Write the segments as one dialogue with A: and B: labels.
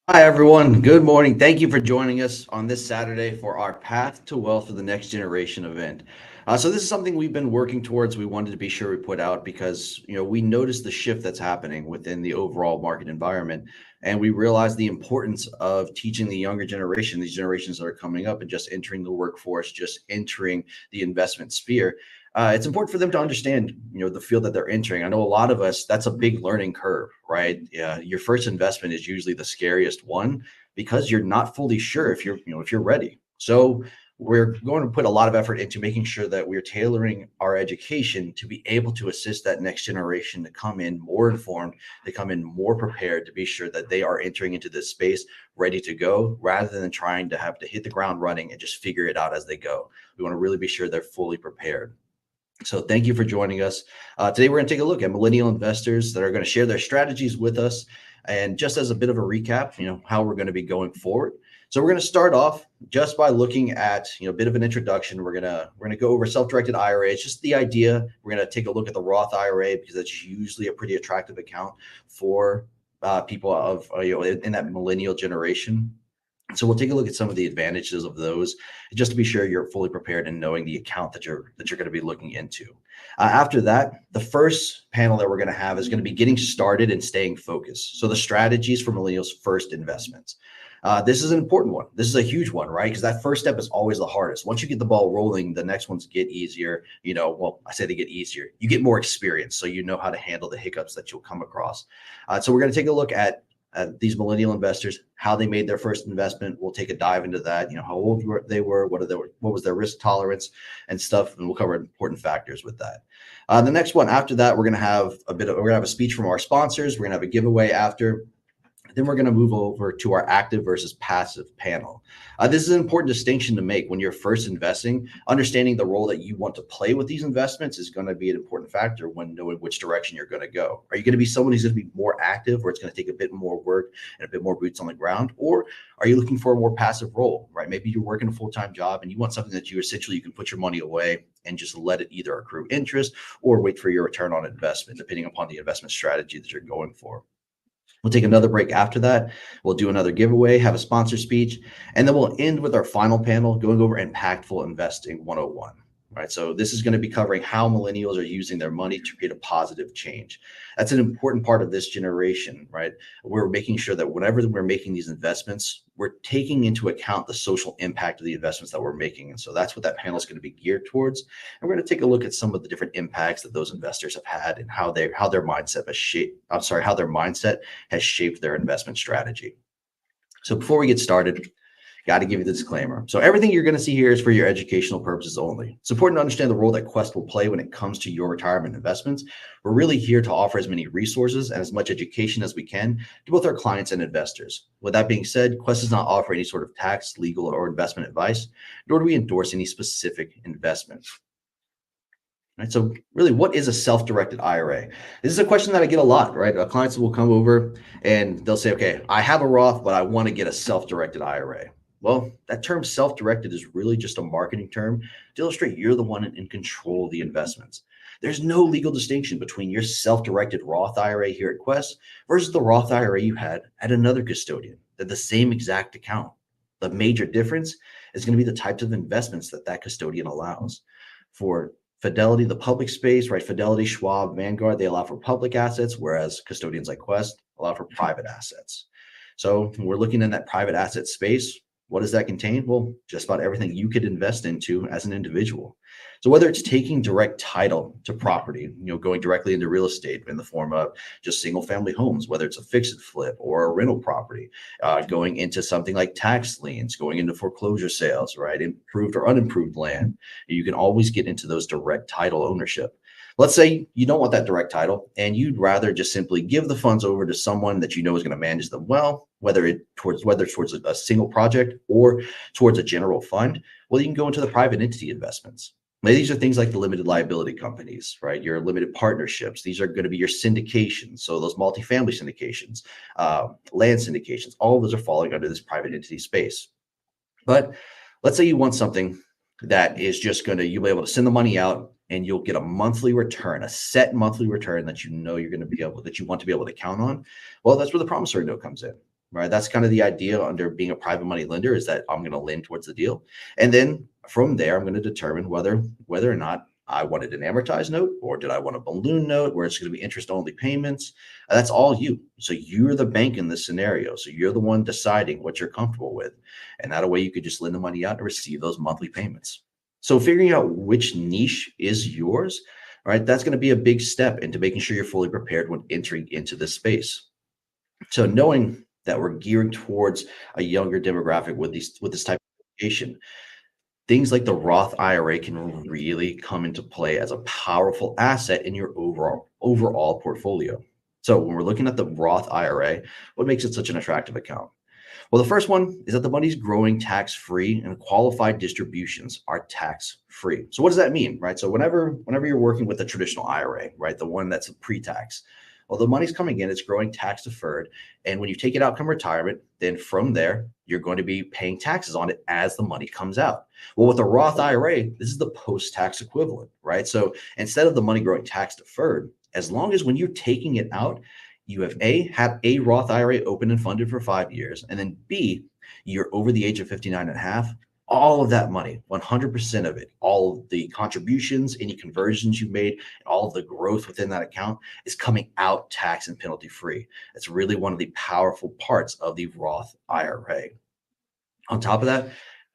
A: Hi, everyone. Good morning. Thank you for joining us on this Saturday for our Path to Wealth for the Next Generation event. So this is something we've been working towards. We wanted to be sure we put out because we noticed the shift that's happening within the overall market environment, and we realized the importance of teaching the younger generation, these generations that are coming up and just entering the workforce, just entering the investment sphere. It's important for them to understand, the field that they're entering. I know a lot of us, that's a big learning curve, right? Yeah, your first investment is usually the scariest one because you're not fully sure if you're ready. So we're going to put a lot of effort into making sure that we're tailoring our education to be able to assist that next generation to come in more informed, to come in more prepared, to be sure that they are entering into this space ready to go, rather than trying to have to hit the ground running and just figure it out as they go. We want to really be sure they're fully prepared. So thank you for joining us. Today, we're going to take a look at millennial investors that are going to share their strategies with us. And just as a bit of a recap, how we're going to be going forward. So we're going to start off just by looking at, a bit of an introduction. We're going to go over self-directed IRA. It's just the idea. We're going to take a look at the Roth IRA because that's usually a pretty attractive account for people of in that millennial generation. So we'll take a look at some of the advantages of those, just to be sure you're fully prepared and knowing the account that you're going to be looking into. After that, the first panel that we're going to have is going to be getting started and staying focused. So the strategies for millennials' first investments. This is an important one. This is a huge one, right? Because that first step is always the hardest. Once you get the ball rolling, the next ones get easier. Well, I say they get easier. You get more experience, so you know how to handle the hiccups that you'll come across. So we're going to take a look at these millennial investors, how they made their first investment. We'll take a dive into that. How old they were, what was their risk tolerance and stuff, and we'll cover important factors with that. The next one after that, we're going to have a speech from our sponsors. We're going to have a giveaway after. Then we're going to move over to our active versus passive panel. This is an important distinction to make when you're first investing. Understanding the role that you want to play with these investments is going to be an important factor when knowing which direction you're going to go. Are you going to be someone who's going to be more active, where it's going to take a bit more work and a bit more boots on the ground? Or are you looking for a more passive role, right? Maybe you're working a full-time job and you want something that you can put your money away and just let it either accrue interest or wait for your return on investment, depending upon the investment strategy that you're going for. We'll take another break after that. We'll do another giveaway, have a sponsor speech, and then we'll end with our final panel going over Impactful Investing 101. Right. So this is going to be covering how millennials are using their money to create a positive change. That's an important part of this generation, right? We're making sure that whenever we're making these investments, we're taking into account the social impact of the investments that we're making. And so that's what that panel is going to be geared towards. And we're going to take a look at some of the different impacts that those investors have had and how their mindset has shaped their investment strategy. So before we get started, got to give you the disclaimer. So everything you're going to see here is for your educational purposes only. It's important to understand the role that Quest will play when it comes to your retirement investments. We're really here to offer as many resources and as much education as we can to both our clients and investors. With that being said, Quest does not offer any sort of tax, legal, or investment advice, nor do we endorse any specific investments. Right. So really, what is a self-directed IRA? This is a question that I get a lot, right? Clients will come over and they'll say, okay, I have a Roth, but I want to get a self-directed IRA. Well, that term self-directed is really just a marketing term to illustrate you're the one in control of the investments. There's no legal distinction between your self-directed Roth IRA here at Quest versus the Roth IRA you had at another custodian. They're the same exact account. The major difference is going to be the types of investments that custodian allows. For Fidelity, the public space, right? Fidelity, Schwab, Vanguard, they allow for public assets, whereas custodians like Quest allow for private assets. So we're looking in that private asset space. What does that contain? Well, just about everything you could invest into as an individual. So whether it's taking direct title to property, going directly into real estate in the form of just single family homes, whether it's a fix and flip or a rental property, going into something like tax liens, going into foreclosure sales, right? Improved or unimproved land. You can always get into those direct title ownership. Let's say you don't want that direct title and you'd rather just simply give the funds over to someone that you know is going to manage them well, whether it's towards a single project or towards a general fund. Well, you can go into the private entity investments. Now, these are things like the limited liability companies, right? Your limited partnerships. These are going to be your syndications. So those multifamily syndications, land syndications, all of those are falling under this private entity space. But let's say you want something that is just you'll be able to send the money out and you'll get a monthly return, a set monthly return that you want to be able to count on. Well, that's where the promissory note comes in. right? That's kind of the idea under being a private money lender, is that I'm going to lend towards the deal. And then from there, I'm going to determine whether or not I wanted an amortized note or did I want a balloon note where it's going to be interest only payments. That's all you. So you're the bank in this scenario. So you're the one deciding what you're comfortable with. And that way you could just lend the money out and receive those monthly payments. So figuring out which niche is yours, all right, that's going to be a big step into making sure you're fully prepared when entering into this space. So knowing that we're gearing towards a younger demographic with this type of application, things like the Roth IRA can really come into play as a powerful asset in your overall portfolio. So when we're looking at the Roth IRA, what makes it such an attractive account? Well, the first one is that the money's growing tax-free and qualified distributions are tax-free. So what does that mean, right? So whenever you're working with a traditional IRA, right, the one that's pre-tax, well, the money's coming in, it's growing tax deferred. And when you take it out from retirement, then from there, you're going to be paying taxes on it as the money comes out. Well, with a Roth IRA, this is the post-tax equivalent, right? So instead of the money growing tax deferred, as long as when you're taking it out, you have had a Roth IRA open and funded for 5 years, and then B, you're over the age of 59 and a half, all of that money, 100% of it, all of the contributions, any conversions you made, and all of the growth within that account is coming out tax and penalty free. It's really one of the powerful parts of the Roth IRA. On top of that,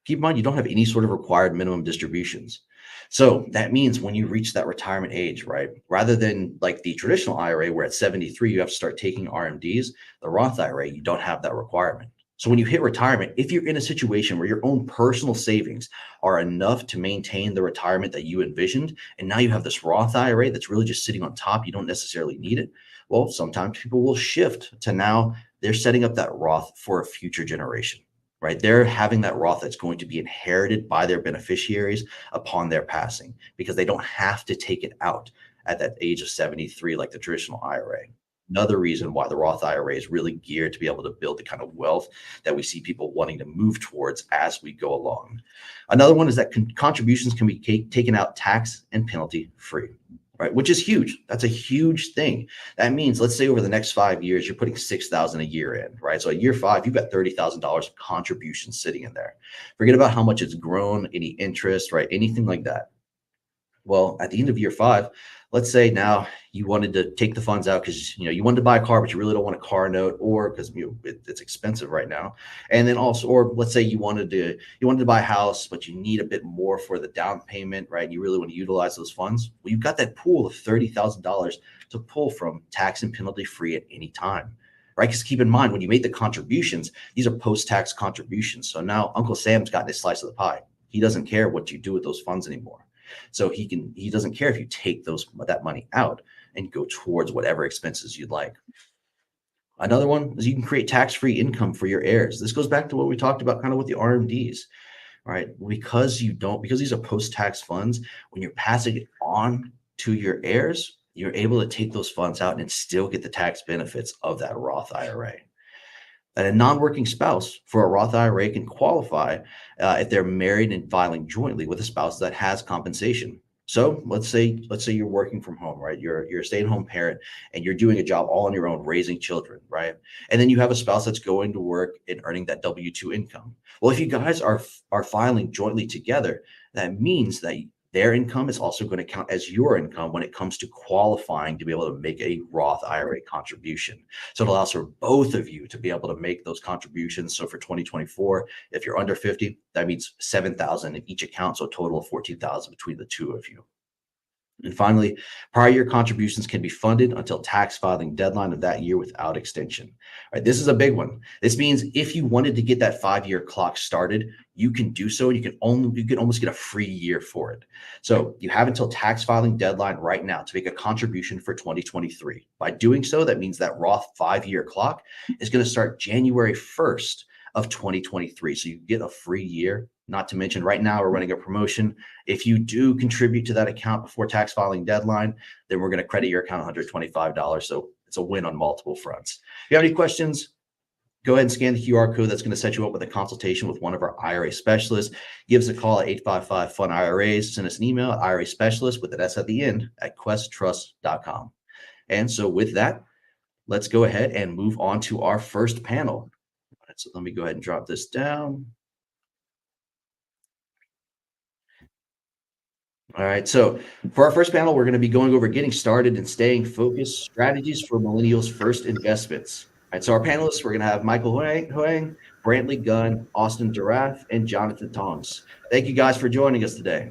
A: keep in mind you don't have any sort of required minimum distributions. So that means when you reach that retirement age, right, rather than like the traditional IRA where at 73 you have to start taking RMDs, the Roth IRA, you don't have that requirement. So when you hit retirement, if you're in a situation where your own personal savings are enough to maintain the retirement that you envisioned, and now you have this Roth IRA that's really just sitting on top, you don't necessarily need it. Well, sometimes people will shift to now they're setting up that Roth for a future generation, right? They're having that Roth that's going to be inherited by their beneficiaries upon their passing because they don't have to take it out at that age of 73 like the traditional IRA. Another reason why the Roth IRA is really geared to be able to build the kind of wealth that we see people wanting to move towards as we go along. Another one is that contributions can be taken out tax and penalty free, right? Which is huge. That's a huge thing. That means, let's say over the next 5 years, you're putting $6,000 a year in, right? So at year 5, you've got $30,000 of contributions sitting in there. Forget about how much it's grown, any interest, right? Anything like that. Well, at the end of year 5, let's say now you wanted to take the funds out because you wanted to buy a car, but you really don't want a car note, or because it's expensive right now. And then also, or let's say you wanted to buy a house, but you need a bit more for the down payment, right? And you really want to utilize those funds. Well, you've got that pool of $30,000 to pull from tax and penalty free at any time. Right? Because keep in mind, when you made the contributions, these are post-tax contributions. So now Uncle Sam's gotten his slice of the pie. He doesn't care what you do with those funds anymore. So he doesn't care if you take that money out and go towards whatever expenses you'd like. Another one is you can create tax-free income for your heirs. This goes back to what we talked about kind of with the RMDs, right? Because these are post-tax funds, when you're passing it on to your heirs, you're able to take those funds out and still get the tax benefits of that Roth IRA. And a non-working spouse for a Roth IRA can qualify if they're married and filing jointly with a spouse that has compensation. So let's say you're working from home, right? You're a stay-at-home parent and you're doing a job all on your own, raising children, right? And then you have a spouse that's going to work and earning that W-2 income. Well, if you guys are filing jointly together, that means that their income is also going to count as your income when it comes to qualifying to be able to make a Roth IRA contribution. So it allows for both of you to be able to make those contributions. So for 2024, if you're under 50, that means 7,000 in each account. So a total of 14,000 between the two of you. And finally, prior year contributions can be funded until tax filing deadline of that year without extension. All right, this is a big one. This means if you wanted to get that 5-year clock started, you can do so. You can almost get a free year for it. So you have until tax filing deadline right now to make a contribution for 2023. By doing so, that means that Roth 5-year clock is going to start January 1st of 2023. So you get a free year. Not to mention right now we're running a promotion. If you do contribute to that account before tax filing deadline, then we're going to credit your account $125. So it's a win on multiple fronts. If you have any questions, go ahead and scan the QR code. That's going to set you up with a consultation with one of our IRA specialists. Give us a call at 855-FUN-IRAs. Send us an email at IRA specialist with an S at the end at questtrust.com. And so with that, let's go ahead and move on to our first panel. right, so let me go ahead and drop this down. All right, so for our first panel, we're going to be going over getting started and staying focused strategies for millennials' first investments. All right, so our panelists, we're going to have Michael Huang, Brantley Gunn, Austin Durath, and Jonathan Tonks. Thank you guys for joining us today.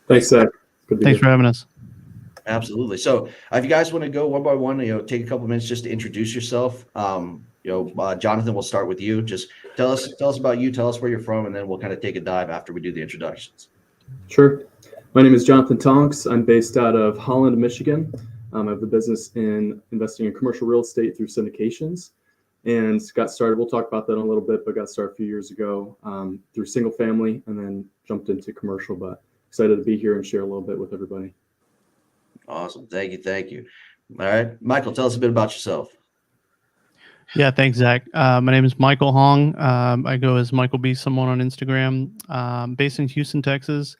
B: Thanks, Zach.
C: Thanks for having us.
A: Absolutely. So if you guys want to go one by one, take a couple minutes just to introduce yourself. Jonathan, we'll start with you. Just tell us about you, tell us where you're from, and then we'll kind of take a dive after we do the introductions.
B: Sure. My name is Jonathan Tonks. I'm based out of Holland, Michigan. I have a business in investing in commercial real estate through syndications, and got started. We'll talk about that in a little bit, but got started a few years ago through single family, and then jumped into commercial. But excited to be here and share a little bit with everybody.
A: Awesome. Thank you. All right, Michael, tell us a bit about yourself.
C: Yeah, thanks, Zach. My name is Michael Hong. I go as Michael B. Someone on Instagram. Based in Houston, Texas.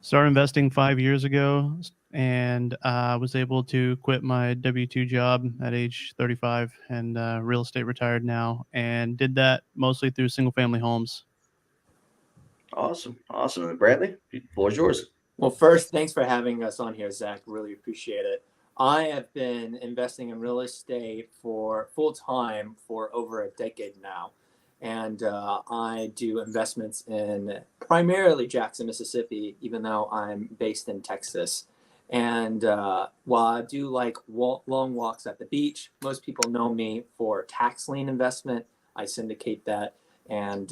C: Started investing 5 years ago, and was able to quit my W-2 job at age 35 and real estate retired now, and did that mostly through single-family homes.
A: Awesome. And Bradley, the floor is yours.
D: Well, first, thanks for having us on here, Zach. Really appreciate it. I have been investing in real estate for full time for over a decade now. And I do investments in primarily Jackson, Mississippi, even though I'm based in Texas. And while I do like long walks at the beach, most people know me for tax lien investment. I syndicate that, and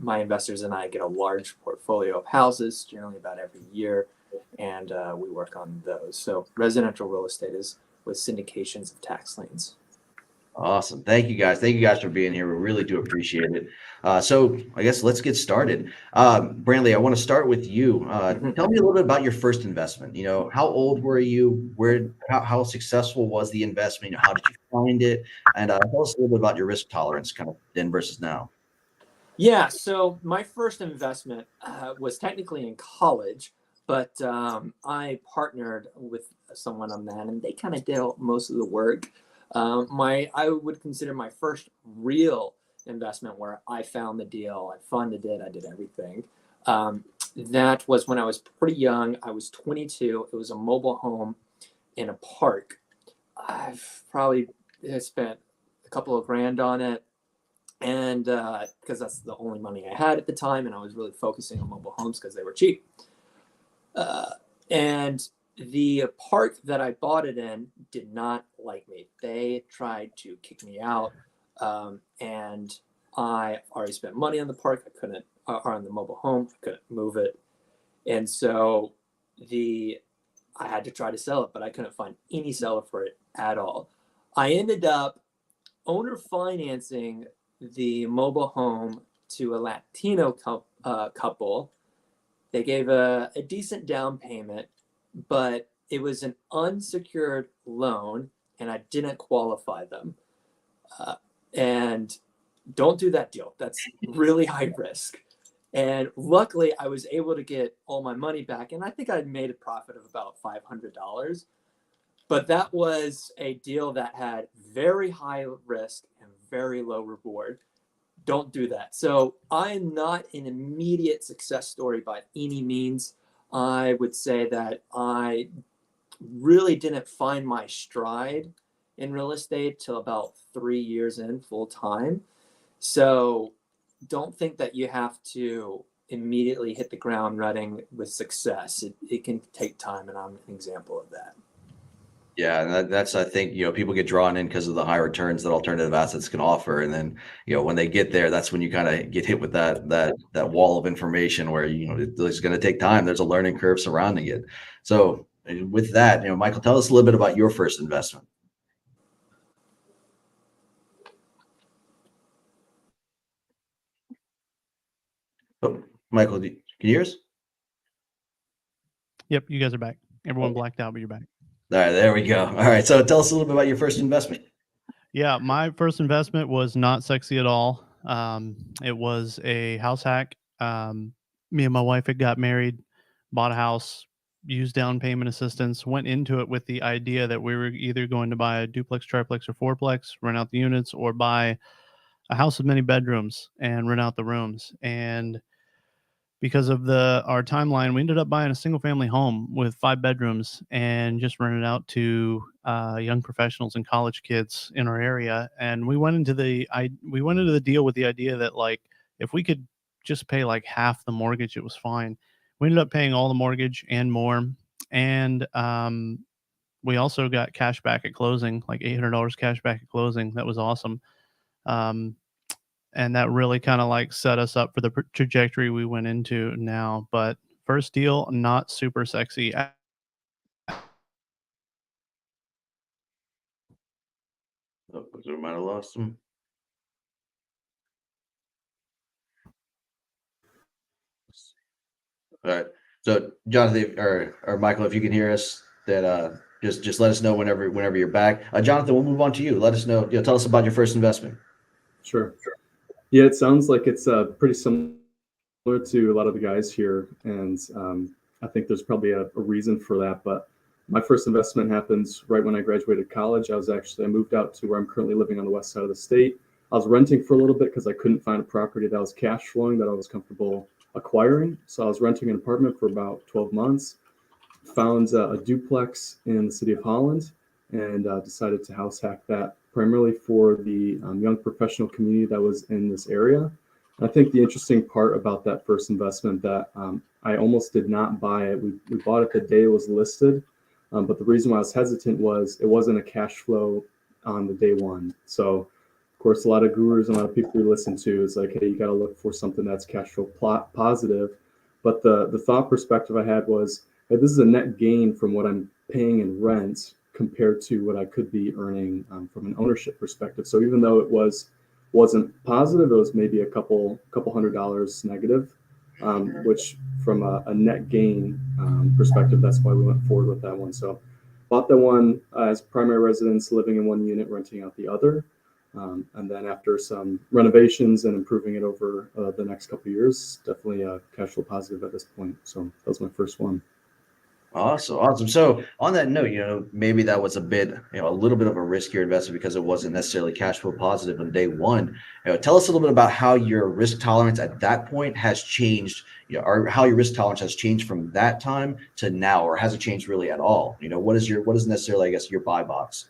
D: my investors and I get a large portfolio of houses, generally about every year, and we work on those. So residential real estate is with syndications of tax liens.
A: Awesome. Thank you guys for being here. We really do appreciate it. So I guess let's get started. Brantley, I want to start with you. Tell me a little bit about your first investment. How old were you? How successful was the investment? How did you find it? And tell us a little bit about your risk tolerance kind of then versus now.
D: Yeah, so my first investment was technically in college, but I partnered with someone on that, and they kind of did most of the work. I would consider my first real investment where I found the deal, I funded it, I did everything. That was when I was pretty young. I was 22. It was a mobile home in a park. I've probably spent a couple of grand on it. And because that's the only money I had at the time, and I was really focusing on mobile homes because they were cheap. And the park that I bought it in did not like me. They tried to kick me out, and I already spent money on the park. I couldn't, or on the mobile home, I couldn't move it, and so I had to try to sell it, but I couldn't find any seller for it at all. I ended up owner financing the mobile home to a Latino couple. They gave a decent down payment, but it was an unsecured loan, and I didn't qualify them. And don't do that deal. That's really high risk. And luckily, I was able to get all my money back, and I think I made a profit of about $500. But that was a deal that had very high risk and very low reward. Don't do that. So I'm not an immediate success story by any means. I would say that I really didn't find my stride in real estate till about 3 years in full time. So don't think that you have to immediately hit the ground running with success. It can take time, and I'm an example of that.
A: Yeah, and that's I think people get drawn in because of the high returns that alternative assets can offer, and then when they get there, that's when you kind of get hit with that wall of information where it's going to take time. There's a learning curve surrounding it. So with that, Michael, tell us a little bit about your first investment. Oh, Michael, can you hear us?
C: Yep, you guys are back. Everyone blacked out, but you're back.
A: All right, there we go. All right, so tell us a little bit about your first investment.
C: Yeah, my first investment was not sexy at all. It was a house hack. Me and my wife had got married, bought a house, use down payment assistance, went into it with the idea that we were either going to buy a duplex, triplex, or fourplex, rent out the units, or buy a house with many bedrooms and rent out the rooms. And because of our timeline, we ended up buying a single family home with 5 bedrooms and just rented out to young professionals and college kids in our area. And we went into the deal with the idea that, like, if we could just pay like half the mortgage, it was fine. We ended up paying all the mortgage and more. And we also got cash back at closing, like $800 cash back at closing. That was awesome. And that really kind of like set us up for the trajectory we went into now. But first deal, not super sexy.
A: We might have lost him. All right. So Jonathan or Michael, if you can hear us, that just let us know whenever you're back. Jonathan, we'll move on to you. Let us know. Tell us about your first investment.
B: Sure. Yeah, it sounds like it's pretty similar to a lot of the guys here, and I think there's probably a reason for that. But my first investment happens right when I graduated college. I moved out to where I'm currently living on the west side of the state. I was renting for a little bit because I couldn't find a property that was cash flowing that I was comfortable acquiring. So I was renting an apartment for about 12 months, found a duplex in the city of Holland, and decided to house hack that primarily for the young professional community that was in this area. And I think the interesting part about that first investment that I almost did not buy it. We bought it the day it was listed, but the reason why I was hesitant was it wasn't a cash flow on the day one. So, of course, a lot of gurus and a lot of people we listen to is like, hey, you got to look for something that's cash flow positive. But the thought perspective I had was, hey, this is a net gain from what I'm paying in rent compared to what I could be earning from an ownership perspective. So even though it wasn't positive, it was maybe a couple $100 negative, which from a net gain perspective, that's why we went forward with that one. So bought that one as primary residence, living in one unit, renting out the other. And then after some renovations and improving it over the next couple of years, definitely cash flow positive at this point. So that was my first one.
A: Awesome. So on that note, maybe that was a little bit of a riskier investment because it wasn't necessarily cash flow positive on day one. Tell us a little bit about how your risk tolerance at that point has changed, or how your risk tolerance has changed from that time to now, or has it changed really at all? What is necessarily, I guess, your buy box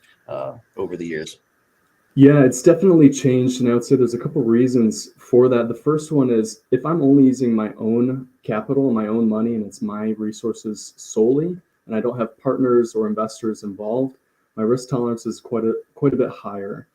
A: over the years?
B: Yeah, it's definitely changed. And I would say there's a couple reasons for that. The first one is if I'm only using my own capital and my own money and it's my resources solely, and I don't have partners or investors involved, my risk tolerance is quite a bit higher.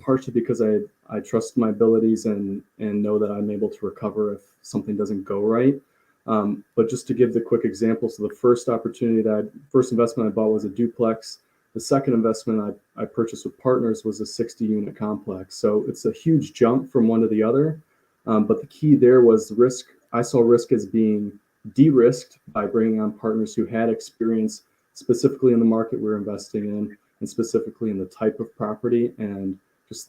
B: Partially because I trust my abilities and know that I'm able to recover if something doesn't go right. But just to give the quick example, so the first investment I bought was a duplex. The second investment I purchased with partners was a 60-unit complex. So it's a huge jump from one to the other. But the key there was risk. I saw risk as being de-risked by bringing on partners who had experience specifically in the market we were investing in, and specifically in the type of property and just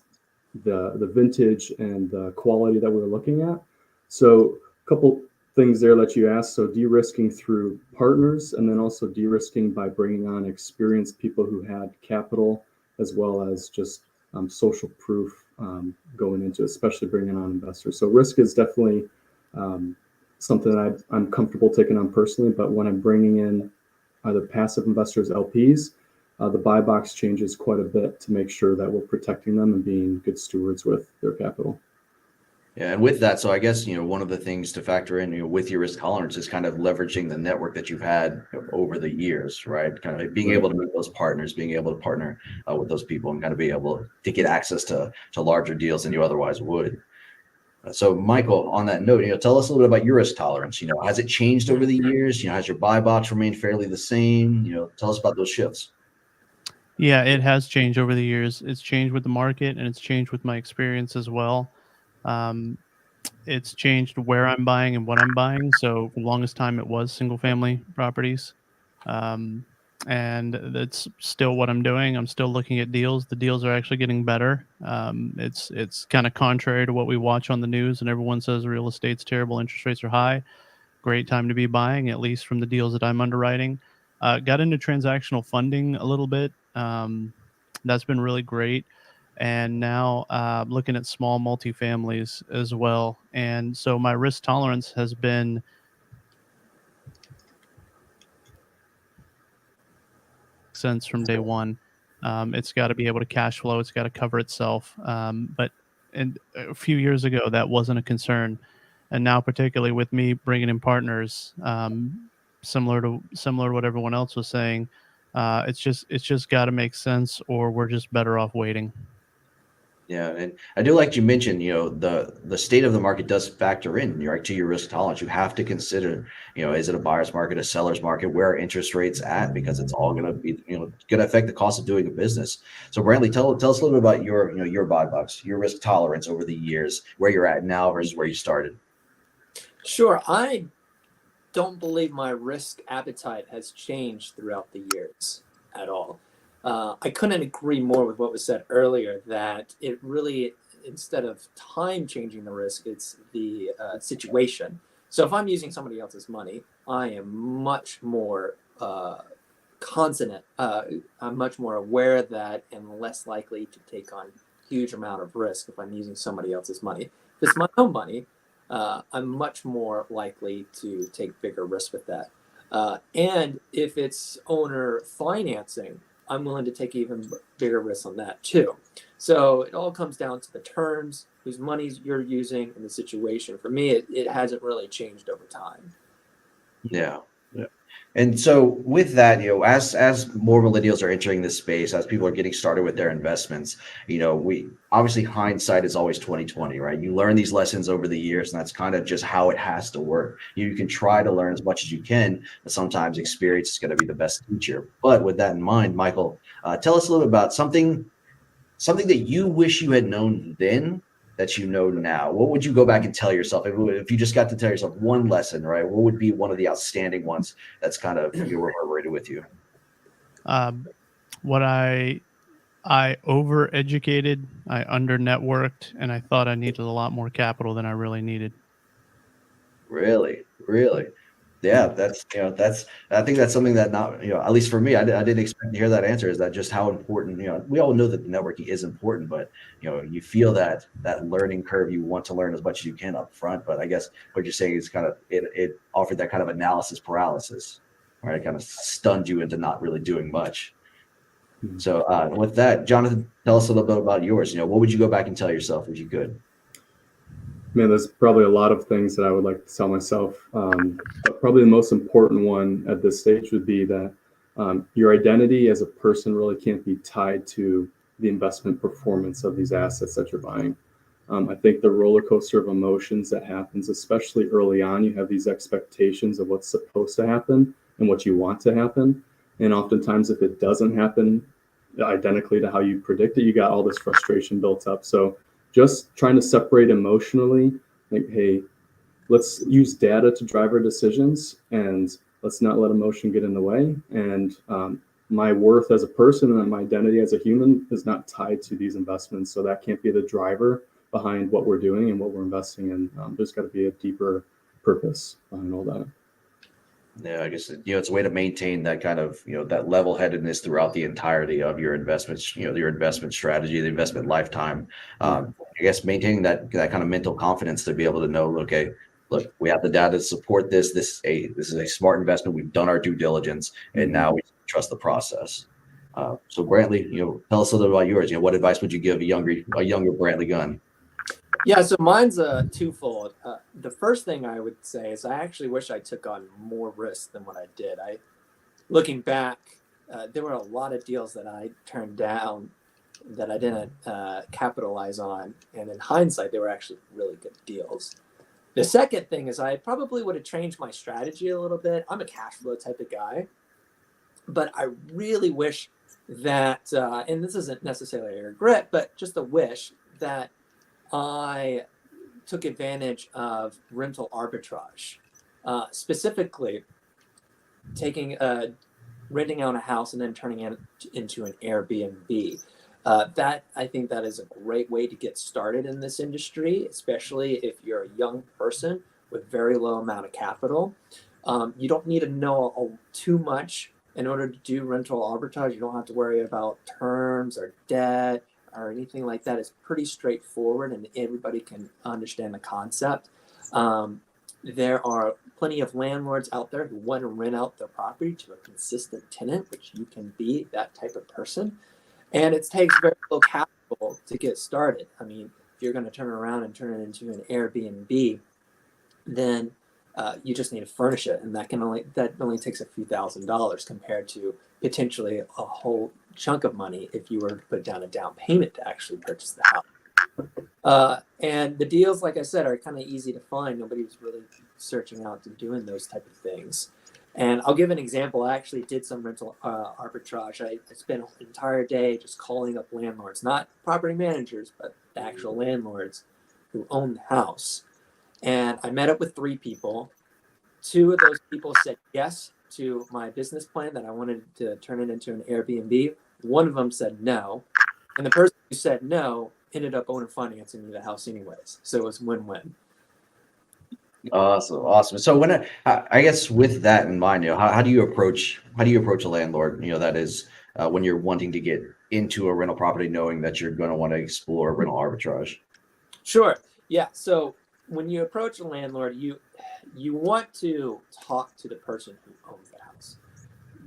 B: the vintage and the quality that we were looking at. So a couple things there that you asked. So de-risking through partners, and then also de-risking by bringing on experienced people who had capital, as well as just social proof going into, especially bringing on investors. So risk is definitely something that I'm comfortable taking on personally, but when I'm bringing in either passive investors, LPs, the buy box changes quite a bit to make sure that we're protecting them and being good stewards with their capital.
A: Yeah, and with that, so I guess one of the things to factor in, with your risk tolerance is kind of leveraging the network that you've had over the years, right? Kind of being able to meet those partners, being able to partner with those people, and kind of be able to get access to larger deals than you otherwise would. So, Michael, on that note, tell us a little bit about your risk tolerance. Has it changed over the years? Has your buy box remained fairly the same? Tell us about those shifts.
C: Yeah, it has changed over the years. It's changed with the market, and it's changed with my experience as well. It's changed where I'm buying and what I'm buying. So for the longest time, it was single family properties. And that's still what I'm doing. I'm still looking at deals. The deals are actually getting better. It's kind of contrary to what we watch on the news, and everyone says real estate's terrible, interest rates are high. great time to be buying, at least from the deals that I'm underwriting. Got into transactional funding a little bit. That's been really great. And now looking at small multifamilies as well. And so my risk tolerance has been sense from day one. It's got to be able to cash flow. It's got to cover itself. But a few years ago, that wasn't a concern. And now, particularly with me bringing in partners, similar to what everyone else was saying, it's just got to make sense, or we're just better off waiting.
A: Yeah, and I do like you mentioned, the state of the market does factor in, right, to your risk tolerance. You have to consider, is it a buyer's market, a seller's market, where are interest rates at? Because it's all going to be, going to affect the cost of doing a business. So Brantley, tell us a little bit about your buy box, your risk tolerance over the years, where you're at now versus where you started.
D: Sure. I don't believe my risk appetite has changed throughout the years at all. I couldn't agree more with what was said earlier, that it really, instead of time changing the risk, it's the situation. So if I'm using somebody else's money, I am much more consonant. I'm much more aware of that and less likely to take on huge amount of risk if I'm using somebody else's money. If it's my own money, I'm much more likely to take bigger risks with that. And if it's owner financing, I'm willing to take even bigger risks on that too. So it all comes down to the terms, whose monies you're using, and the situation. For me, it hasn't really changed over time.
A: Yeah. And so with that, as more millennials are entering this space, as people are getting started with their investments, we obviously, hindsight is always 2020, right? You learn these lessons over the years, and that's kind of just how it has to work. You can try to learn as much as you can, but sometimes experience is going to be the best teacher. But with that in mind, Michael, tell us a little bit about something that you wish you had known then that you know now. What would you go back and tell yourself if you just got to tell yourself one lesson, right? What would be one of the outstanding ones that's kind of reverberated with you?
C: What I overeducated, I under-networked, and I thought I needed a lot more capital than I really needed.
A: Really? Yeah, I think that's something that, not, at least for me, I didn't expect to hear that answer. Is that just how important, we all know that networking is important, but, you feel that learning curve, you want to learn as much as you can up front. But I guess what you're saying is kind of, it offered that kind of analysis paralysis, right? It kind of stunned you into not really doing much. So with that, Jonathan, tell us a little bit about yours. What would you go back and tell yourself if you could?
B: Man, there's probably a lot of things that I would like to tell myself, but probably the most important one at this stage would be that your identity as a person really can't be tied to the investment performance of these assets that you're buying. I think the roller coaster of emotions that happens, especially early on, you have these expectations of what's supposed to happen and what you want to happen. And oftentimes, if it doesn't happen identically to how you predict it, you got all this frustration built up. So just trying to separate emotionally, like, hey, let's use data to drive our decisions, and let's not let emotion get in the way. And my worth as a person and my identity as a human is not tied to these investments. So that can't be the driver behind what we're doing and what we're investing in. There's got to be a deeper purpose behind all that.
A: Yeah, I guess, it's a way to maintain that kind of, that level-headedness throughout the entirety of your investments, your investment strategy, the investment lifetime. I guess maintaining that kind of mental confidence to be able to know, okay, look, we have the data to support this. This is a smart investment. We've done our due diligence, and now we trust the process. So Brantley, tell us a little bit about yours. What advice would you give a younger Brantley Gunn?
D: Yeah, so mine's twofold. The first thing I would say is I actually wish I took on more risk than what I did. Looking back, there were a lot of deals that I turned down that I didn't capitalize on, and in hindsight, they were actually really good deals. The second thing is I probably would have changed my strategy a little bit. I'm a cash flow type of guy, but I really wish that, and this isn't necessarily a regret, but just a wish that I took advantage of rental arbitrage, specifically renting out a house and then turning it into an Airbnb. I think that is a great way to get started in this industry, especially if you're a young person with very low amount of capital. You don't need to know too much in order to do rental arbitrage. You don't have to worry about terms or debt or anything like that. It's pretty straightforward, and everybody can understand the concept. There are plenty of landlords out there who want to rent out their property to a consistent tenant, which you can be that type of person. And it takes very little capital to get started. I mean, if you're going to turn around and turn it into an Airbnb, then you just need to furnish it, and that only takes a few $1,000s compared to potentially a whole chunk of money if you were to put down a down payment to actually purchase the house. And the deals, like I said, are kind of easy to find. Nobody's really searching out to doing those type of things. And I'll give an example. I actually did some rental arbitrage. I spent an entire day just calling up landlords, not property managers, but the actual landlords who own the house. And I met up with 3 people. 2 of those people said yes to my business plan that I wanted to turn it into an Airbnb. 1 of them said no. And the person who said no ended up owner financing me the house anyways. So it was win-win.
A: Awesome. So when I guess with that in mind, how do you approach a landlord, that is when you're wanting to get into a rental property, knowing that you're going to want to explore rental arbitrage?
D: Sure. Yeah. So when you approach a landlord, you want to talk to the person who owns the house.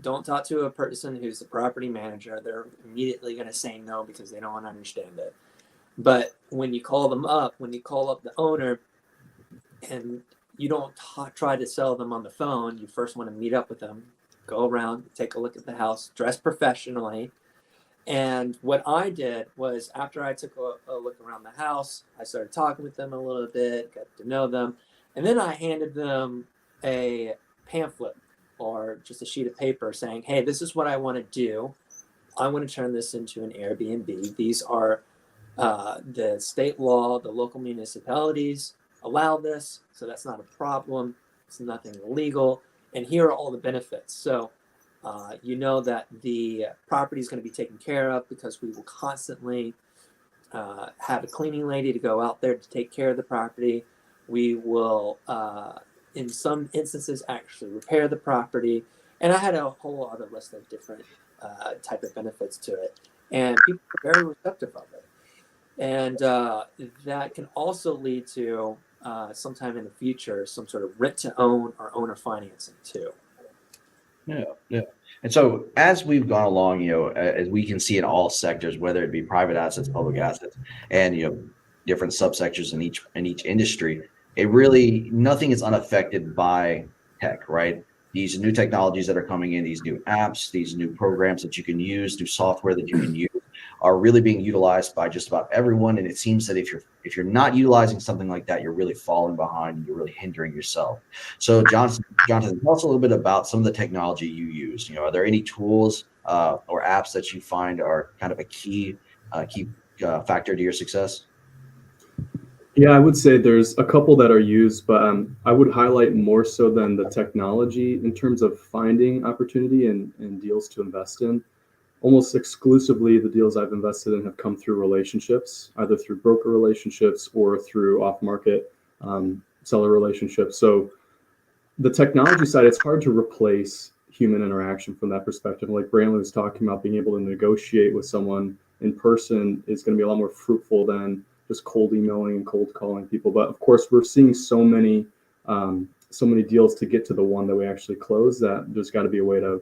D: Don't talk to a person who's the property manager. They're immediately going to say no because they don't understand it. But when you call up the owner, and you don't try to sell them on the phone, you first want to meet up with them, go around, take a look at the house, dress professionally. And what I did was, after I took a look around the house, I started talking with them a little bit, got to know them, and then I handed them a pamphlet or just a sheet of paper saying, hey, this is what I want to do. I want to turn this into an Airbnb. These are the state law, the local municipalities allow this, so that's not a problem. It's nothing illegal, and here are all the benefits. So you know that the property is going to be taken care of because we will constantly have a cleaning lady to go out there to take care of the property. We will, in some instances, actually repair the property. And I had a whole other list of different type of benefits to it. And people are very receptive of it. And that can also lead to sometime in the future some sort of rent to own or owner financing too.
A: Yeah. And so as we've gone along, as we can see in all sectors, whether it be private assets, public assets, and different subsectors in each industry, nothing is unaffected by tech, right? These new technologies that are coming in, these new apps, these new programs that you can use, new software that you can use, are really being utilized by just about everyone. And it seems that if you're not utilizing something like that, you're really falling behind and you're really hindering yourself. So Jonathan, tell us a little bit about some of the technology you use. Are there any tools or apps that you find are kind of a key factor to your success?
B: Yeah, I would say there's a couple that are used, but I would highlight more so than the technology in terms of finding opportunity and deals to invest in. Almost exclusively, the deals I've invested in have come through relationships, either through broker relationships or through off-market seller relationships. So the technology side, it's hard to replace human interaction from that perspective. Like Brantley was talking about, being able to negotiate with someone in person is going to be a lot more fruitful than just cold emailing and cold calling people. But of course, we're seeing so many deals to get to the one that we actually close that there's got to be a way to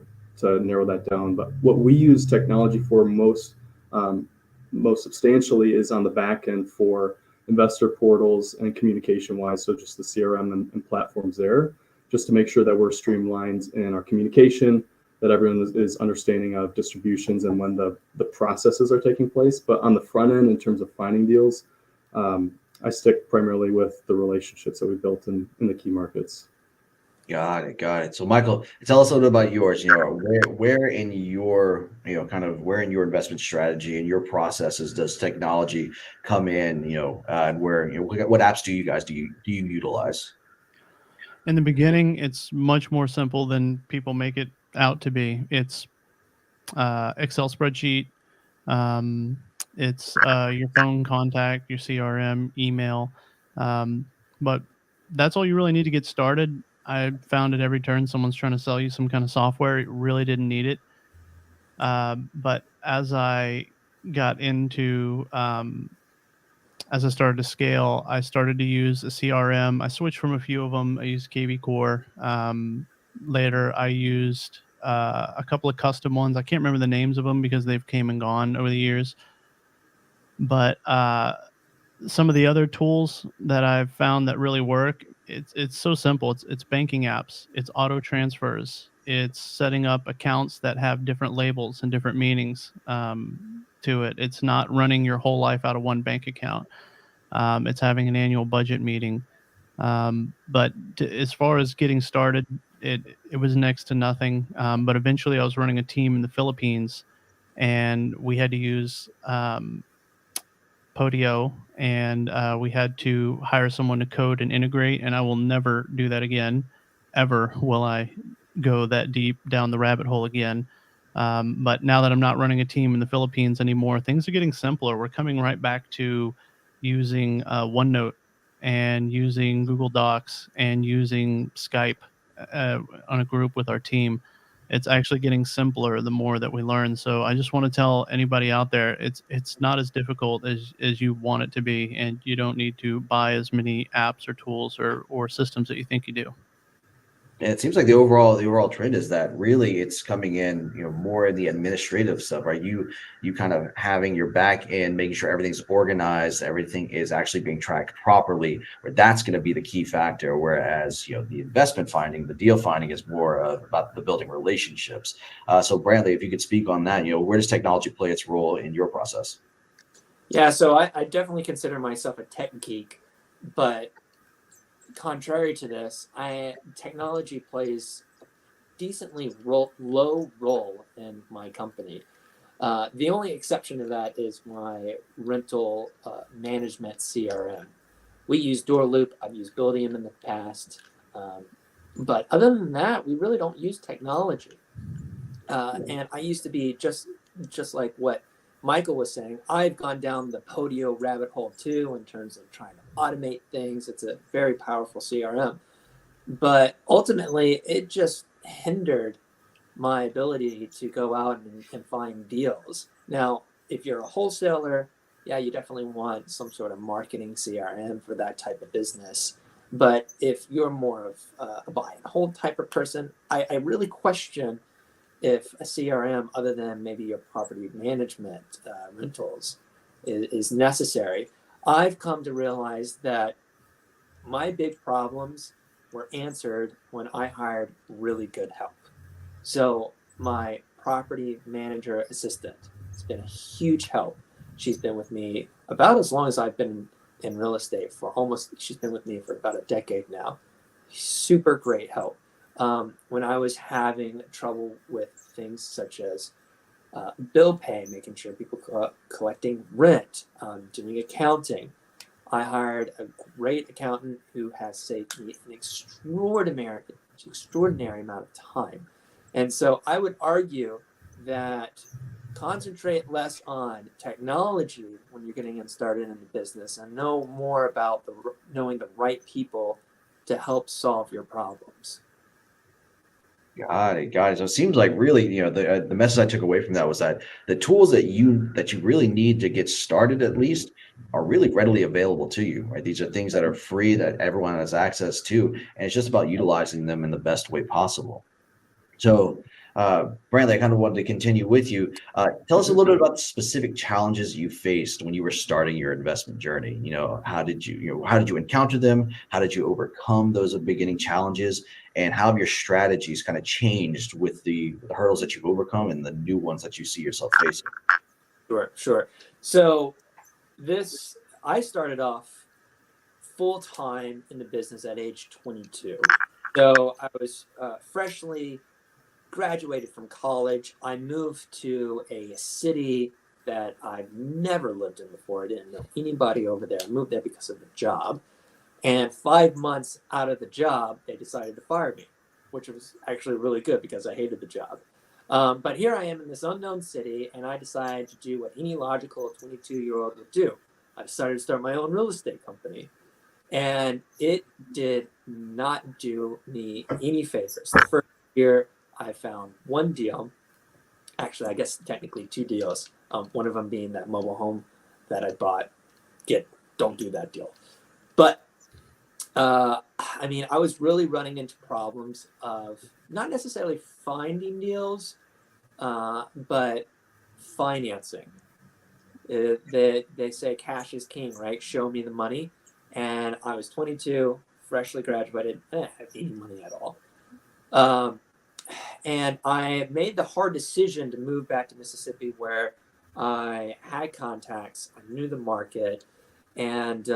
B: narrow that down. But what we use technology for most substantially is on the back end for investor portals and communication wise. So just the CRM and platforms there, just to make sure that we're streamlined in our communication, that everyone is understanding of distributions and when the processes are taking place. But on the front end, in terms of finding deals, I stick primarily with the relationships that we built in the key markets.
A: Got it. So Michael, tell us a little bit about yours. Where in your where in your investment strategy and your processes does technology come in? And where what apps do you utilize?
C: In the beginning, it's much more simple than people make it out to be. It's Excel spreadsheet. It's your phone contact, your CRM, email. But that's all you really need to get started. I found at every turn someone's trying to sell you some kind of software. You really didn't need it. But got into, as I started to scale, I started to use a CRM. I switched from a few of them. I used KV Core. Later, I used a couple of custom ones. I can't remember the names of them because they've came and gone over the years. But some of the other tools that I've found that really work, it's so simple. It's banking apps, it's auto transfers, it's setting up accounts that have different labels and different meanings to it. It's not running your whole life out of one bank account. It's having an annual budget meeting. But as far as getting started, it was next to nothing. But eventually, I was running a team in the Philippines, and we had to use Podio, and we had to hire someone to code and integrate. And I will never do that again. Ever will I go that deep down the rabbit hole again. But now that I'm not running a team in the Philippines anymore, things are getting simpler. We're coming right back to using OneNote and using Google Docs and using Skype on a group with our team. It's actually getting simpler the more that we learn. So I just want to tell anybody out there, it's not as difficult as you want it to be, and you don't need to buy as many apps or tools or systems that you think you do.
A: And it seems like the overall trend is that really it's coming in, more in the administrative stuff, right? You kind of having your back end, making sure everything's organized, everything is actually being tracked properly, where that's going to be the key factor. Whereas, the investment finding, the deal finding is more about the building relationships. So Brantley, if you could speak on that, where does technology play its role in your process?
D: Yeah, so I definitely consider myself a tech geek, but contrary to this, technology plays a decently low role in my company. The only exception to that is my rental management CRM. We use DoorLoop. I've used Buildium in the past. But other than that, we really don't use technology. And I used to be just like what Michael was saying. I've gone down the Podio rabbit hole too in terms of trying to automate things. It's a very powerful CRM. But ultimately, it just hindered my ability to go out and find deals. Now, if you're a wholesaler, yeah, you definitely want some sort of marketing CRM for that type of business. But if you're more of a buy and hold type of person, I really question if a CRM other than maybe your property management rentals is necessary. I've come to realize that my big problems were answered when I hired really good help. So my property manager assistant has been a huge help. She's been with me about as long as I've been in real estate she's been with me for about a decade now. Super great help. When I was having trouble with things such as bill pay, making sure people collecting rent, doing accounting, I hired a great accountant who has saved me an extraordinary amount of time. And so I would argue that concentrate less on technology when you're getting started in the business and know more about knowing the right people to help solve your problems.
A: Got it. So it seems like really, the message I took away from that was that the tools that you really need to get started at least are really readily available to you, right? These are things that are free that everyone has access to, and it's just about utilizing them in the best way possible. So, Brantley, I kind of wanted to continue with you. Tell us a little bit about the specific challenges you faced when you were starting your investment journey. How did you encounter them? How did you overcome those beginning challenges? And how have your strategies kind of changed with the hurdles that you've overcome and the new ones that you see yourself facing?
D: Sure. So I started off full time in the business at age 22. So I was freshly graduated from college. I moved to a city that I've never lived in before. I didn't know anybody over there. I moved there because of the job. And 5 months out of the job, they decided to fire me, which was actually really good because I hated the job. But here I am in this unknown city, and I decided to do what any logical 22-year-old would do. I decided to start my own real estate company. And it did not do me any favors. The first year I found one deal, actually, I guess technically two deals. One of them being that mobile home that I bought. Don't do that deal. But I mean, I was really running into problems of not necessarily finding deals, but financing. They say cash is king, right? Show me the money. And I was 22, freshly graduated. I didn't have any money at all. And I made the hard decision to move back to Mississippi, where I had contacts, I knew the market, and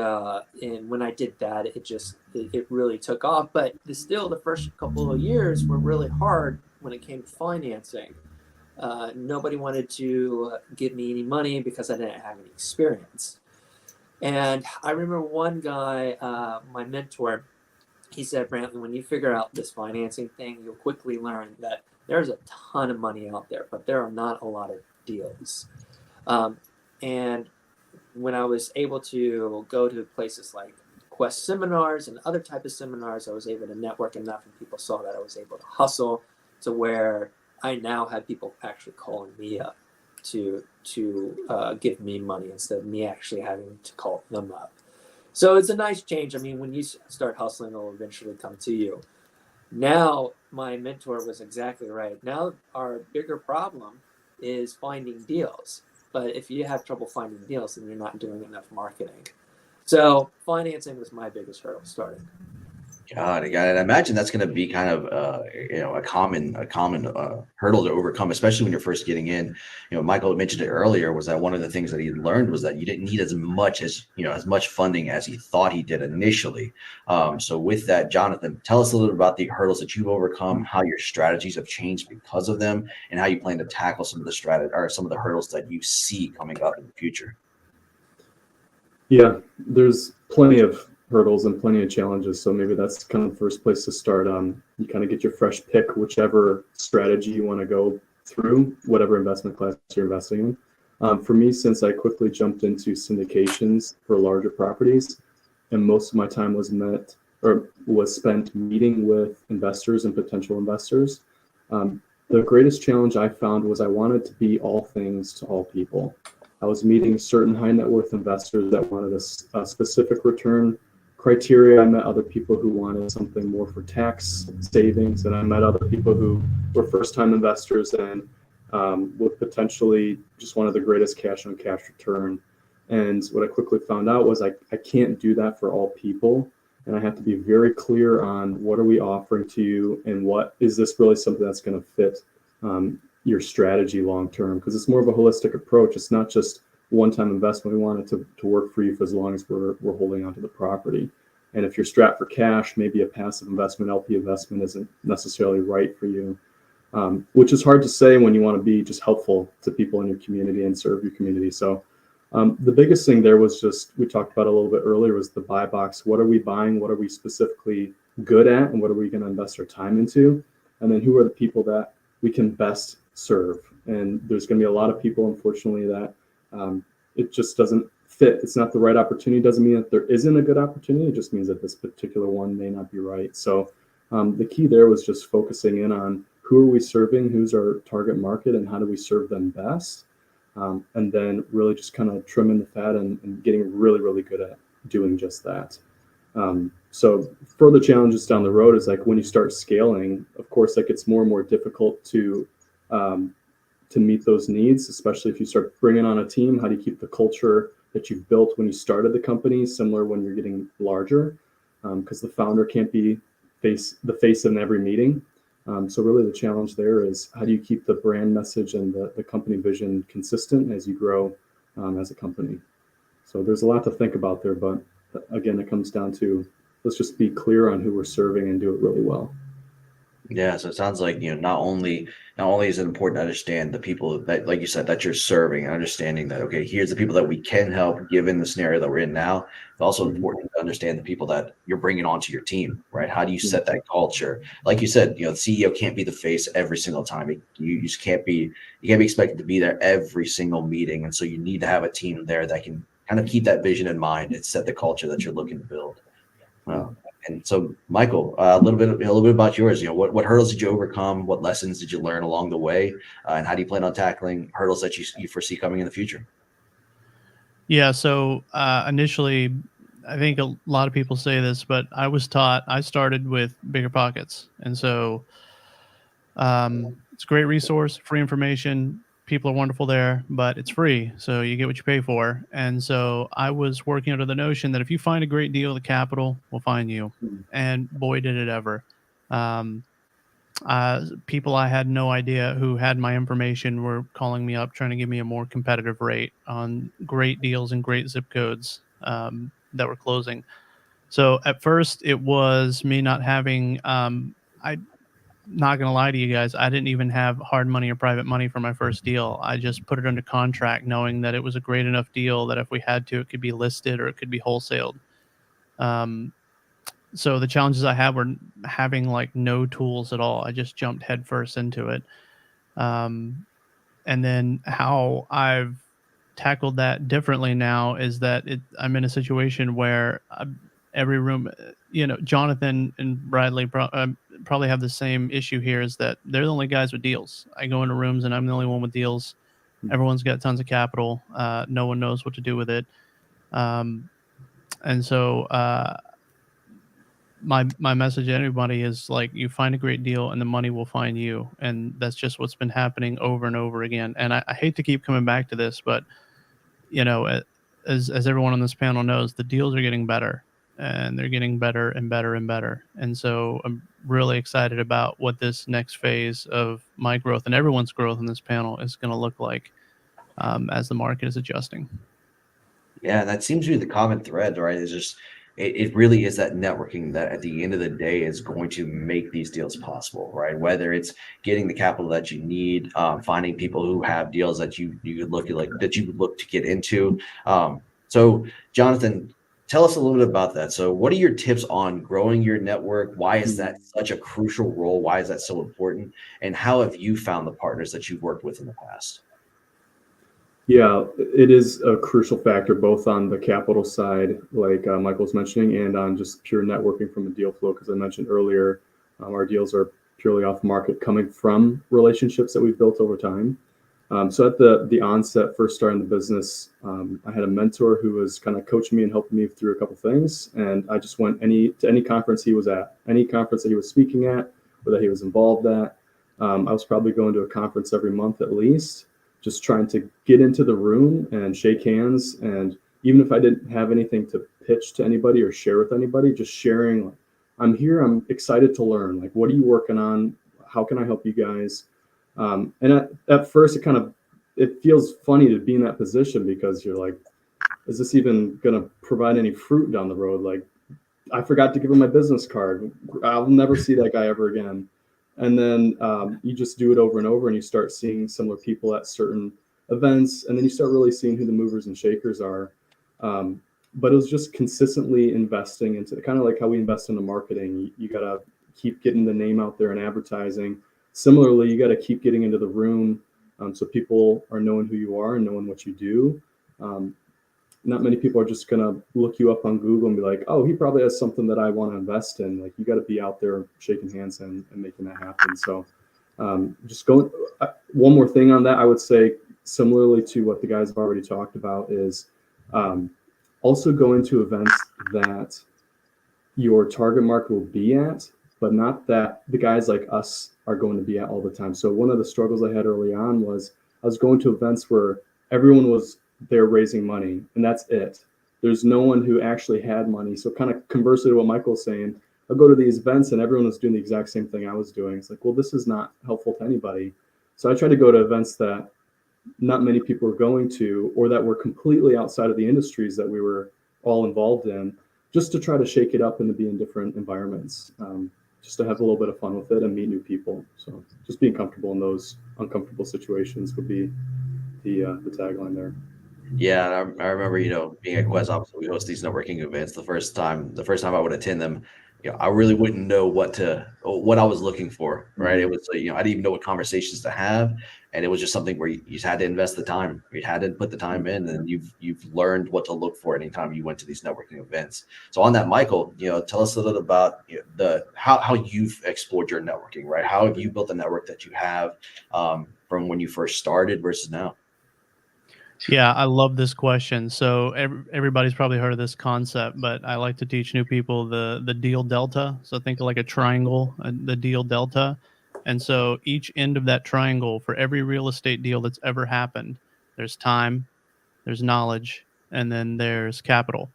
D: when I did that, it really took off. But still, the first couple of years were really hard when it came to financing. Nobody wanted to give me any money because I didn't have any experience. And I remember one guy, my mentor, he said, Brantley, when you figure out this financing thing, you'll quickly learn that there's a ton of money out there, but there are not a lot of deals. And when I was able to go to places like Quest seminars and other type of seminars, I was able to network enough, and people saw that I was able to hustle to where I now had people actually calling me up to give me money instead of me actually having to call them up. So it's a nice change. I mean, when you start hustling, it'll eventually come to you. Now, my mentor was exactly right. Now, our bigger problem is finding deals. But if you have trouble finding deals, then you're not doing enough marketing. So financing was my biggest hurdle starting.
A: Got it. I imagine that's going to be kind of a common hurdle to overcome, especially when you're first getting in. Michael mentioned it earlier, was that one of the things that he learned was that you didn't need as much funding as he thought he did initially. So with that, Jonathan, tell us a little bit about the hurdles that you've overcome, how your strategies have changed because of them, and how you plan to tackle some of the hurdles that you see coming up in the future.
B: Yeah, there's plenty of hurdles and plenty of challenges. So maybe that's kind of the first place to start. You kind of get your fresh pick, whichever strategy you want to go through, whatever investment class you're investing in. For me, since I quickly jumped into syndications for larger properties, and most of my time was spent meeting with investors and potential investors, the greatest challenge I found was I wanted to be all things to all people. I was meeting certain high net worth investors that wanted a specific return criteria. I met other people who wanted something more for tax savings, and I met other people who were first-time investors and would potentially just wanted the greatest cash-on-cash return. And what I quickly found out was I can't do that for all people, and I have to be very clear on what are we offering to you, and what is this really something that's going to fit your strategy long-term, because it's more of a holistic approach. It's not just one-time investment. We want it to work for you for as long as we're holding onto the property. And if you're strapped for cash, maybe a passive investment, LP investment isn't necessarily right for you, which is hard to say when you want to be just helpful to people in your community and serve your community. So the biggest thing there was just, we talked about a little bit earlier, was the buy box. What are we buying? What are we specifically good at? And what are we going to invest our time into? And then who are the people that we can best serve? And there's going to be a lot of people, unfortunately, that it just doesn't fit. It's not the right opportunity. Doesn't mean that there isn't a good opportunity. It just means that this particular one may not be right. So the key there was just focusing in on who are we serving, who's our target market, and how do we serve them best? And then really just kind of trimming the fat and getting really, really good at doing just that. So further challenges down the road is like when you start scaling, of course, that gets more and more difficult to meet those needs, especially if you start bringing on a team. How do you keep the culture that you've built when you started the company similar when you're getting larger? Because the founder can't be the face in every meeting. So really the challenge there is how do you keep the brand message and the company vision consistent as you grow as a company? So there's a lot to think about there, but again, it comes down to let's just be clear on who we're serving and do it really well.
A: Yeah, so it sounds like, not only is it important to understand the people that, like you said, that you're serving, and understanding that, okay, here's the people that we can help given the scenario that we're in now. It's also important to understand the people that you're bringing onto your team, right? How do you set that culture? Like you said, the CEO can't be the face every single time. You just can't be expected to be there every single meeting. And so you need to have a team there that can kind of keep that vision in mind and set the culture that you're looking to build. Well, and so Michael, a little bit about yours. What hurdles did you overcome? What lessons did you learn along the way? And how do you plan on tackling hurdles that you foresee coming in the future?
C: Yeah. So initially, I think a lot of people say this, but I started with Bigger Pockets. And so it's a great resource, free information. People are wonderful there, but it's free. So you get what you pay for. And so I was working under the notion that if you find a great deal, the capital will find you. And boy, did it ever. Um, People I had no idea who had my information were calling me up trying to give me a more competitive rate on great deals and great zip codes that were closing. So at first it was me not having I not gonna lie to you guys, I didn't even have hard money or private money for my first deal. I just put it under contract knowing that it was a great enough deal that if we had to, it could be listed or it could be wholesaled. Um, so the challenges I had were having like no tools at all. I just jumped headfirst into it. Um, and then how I've tackled that differently now is that I'm in a situation where every room, Jonathan and Bradley probably have the same issue here, is that they're the only guys with deals. I go into rooms and I'm the only one with deals. Everyone's got tons of capital. No one knows what to do with it. And so my message to anybody is like, you find a great deal and the money will find you. And that's just what's been happening over and over again. And I hate to keep coming back to this, but as everyone on this panel knows, the deals are getting better and they're getting better and better and better. And so I'm really excited about what this next phase of my growth and everyone's growth in this panel is going to look like as the market is adjusting.
A: Yeah, that seems to be the common thread, right? It's just it really is that networking that at the end of the day is going to make these deals possible, right? Whether it's getting the capital that you need, finding people who have deals that you could look at, like that you would look to get into. So Jonathan, tell us a little bit about that. So what are your tips on growing your network? Why is that such a crucial role? Why is that so important? And how have you found the partners that you've worked with in the past?
B: Yeah, it is a crucial factor both on the capital side, like Michael was mentioning, and on just pure networking from a deal flow. Because I mentioned earlier, our deals are purely off market, coming from relationships that we've built over time. So at the onset, first starting the business, I had a mentor who was kind of coaching me and helping me through a couple things, and I just went to any conference he was at, any conference that he was speaking at, or that he was involved at. I was probably going to a conference every month at least, just trying to get into the room and shake hands. And even if I didn't have anything to pitch to anybody or share with anybody, just sharing, like, I'm here, I'm excited to learn. Like, what are you working on? How can I help you guys? And at first, it feels funny to be in that position because you're like, is this even going to provide any fruit down the road? Like, I forgot to give him my business card. I'll never see that guy ever again. And then you just do it over and over, and you start seeing similar people at certain events, and then you start really seeing who the movers and shakers are. But it was just consistently investing into kind of like how we invest into marketing. You got to keep getting the name out there in advertising. Similarly, you got to keep getting into the room so people are knowing who you are and knowing what you do. Not many people are just going to look you up on Google and be like, oh, he probably has something that I want to invest in. Like, you got to be out there shaking hands and making that happen. So just going, one more thing on that, I would say, similarly to what the guys have already talked about, is also going to events that your target market will be at, but not that the guys like us are going to be at all the time. So one of the struggles I had early on was I was going to events where everyone was there raising money, and that's it. There's no one who actually had money. So kind of conversely to what Michael's saying, I'll go to these events and everyone was doing the exact same thing I was doing. It's like, well, this is not helpful to anybody. So I try to go to events that not many people were going to, or that were completely outside of the industries that we were all involved in, just to try to shake it up and to be in different environments, just to have a little bit of fun with it and meet new people. So just being comfortable in those uncomfortable situations would be the tagline there.
A: Yeah, I remember, being at Quest, obviously we host these networking events. The first time I would attend them, I really wouldn't know what I was looking for, right? It was, I didn't even know what conversations to have, and it was just something where you just had to invest the time. You had to put the time in, and you've learned what to look for anytime you went to these networking events. So on that, Michael, tell us a little about how you've explored your networking, right? How have you built the network that you have from when you first started versus now?
C: Yeah, I love this question. So everybody's probably heard of this concept, but I like to teach new people the deal delta. So think of like a triangle, the deal delta. And so each end of that triangle, for every real estate deal that's ever happened, there's time, there's knowledge, and then there's capital.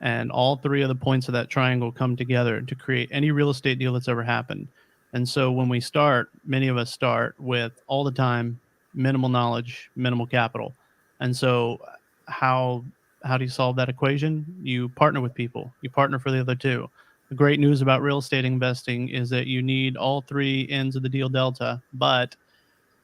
C: And all three of the points of that triangle come together to create any real estate deal that's ever happened. And so when we start, many of us start with all the time, minimal knowledge, minimal capital. And so how do you solve that equation? You partner with people. You partner for the other two. The great news about real estate investing is that you need all three ends of the deal delta, but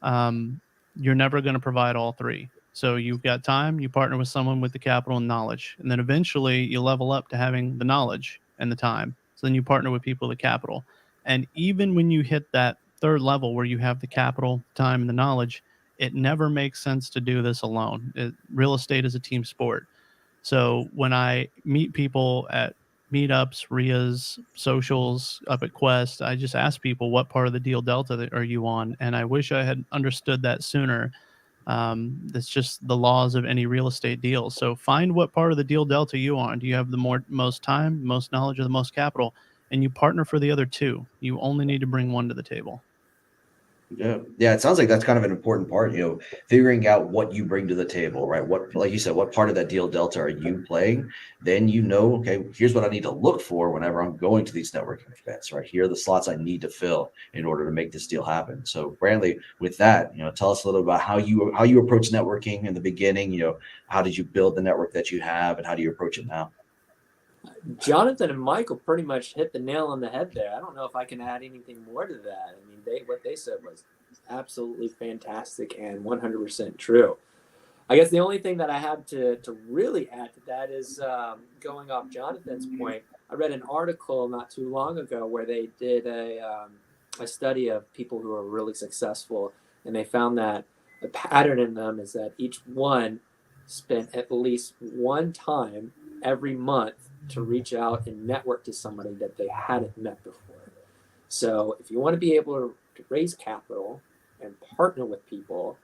C: you're never going to provide all three. So you've got time, you partner with someone with the capital and knowledge, and then eventually you level up to having the knowledge and the time. So then you partner with people with the capital. And even when you hit that third level where you have the capital, time, and the knowledge, it never makes sense to do this alone. Real estate is a team sport. So when I meet people at meetups, RIAs, socials, up at Quest, I just ask people, what part of the deal delta are you on? And I wish I had understood that sooner. That's just the laws of any real estate deal. So find what part of the deal delta you on. Do you have the most time, most knowledge, or the most capital? And you partner for the other two. You only need to bring one to the table.
A: Yeah. It sounds like that's kind of an important part, figuring out what you bring to the table, right? What, like you said, what part of that deal delta are you playing? Then okay, here's what I need to look for whenever I'm going to these networking events, right? Here are the slots I need to fill in order to make this deal happen. So Brandley, with that, tell us a little about how you approach networking in the beginning. How did you build the network that you have, and how do you approach it now?
D: Jonathan and Michael pretty much hit the nail on the head there. I don't know if I can add anything more to that. I mean, what they said was absolutely fantastic and 100% true. I guess the only thing that I have to really add to that is going off Jonathan's point. I read an article not too long ago where they did a study of people who are really successful, and they found that a pattern in them is that each one spent at least one time every month to reach out and network to somebody that they hadn't met before. So if you want to be able to raise capital and partner with people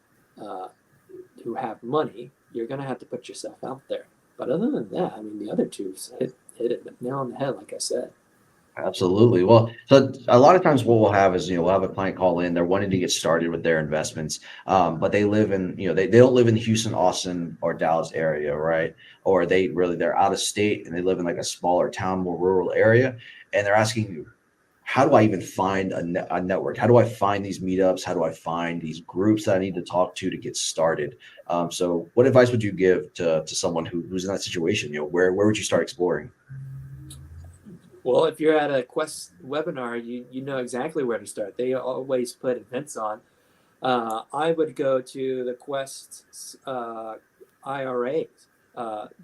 D: who have money, you're going to have to put yourself out there. But other than that, I mean, the other two hit it nail on the head, like I said.
A: Absolutely. Well, so a lot of times what we'll have is, we'll have a client call in, they're wanting to get started with their investments, but they live in, they don't live in the Houston, Austin, or Dallas area, right? Or they're out of state and they live in like a smaller town, more rural area. And they're asking you, how do I even find a network? How do I find these meetups? How do I find these groups that I need to talk to get started? So what advice would you give to someone who's in that situation? Where would you start exploring?
D: Well, if you're at a Quest webinar, you know exactly where to start. They always put events on. I would go to the Quest IRAs,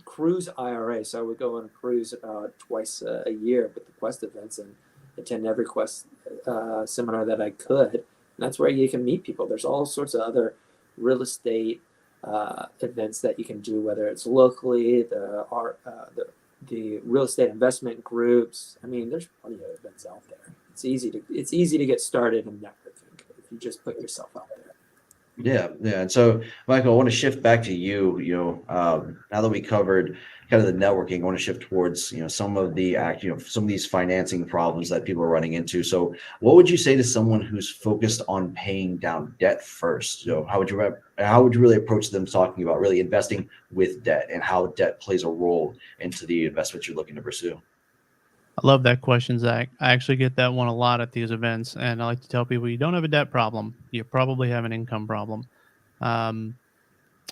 D: cruise IRA. So I would go on a cruise about twice a year with the Quest events and attend every Quest seminar that I could. And that's where you can meet people. There's all sorts of other real estate events that you can do, whether it's locally, the real estate investment groups. I mean, there's plenty of events out there. It's easy to get started in networking if you just put yourself out there.
A: Yeah. And so, Michael, I want to shift back to you. Now that we covered kind of the networking, I want to shift towards some of these financing problems that people are running into. So, what would you say to someone who's focused on paying down debt first? How would you really approach them talking about really investing with debt and how debt plays a role into the investments you're looking to pursue?
C: I love that question, Zach. I actually get that one a lot at these events, and I like to tell people you don't have a debt problem. You probably have an income problem.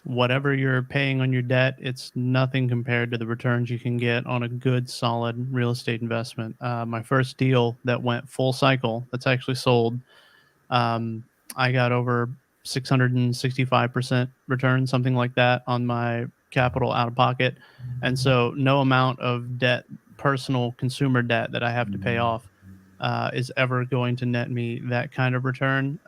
C: Whatever you're paying on your debt, it's nothing compared to the returns you can get on a good, solid real estate investment. My first deal that went full cycle, that's actually sold, I got over 665% return, something like that, on my capital out of pocket. And so no amount of debt personal consumer debt that I have to pay off is ever going to net me that kind of return.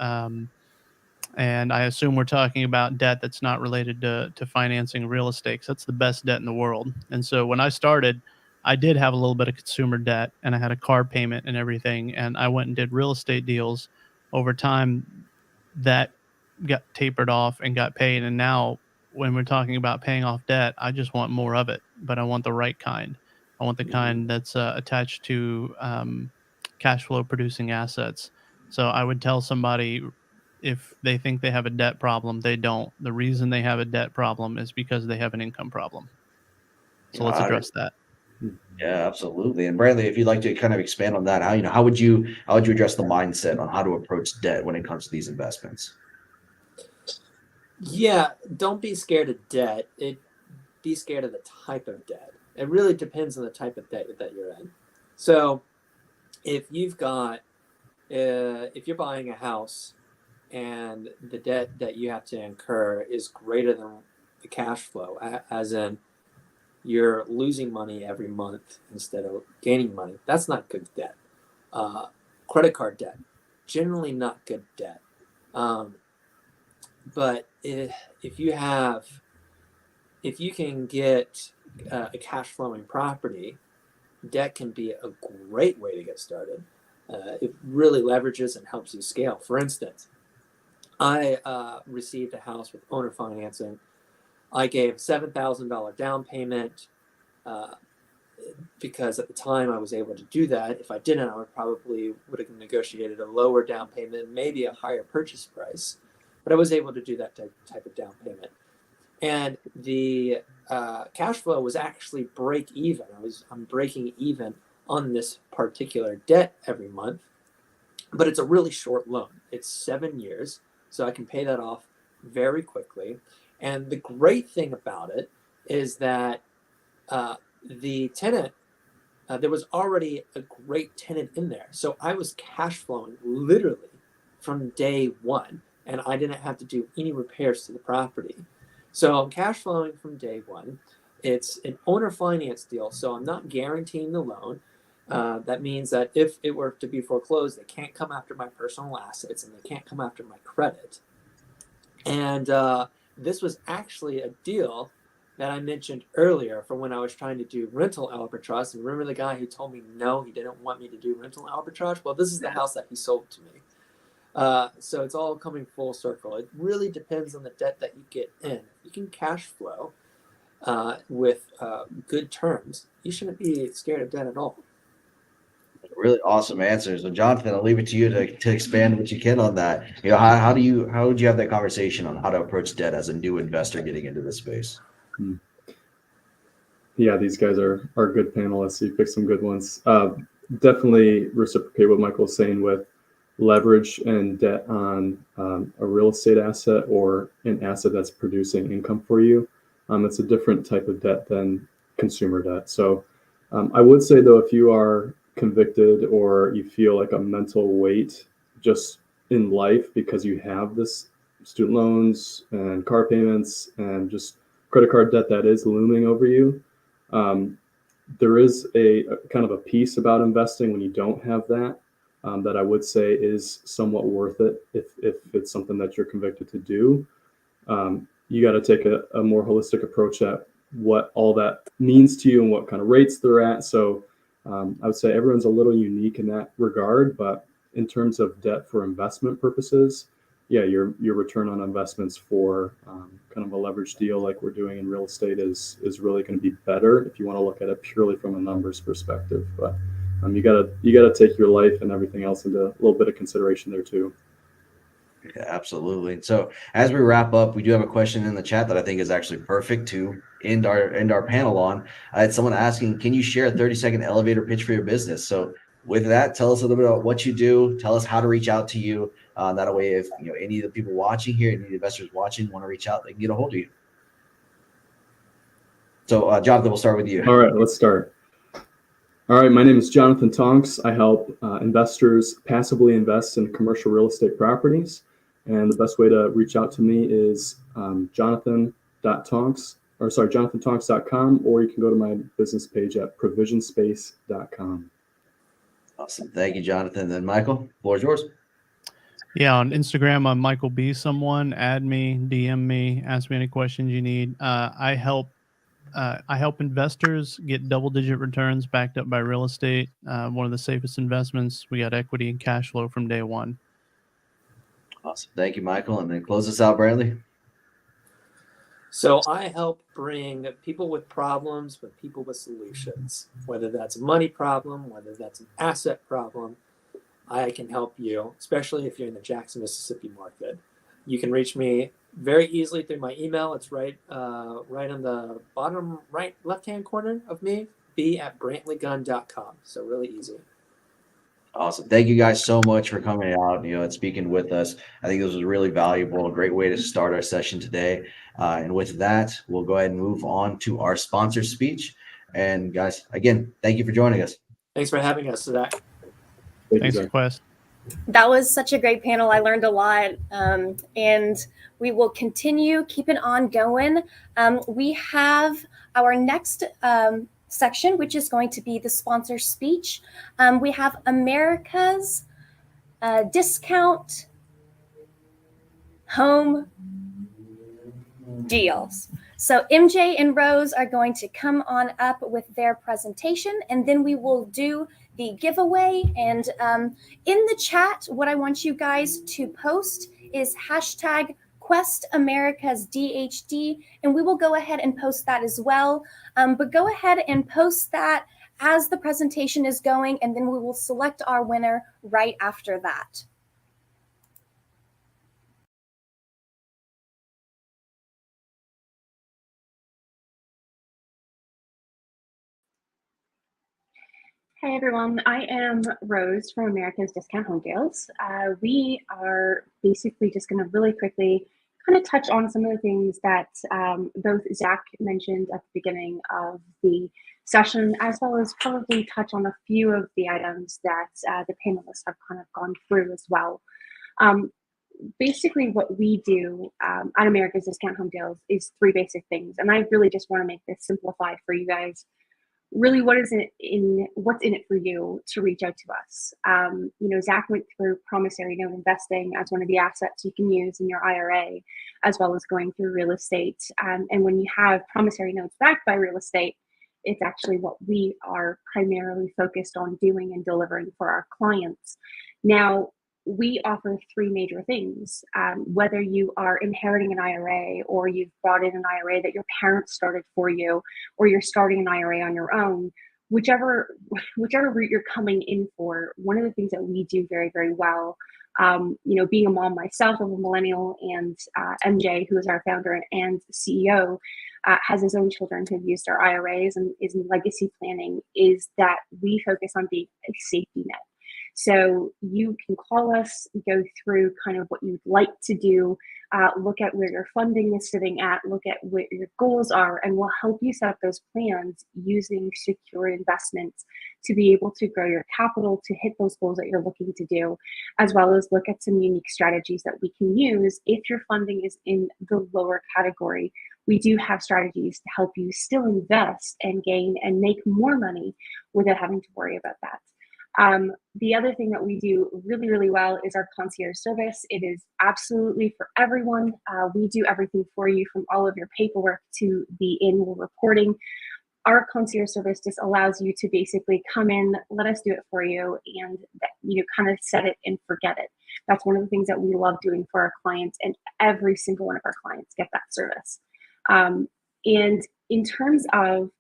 C: And I assume we're talking about debt that's not related to financing real estate, 'cause that's the best debt in the world. And so when I started, I did have a little bit of consumer debt, and I had a car payment and everything. And I went and did real estate deals. Over time, that got tapered off and got paid. And now, when we're talking about paying off debt, I just want more of it, but I want the right kind. I want the kind that's attached to cash flow producing assets. So I would tell somebody, if they think they have a debt problem, they don't. The reason they have a debt problem is because they have an income problem. So let's
A: Got it.
C: address that.
A: Yeah, absolutely. And Bradley, if you'd like to kind of expand on that, how would you address the mindset on how to approach debt when it comes to these investments?
D: Yeah, don't be scared of debt. Be scared of the type of debt. It really depends on the type of debt that you're in. So if you're buying a house and the debt that you have to incur is greater than the cash flow, as in you're losing money every month instead of gaining money, that's not good debt. Credit card debt, generally not good debt. But if you can get a cash flowing property, debt can be a great way to get started. It really leverages and helps you scale. For instance, I received a house with owner financing. I gave $7,000 down payment because at the time I was able to do that. If I didn't, I would have negotiated a lower down payment, maybe a higher purchase price. But I was able to do that type of down payment. And the cash flow was actually break even. I'm breaking even on this particular debt every month, but it's a really short loan. It's 7 years, so I can pay that off very quickly. And the great thing about it is that the tenant, there was already a great tenant in there. So I was cash flowing literally from day one, and I didn't have to do any repairs to the property. So I'm cash flowing from day one. It's an owner finance deal, so I'm not guaranteeing the loan. That means that if it were to be foreclosed, they can't come after my personal assets and they can't come after my credit. And this was actually a deal that I mentioned earlier from when I was trying to do rental arbitrage. And remember the guy who told me no, he didn't want me to do rental arbitrage? Well, this is the house that he sold to me. So it's all coming full circle. It really depends on the debt that you get in. If you can cash flow with good terms, you shouldn't be scared of debt at all.
A: Really awesome answers. So Jonathan, I'll leave it to you to expand what you can on that. How would you have that conversation on how to approach debt as a new investor getting into this space?
B: Yeah, these guys are good panelists. You picked some good ones. Definitely reciprocate what Michael was saying with leverage and debt on a real estate asset or an asset that's producing income for you. It's a different type of debt than consumer debt. So I would say, though, if you are convicted or you feel like a mental weight just in life because you have this student loans and car payments and just credit card debt that is looming over you, there is a kind of a piece about investing when you don't have that that I would say is somewhat worth it if it's something that you're convicted to do. You got to take a more holistic approach at what all that means to you and what kind of rates they're at. So I would say everyone's a little unique in that regard, but in terms of debt for investment purposes, yeah, your return on investments for kind of a leveraged deal like we're doing in real estate is really going to be better if you want to look at it purely from a numbers perspective. But you gotta take your life and everything else into a little bit of consideration there too.
A: Yeah, absolutely. So as we wrap up, we do have a question in the chat that I think is actually perfect to end our panel on. I had someone asking, can you share a 30-second elevator pitch for your business? So with that, tell us a little bit about what you do. Tell us how to reach out to you. That way, if any of the people watching here, any of the investors watching want to reach out, they can get a hold of you. So Jonathan, we'll start with you.
B: All right, let's start. All right, my name is Jonathan Tonks. I help investors passively invest in commercial real estate properties. And the best way to reach out to me is jonathan.tonks jonathantonks.com, or you can go to my business page at provisionspace.com.
A: Awesome. Thank you, Jonathan. Then Michael, floor is yours.
C: Yeah, on Instagram, I'm Michael B. Someone. Add me, DM me, ask me any questions you need. I help investors get double-digit returns backed up by real estate. One of the safest investments. We got equity and cash flow from day one.
A: Awesome. Thank you, Michael. And then close us out, Bradley.
D: So I help bring people with problems with people with solutions, whether that's a money problem, whether that's an asset problem. I can help you, especially if you're in the Jackson, Mississippi market. You can reach me very easily through my email. It's right on the bottom right left-hand corner of me, b@brantleygun.com. So really easy.
A: Awesome. Thank you guys so much for coming out, and speaking with us. I think this was really valuable, a great way to start our session today. And with that, we'll go ahead and move on to our sponsor speech. And guys, again, thank you for joining us.
D: Thanks for having us, Zach.
C: Thanks, Quest.
E: That was such a great panel. I learned a lot, and we will continue, keep it on going. We have our next section, which is going to be the sponsor speech. We have America's discount home deals. So MJ and Rose are going to come on up with their presentation, and then we will do the giveaway. And in the chat, what I want you guys to post is hashtag Quest America's DHD, and we will go ahead and post that as well. But go ahead and post that as the presentation is going, and then we will select our winner right after that.
F: Hey everyone, I am Rose from America's Discount Home Deals. We are basically just going to really quickly kind of touch on some of the things that both Zach mentioned at the beginning of the session, as well as probably touch on a few of the items that the panelists have kind of gone through as well. Basically what we do at America's Discount Home Deals is three basic things, and I really just want to make this simplified for you guys. Really, what's in it for you to reach out to us? Zach went through promissory note investing as one of the assets you can use in your IRA, as well as going through real estate. And when you have promissory notes backed by real estate, it's actually what we are primarily focused on doing and delivering for our clients. Now, we offer three major things. Whether you are inheriting an IRA, or you've brought in an IRA that your parents started for you, or you're starting an IRA on your own, whichever route you're coming in for, one of the things that we do very, very well, being a mom myself of a millennial, and MJ, who is our founder and CEO, has his own children who've used our IRAs and is in legacy planning, is that we focus on being a safety net. So you can call us, go through kind of what you'd like to do, look at where your funding is sitting at, look at what your goals are, and we'll help you set up those plans using secure investments to be able to grow your capital to hit those goals that you're looking to do, as well as look at some unique strategies that we can use if your funding is in the lower category. We do have strategies to help you still invest and gain and make more money without having to worry about that. The other thing that we do really, really well is our concierge service. It is absolutely for everyone. We do everything for you, from all of your paperwork to the annual reporting. Our concierge service just allows you to basically come in, let us do it for you, and kind of set it and forget it. That's one of the things that we love doing for our clients, and every single one of our clients get that service. And in terms of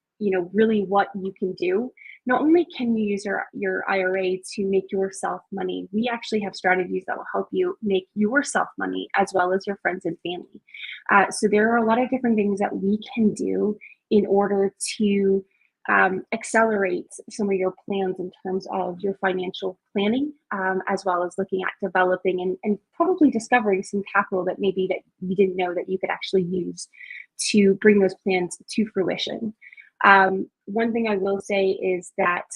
F: really what you can do, not only can you use your IRA to make yourself money, we actually have strategies that will help you make yourself money, as well as your friends and family. So there are a lot of different things that we can do in order to accelerate some of your plans in terms of your financial planning, as well as looking at developing and probably discovering some capital that maybe that you didn't know that you could actually use to bring those plans to fruition. One thing I will say is that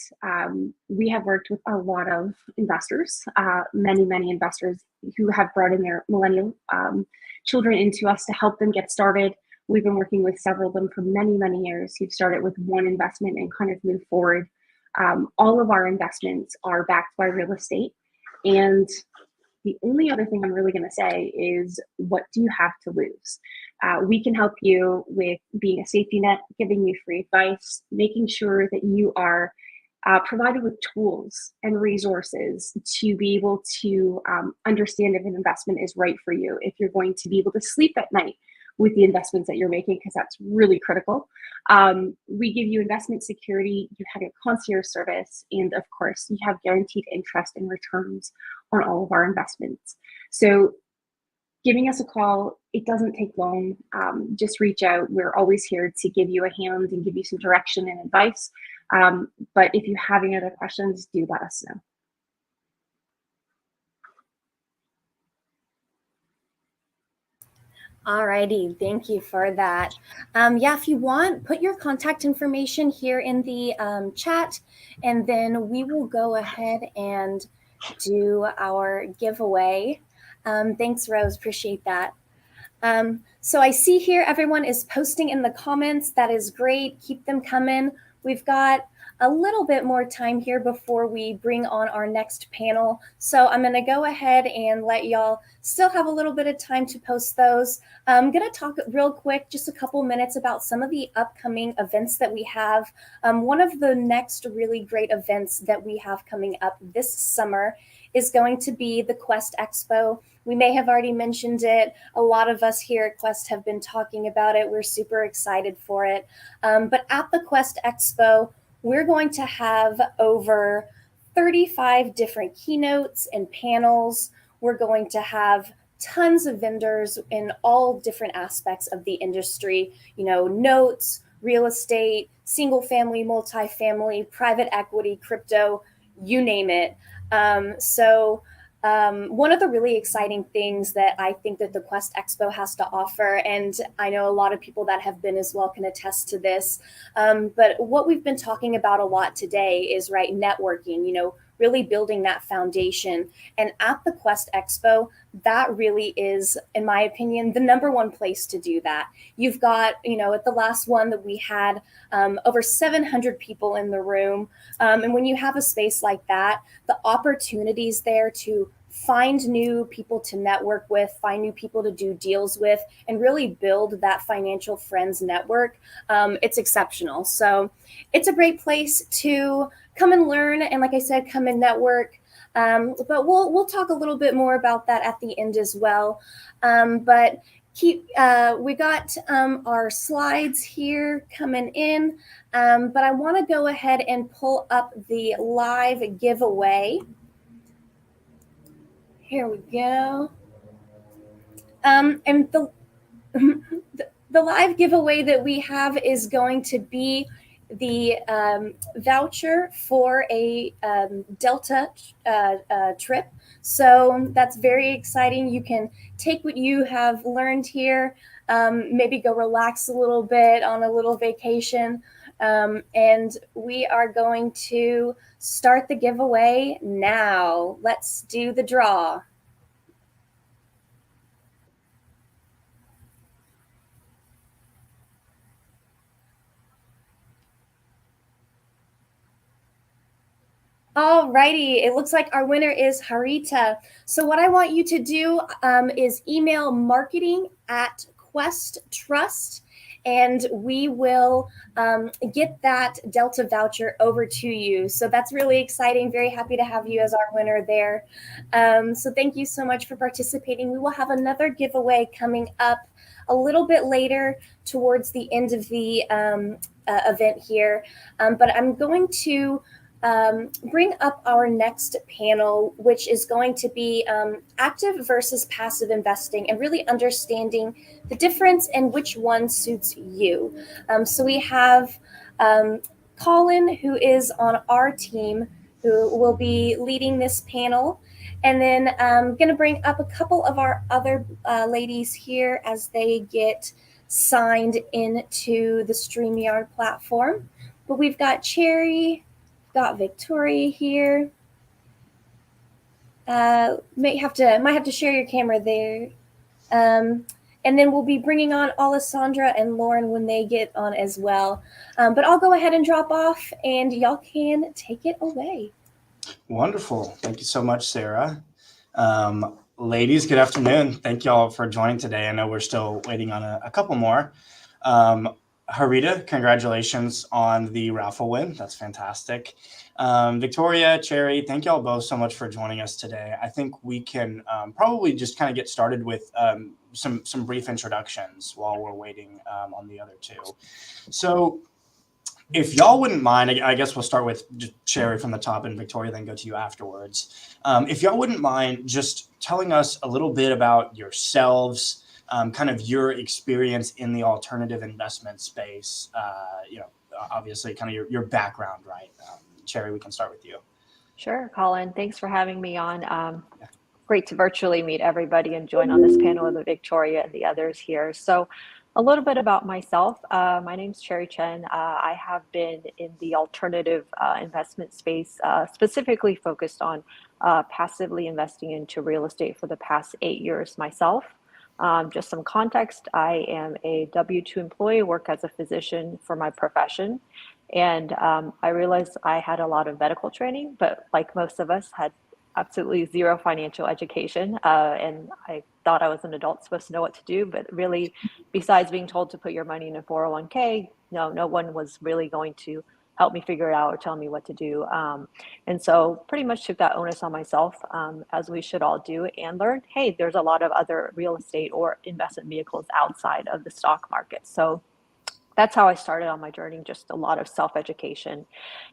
F: we have worked with a lot of investors, many investors who have brought in their millennial children into us to help them get started. We've been working with several of them for many, many years who've started with one investment and kind of moved forward. All of our investments are backed by real estate. And the only other thing I'm really going to say is, what do you have to lose? We can help you with being a safety net, giving you free advice, making sure that you are provided with tools and resources to be able to understand if an investment is right for you, if you're going to be able to sleep at night with the investments that you're making, because that's really critical. We give you investment security, you have your concierge service, and of course, you have guaranteed interest and returns on all of our investments. So giving us a call, it doesn't take long. Just reach out. We're always here to give you a hand and give you some direction and advice. But if you have any other questions, do let us know.
E: Alrighty, thank you for that. Yeah, if you want, put your contact information here in the chat, and then we will go ahead and do our giveaway. Thanks, Rose, appreciate that. So I see here everyone is posting in the comments. That is great, keep them coming. We've got a little bit more time here before we bring on our next panel. So I'm gonna go ahead and let y'all still have a little bit of time to post those. I'm gonna talk real quick, just a couple minutes, about some of the upcoming events that we have. One of the next really great events that we have coming up this summer is going to be the Quest Expo. We may have already mentioned it. A lot of us here at Quest have been talking about it. We're super excited for it. But at the Quest Expo, we're going to have over 35 different keynotes and panels. We're going to have tons of vendors in all different aspects of the industry, you know, notes, real estate, single family, multifamily, private equity, crypto, you name it. One of the really exciting things that I think that the Quest Expo has to offer, and I know a lot of people that have been as well can attest to this, but what we've been talking about a lot today is, right, networking, you know, really building that foundation. And at the Quest Expo, that really is, in my opinion, the #1 place to do that. You've got, you know, at the last one that we had over 700 people in the room. And when you have a space like that, the opportunities there to find new people to network with, find new people to do deals with, and really build that financial friends network, it's exceptional. So it's a great place to come and learn, and like I said, come and network. But we'll talk a little bit more about that at the end as well. But we got our slides here coming in, but I want to go ahead and pull up the live giveaway. Here we go. And the live giveaway that we have is going to be the voucher for a Delta trip. So that's very exciting. You can take what you have learned here, maybe go relax a little bit on a little vacation. And we are going to start the giveaway now. Let's do the draw. Alrighty, it looks like our winner is Harita. So what I want you to do is email marketing@QuestTrust, and we will get that Delta voucher over to you. So that's really exciting. Very happy to have you as our winner there. So thank you so much for participating. We will have another giveaway coming up a little bit later towards the end of the event here. But I'm going to bring up our next panel, which is going to be active versus passive investing, and really understanding the difference and which one suits you. So we have Colin, who is on our team, who will be leading this panel. And then I'm going to bring up a couple of our other ladies here as they get signed into the StreamYard platform. But we've got Cherry, got Victoria here. Might have to share your camera there. And and then we'll be bringing on Alessandra and Lauren when they get on as well. But I'll go ahead and drop off, and y'all can take it away.
G: Wonderful. Thank you so much, Sarah. Ladies, good afternoon. Thank you all for joining today. I know we're still waiting on a couple more. Harita, congratulations on the raffle win. That's fantastic. Victoria, Cherry, thank you all both so much for joining us today. I think we can probably just kind of get started with some brief introductions while we're waiting on the other two. So if y'all wouldn't mind, I guess we'll start with Cherry from the top and Victoria, then go to you afterwards. If y'all wouldn't mind just telling us a little bit about yourselves, kind of your experience in the alternative investment space, obviously kind of your background, right? Cherry, we can start with you.
H: Sure, Colin. Thanks for having me on. Great to virtually meet everybody and join on this panel with Victoria and the others here. So a little bit about myself. My name's Cherry Chen. I have been in the alternative investment space, specifically focused on passively investing into real estate for the past 8 years myself. Just some context, I am a W-2 employee, work as a physician for my profession. And I realized I had a lot of medical training, but like most of us, had absolutely zero financial education. And I thought I was an adult supposed to know what to do, but really, besides being told to put your money in a 401k, no one was really going to help me figure it out or tell me what to do. And so pretty much took that onus on myself, as we should all do, and learned, hey, there's a lot of other real estate or investment vehicles outside of the stock market. So that's how I started on my journey, just a lot of self-education,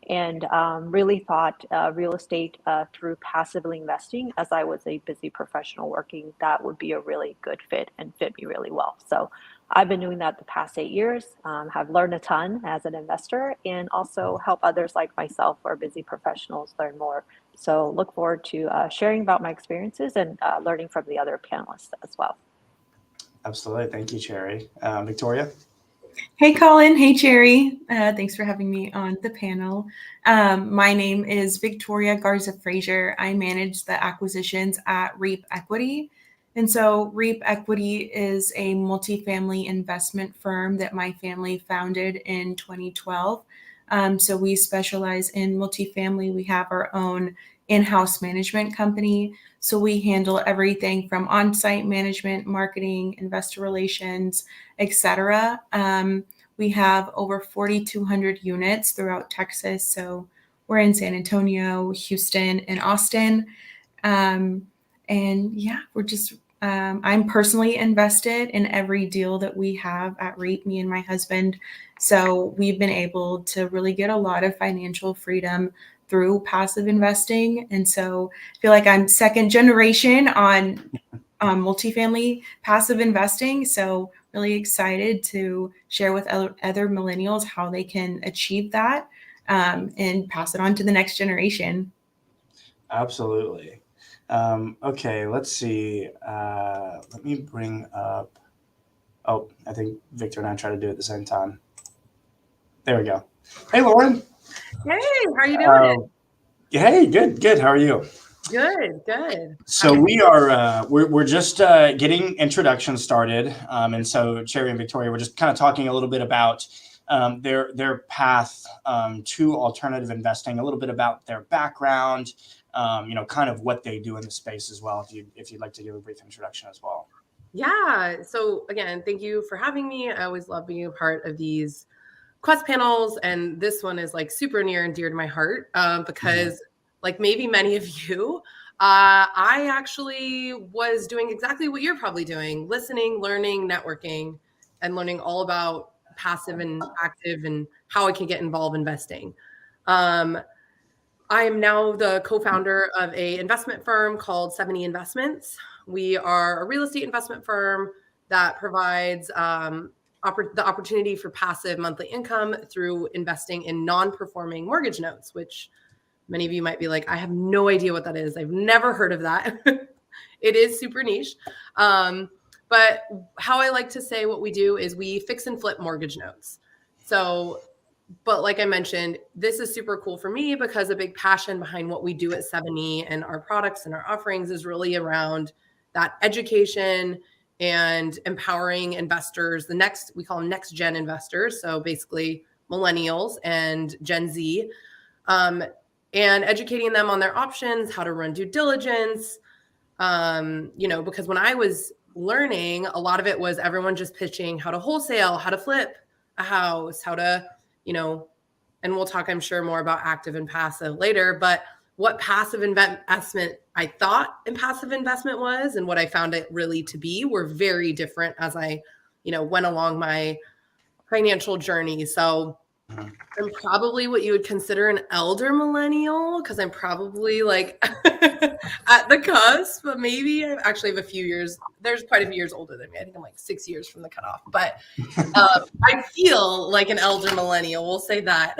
H: and really thought real estate through passively investing, as I was a busy professional working, that would be a really good fit and fit me really well. So I've been doing that the past 8 years, have learned a ton as an investor, and also help others like myself or busy professionals learn more. So look forward to sharing about my experiences and learning from the other panelists as well.
G: Absolutely. Thank you, Cherry. Victoria?
I: Hey, Colin. Hey, Cherry. Thanks for having me on the panel. My name is Victoria Garza Frazier. I manage the acquisitions at REAP Equity. And so REAP Equity is a multifamily investment firm that my family founded in 2012. So we specialize in multifamily. We have our own in-house management company. So we handle everything from on-site management, marketing, investor relations, etc. We have over 4,200 units throughout Texas. So we're in San Antonio, Houston, and Austin. And yeah, we're just, I'm personally invested in every deal that we have at REAP, me and my husband. So we've been able to really get a lot of financial freedom through passive investing. And so I feel like I'm second generation on multifamily passive investing. So really excited to share with other millennials how they can achieve that and pass it on to the next generation.
G: Absolutely. Okay, let's see. Let me bring up, oh, I think Victor and I try to do it at the same time. There we go. Hey, Lauren.
J: Hey, how are you doing?
G: Hey, good. How are you?
J: Good.
G: So we are we're just getting introductions started, and so Cherry and Victoria were just kind of talking a little bit about their path to alternative investing, a little bit about their background, kind of what they do in the space as well. If you'd like to give a brief introduction as well.
J: Yeah. So again, thank you for having me. I always love being a part of these Quest panels, and this one is like super near and dear to my heart because, like maybe many of you, I actually was doing exactly what you're probably doing: listening, learning, networking, and learning all about passive and active and how I can get involved investing. I am now the co-founder of an investment firm called 70 Investments. We are a real estate investment firm that provides the opportunity for passive monthly income through investing in non-performing mortgage notes, which many of you might be like, I have no idea what that is. I've never heard of that. It is super niche. But how I like to say what we do is we fix and flip mortgage notes. So, but like I mentioned, this is super cool for me because a big passion behind what we do at 70 and our products and our offerings is really around that education and empowering investors, we call them next gen investors. So basically millennials and Gen Z, and educating them on their options, how to run due diligence. Because when I was learning, a lot of it was everyone just pitching how to wholesale, how to flip a house, how to, and we'll talk, I'm sure, more about active and passive later, but what passive investment I thought and passive investment was and what I found it really to be were very different as I, went along my financial journey. So I'm probably what you would consider an elder millennial because I'm probably like at the cusp, but maybe I actually have a few years. There's quite a few years older than me. I think I'm like 6 years from the cutoff, but I feel like an elder millennial. We'll say that.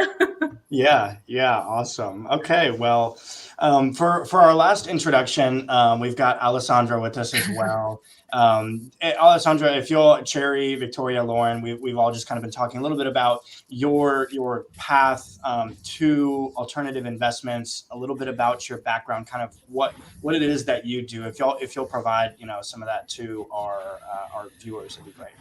G: Yeah, awesome. Okay, well, for our last introduction, we've got Alessandra with us as well. Alessandra, if you'll, Cherry, Victoria, Lauren, we've all just kind of been talking a little bit about your path to alternative investments, a little bit about your background, kind of what it is that you do. If you'll provide some of that to our viewers, it'd be great.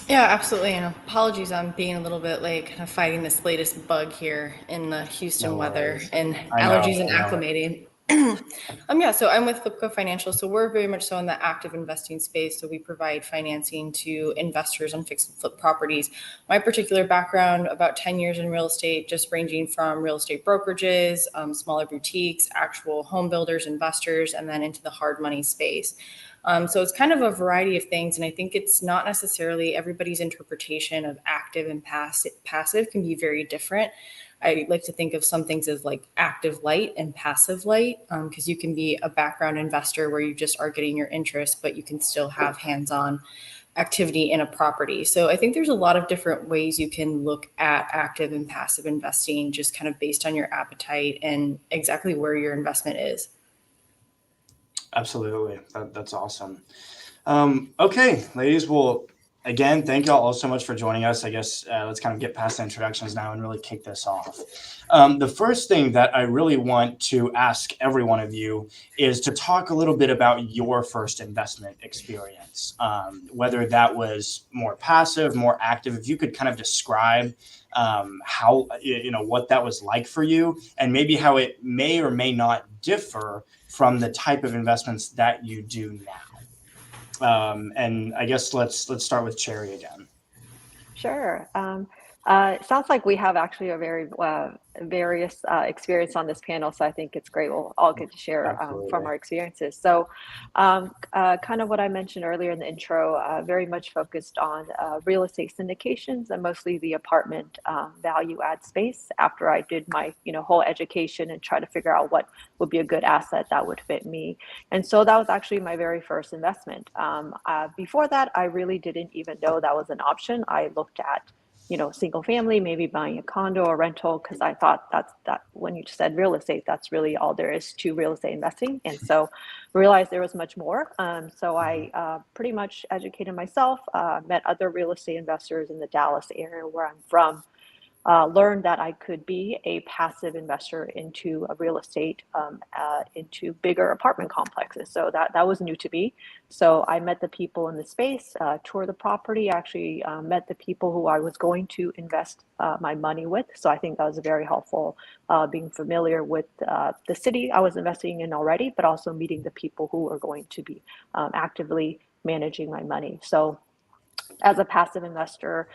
K: Yeah, absolutely. And apologies, I'm being a little bit late, kind of fighting this latest bug here in the Houston weather and allergies and acclimating. So I'm with Flipco Financial. So we're very much so in the active investing space. So we provide financing to investors on fix and flip properties. My particular background, about 10 years in real estate, just ranging from real estate brokerages, smaller boutiques, actual home builders, investors, and then into the hard money space. So it's kind of a variety of things. And I think it's not necessarily everybody's interpretation of active and passive can be very different. I like to think of some things as like active light and passive light, because you can be a background investor where you just are getting your interest, but you can still have hands-on activity in a property. So I think there's a lot of different ways you can look at active and passive investing, just kind of based on your appetite and exactly where your investment is.
G: Absolutely. That's awesome. Okay, ladies, well, again, thank you all so much for joining us. I guess let's kind of get past the introductions now and really kick this off. The first thing that I really want to ask every one of you is to talk a little bit about your first investment experience, whether that was more passive, more active. If you could kind of describe how, what that was like for you and maybe how it may or may not differ from the type of investments that you do now. And I guess let's start with Cherry again.
H: Sure. It sounds like we have actually a very various experience on this panel, so I think it's great. We'll all get to share from our experiences. So kind of what I mentioned earlier in the intro, very much focused on real estate syndications and mostly the apartment value add space after I did my whole education and try to figure out what would be a good asset that would fit me. And so that was actually my very first investment. Before that, I really didn't even know that was an option. I looked at single family, maybe buying a condo or rental, because I thought that when you said real estate, that's really all there is to real estate investing. And so realized there was much more. So I pretty much educated myself, met other real estate investors in the Dallas area where I'm from, learned that I could be a passive investor into a real estate, into bigger apartment complexes. So that was new to me. So I met the people in the space, toured the property, actually met the people who I was going to invest my money with. So I think that was very helpful, being familiar with the city I was investing in already, but also meeting the people who are going to be actively managing my money. So as a passive investor,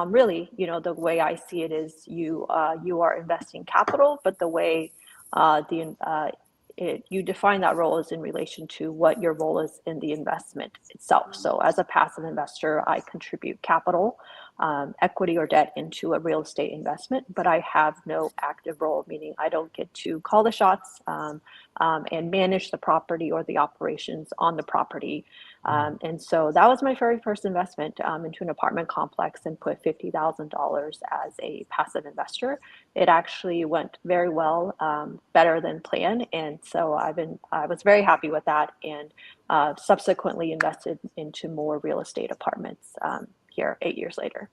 H: really, the way I see it is you are investing capital, but the way you define that role is in relation to what your role is in the investment itself. So as a passive investor, I contribute capital, equity or debt into a real estate investment, but I have no active role, meaning I don't get to call the shots and manage the property or the operations on the property. And so that was my very first investment into an apartment complex and put $50,000 as a passive investor. It actually went very well, better than planned. And so I was very happy with that and subsequently invested into more real estate apartments here 8 years later.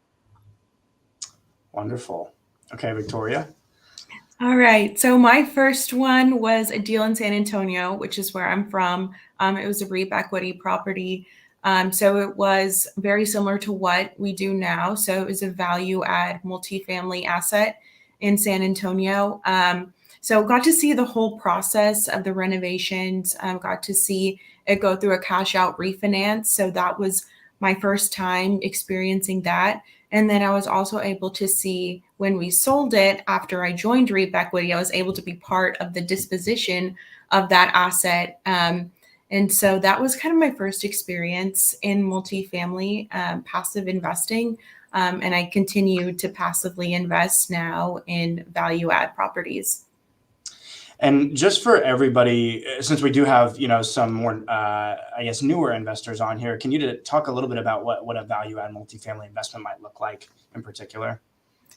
G: Wonderful. Okay, Victoria.
I: All right. So my first one was a deal in San Antonio, which is where I'm from. It was a REIT equity property. So it was very similar to what we do now. So it was a value add multifamily asset in San Antonio. So got to see the whole process of the renovations, got to see it go through a cash out refinance. So that was my first time experiencing that. And then I was also able to see when we sold it after I joined REAP Equity, I was able to be part of the disposition of that asset. And so that was kind of my first experience in multifamily passive investing. And I continue to passively invest now in value add properties.
G: And just for everybody, since we do have, some more, I guess, newer investors on here, can you talk a little bit about what a value add multifamily investment might look like in particular?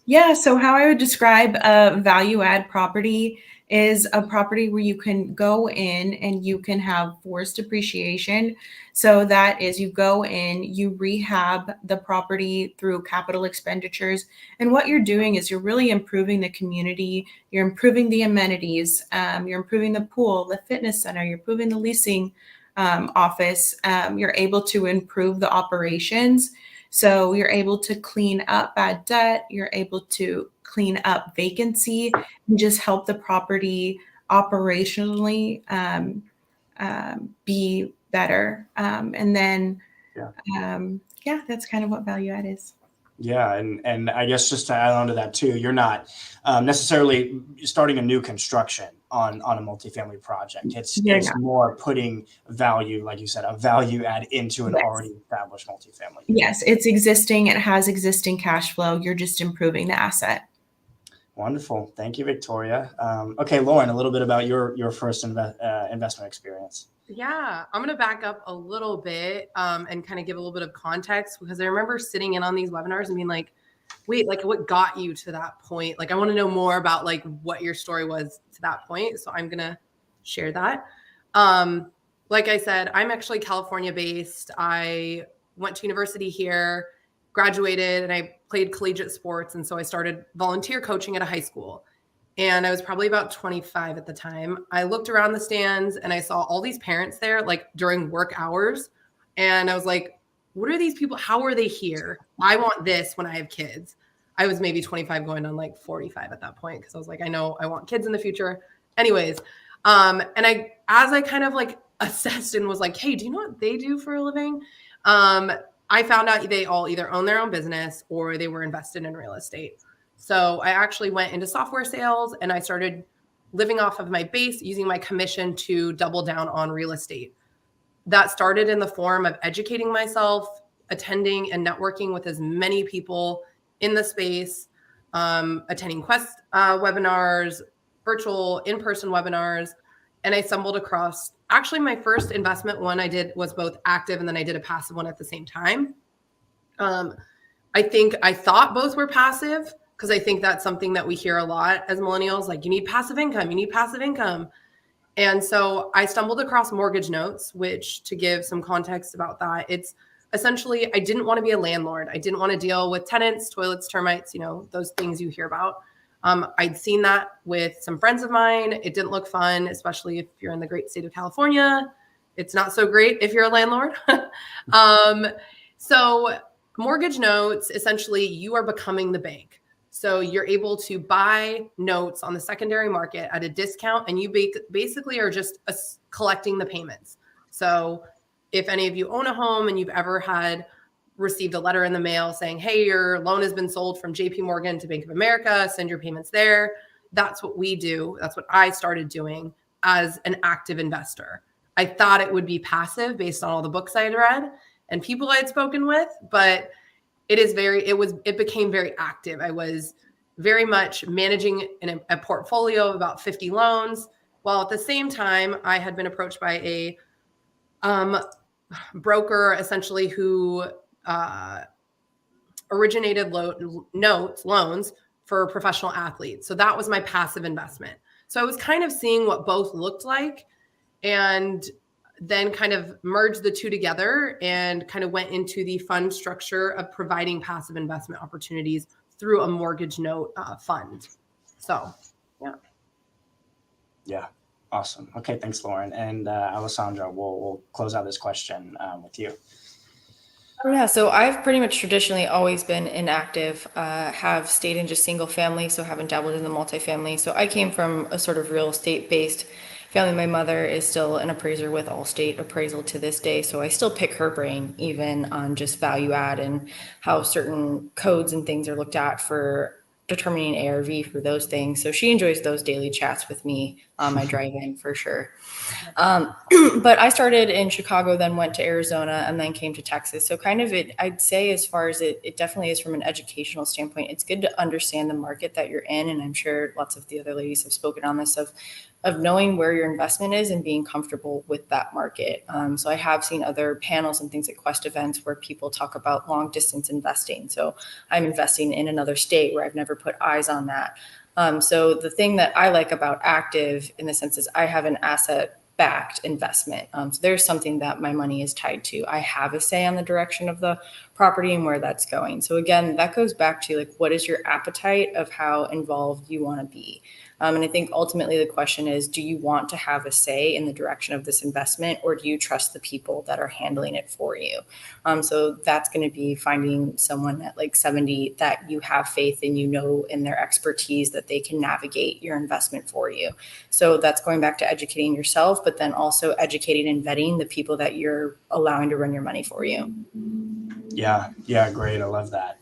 I: Yeah, so how I would describe a value add property is a property where you can go in and you can have forced appreciation. So that is, you go in, you rehab the property through capital expenditures. And what you're doing is you're really improving the community, you're improving the amenities, you're improving the pool, the fitness center, you're improving the leasing office, you're able to improve the operations. So you're able to clean up bad debt, you're able to clean up vacancy, and just help the property operationally be better. And then, that's kind of what value add is.
G: Yeah, and I guess just to add on to that too, you're not necessarily starting a new construction on a multifamily project. It's more putting value, like you said, a value add into an already established multifamily.
I: Yes, it's existing. It has existing cash flow. You're just improving the asset.
G: Wonderful. Thank you, Victoria. Okay, Lauren, a little bit about your first investment experience.
J: Yeah, I'm going to back up a little bit and kind of give a little bit of context, because I remember sitting in on these webinars and being like, wait, like what got you to that point? Like, I want to know more about like what your story was to that point. So I'm going to share that. Like I said, I'm actually California based. I went to university here, graduated, and I played collegiate sports. And so I started volunteer coaching at a high school. And I was probably about 25 at the time. I looked around the stands and I saw all these parents there, like during work hours. And I was like, what are these people? How are they here? I want this when I have kids. I was maybe 25 going on like 45 at that point, because I was like, I know I want kids in the future. Anyways, and as I kind of like assessed and was like, hey, do you know what they do for a living? I found out they all either own their own business or they were invested in real estate. So I actually went into software sales and I started living off of my base, using my commission to double down on real estate. That started in the form of educating myself, attending and networking with as many people in the space, attending Quest webinars, virtual in-person webinars. And I stumbled across, actually my first investment one I did was both active and then I did a passive one at the same time. I think I thought both were passive, because I think that's something that we hear a lot as millennials, like you need passive income, you need passive income. And so I stumbled across mortgage notes, which, to give some context about that, it's essentially, I didn't want to be a landlord. I didn't want to deal with tenants, toilets, termites, those things you hear about. I'd seen that with some friends of mine. It didn't look fun, especially if you're in the great state of California. It's not so great if you're a landlord. So mortgage notes, essentially, you are becoming the bank. So you're able to buy notes on the secondary market at a discount, and you basically are just collecting the payments. So if any of you own a home and you've ever received a letter in the mail saying, hey, your loan has been sold from JP Morgan to Bank of America, send your payments there. That's what we do. That's what I started doing as an active investor. I thought it would be passive based on all the books I had read and people I had spoken with, but it became very active. I was very much managing a portfolio of about 50 loans, while at the same time, I had been approached by a broker, essentially, who originated loans for professional athletes. So that was my passive investment. So I was kind of seeing what both looked like, and then kind of merged the two together and kind of went into the fund structure of providing passive investment opportunities through a mortgage note fund. So, yeah.
G: Yeah. Awesome. Okay. Thanks, Lauren. And Alessandra, we'll close out this question with you.
K: Yeah, so I've pretty much traditionally always been inactive, have stayed in just single family, so haven't dabbled in the multifamily. So I came from a sort of real estate based family. My mother is still an appraiser with Allstate Appraisal to this day, so I still pick her brain even on just value add and how certain codes and things are looked at for determining ARV for those things. So she enjoys those daily chats with me on my drive in for sure. But I started in Chicago, then went to Arizona, and then came to Texas. So kind of I'd say as far as it definitely is from an educational standpoint, it's good to understand the market that you're in. And I'm sure lots of the other ladies have spoken on this of knowing where your investment is and being comfortable with that market. So I have seen other panels and things at Quest events where people talk about long distance investing. So I'm investing in another state where I've never put eyes on that. So the thing that I like about active in the sense is I have an asset backed investment. So there's something that my money is tied to. I have a say on the direction of the property and where that's going. So again, that goes back to like, what is your appetite of how involved you want to be? And I think ultimately the question is, do you want to have a say in the direction of this investment, or do you trust the people that are handling it for you? So that's going to be finding someone at like 70 that you have faith in, in their expertise, that they can navigate your investment for you. So that's going back to educating yourself, but then also educating and vetting the people that you're allowing to run your money for you.
G: Yeah, great. I love that.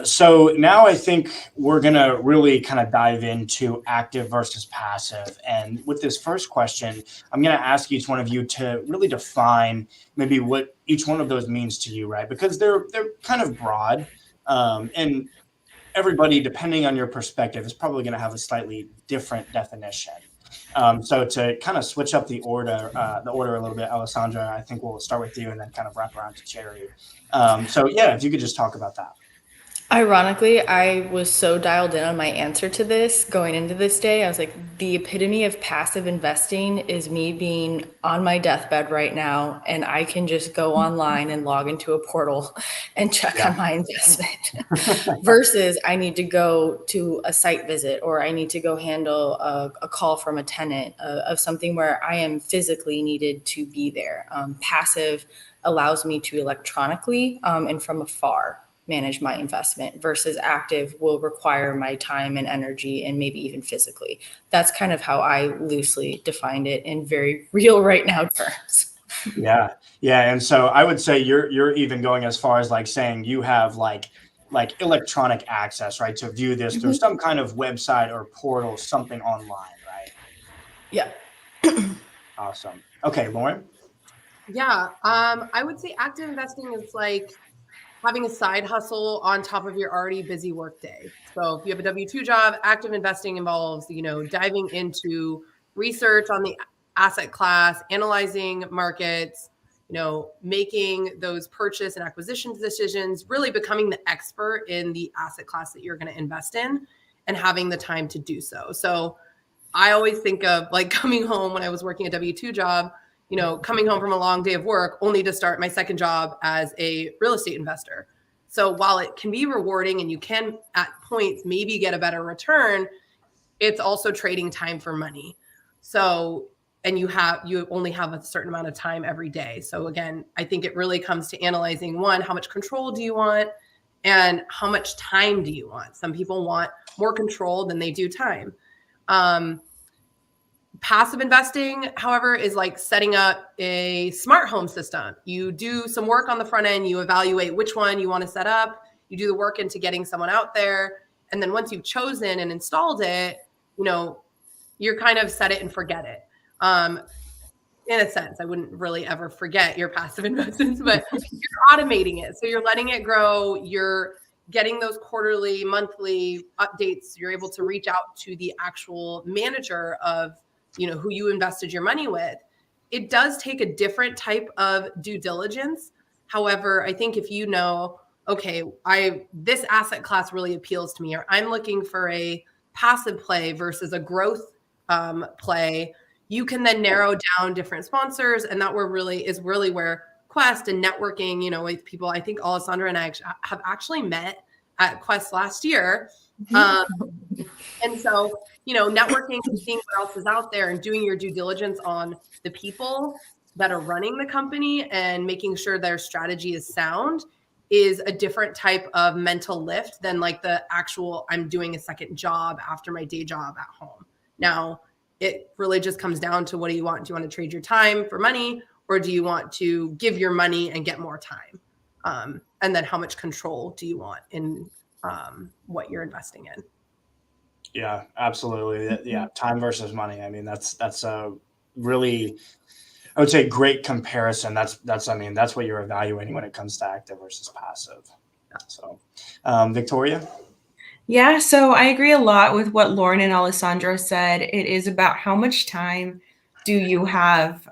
G: So now I think we're going to really kind of dive into active versus passive. And with this first question, I'm going to ask each one of you to really define maybe what each one of those means to you, right? Because they're kind of broad, and everybody, depending on your perspective, is probably going to have a slightly different definition. So to kind of switch up the order a little bit, Alessandra, I think we'll start with you and then kind of wrap around to Cherry. So yeah, if you could just talk about that.
K: Ironically, I was so dialed in on my answer to this going into this day. I was like, the epitome of passive investing is me being on my deathbed right now, and I can just go online and log into a portal and check on my investment versus I need to go to a site visit, or I need to go handle a call from a tenant of something where I am physically needed to be there. Passive allows me to electronically and from afar manage my investment, versus active will require my time and energy and maybe even physically. That's kind of how I loosely defined it in very real right now terms.
G: Yeah. And so I would say you're even going as far as like saying you have like electronic access, right, to view this through some kind of website or portal, something online, right?
K: Yeah.
G: Awesome. Okay, Lauren?
J: Yeah. I would say active investing is like having a side hustle on top of your already busy workday. So if you have a W-2 job, active investing involves, diving into research on the asset class, analyzing markets, making those purchase and acquisition decisions, really becoming the expert in the asset class that you're going to invest in and having the time to do so. So I always think of like coming home when I was working a W-2 job, coming home from a long day of work only to start my second job as a real estate investor. So while it can be rewarding and you can at points maybe get a better return, it's also trading time for money. So, and you only have a certain amount of time every day. So again, I think it really comes to analyzing, one, how much control do you want and how much time do you want? Some people want more control than they do time. Passive investing, however, is like setting up a smart home system. You do some work on the front end, you evaluate which one you want to set up, you do the work into getting someone out there. And then once you've chosen and installed it, you're kind of set it and forget it. In a sense, I wouldn't really ever forget your passive investments, but you're automating it. So you're letting it grow. You're getting those quarterly, monthly updates. You're able to reach out to the actual manager of who you invested your money with. It does take a different type of due diligence. However, I think if okay, this asset class really appeals to me, or I'm looking for a passive play versus a growth play, you can then narrow down different sponsors. And that is really where Quest and networking, with people, I think Alessandra and I have actually met at Quest last year. And so, networking and seeing what else is out there and doing your due diligence on the people that are running the company and making sure their strategy is sound is a different type of mental lift than like the actual, I'm doing a second job after my day job at home. Now, it really just comes down to, what do you want? Do you want to trade your time for money, or do you want to give your money and get more time? And then how much control do you want in what you're investing in?
G: Yeah, absolutely. Yeah, time versus money. I mean, that's a really, I would say, great comparison. That's I mean, that's what you're evaluating when it comes to active versus passive. So, Victoria?
I: Yeah, so I agree a lot with what Lauren and Alessandra said. It is about how much time do you have.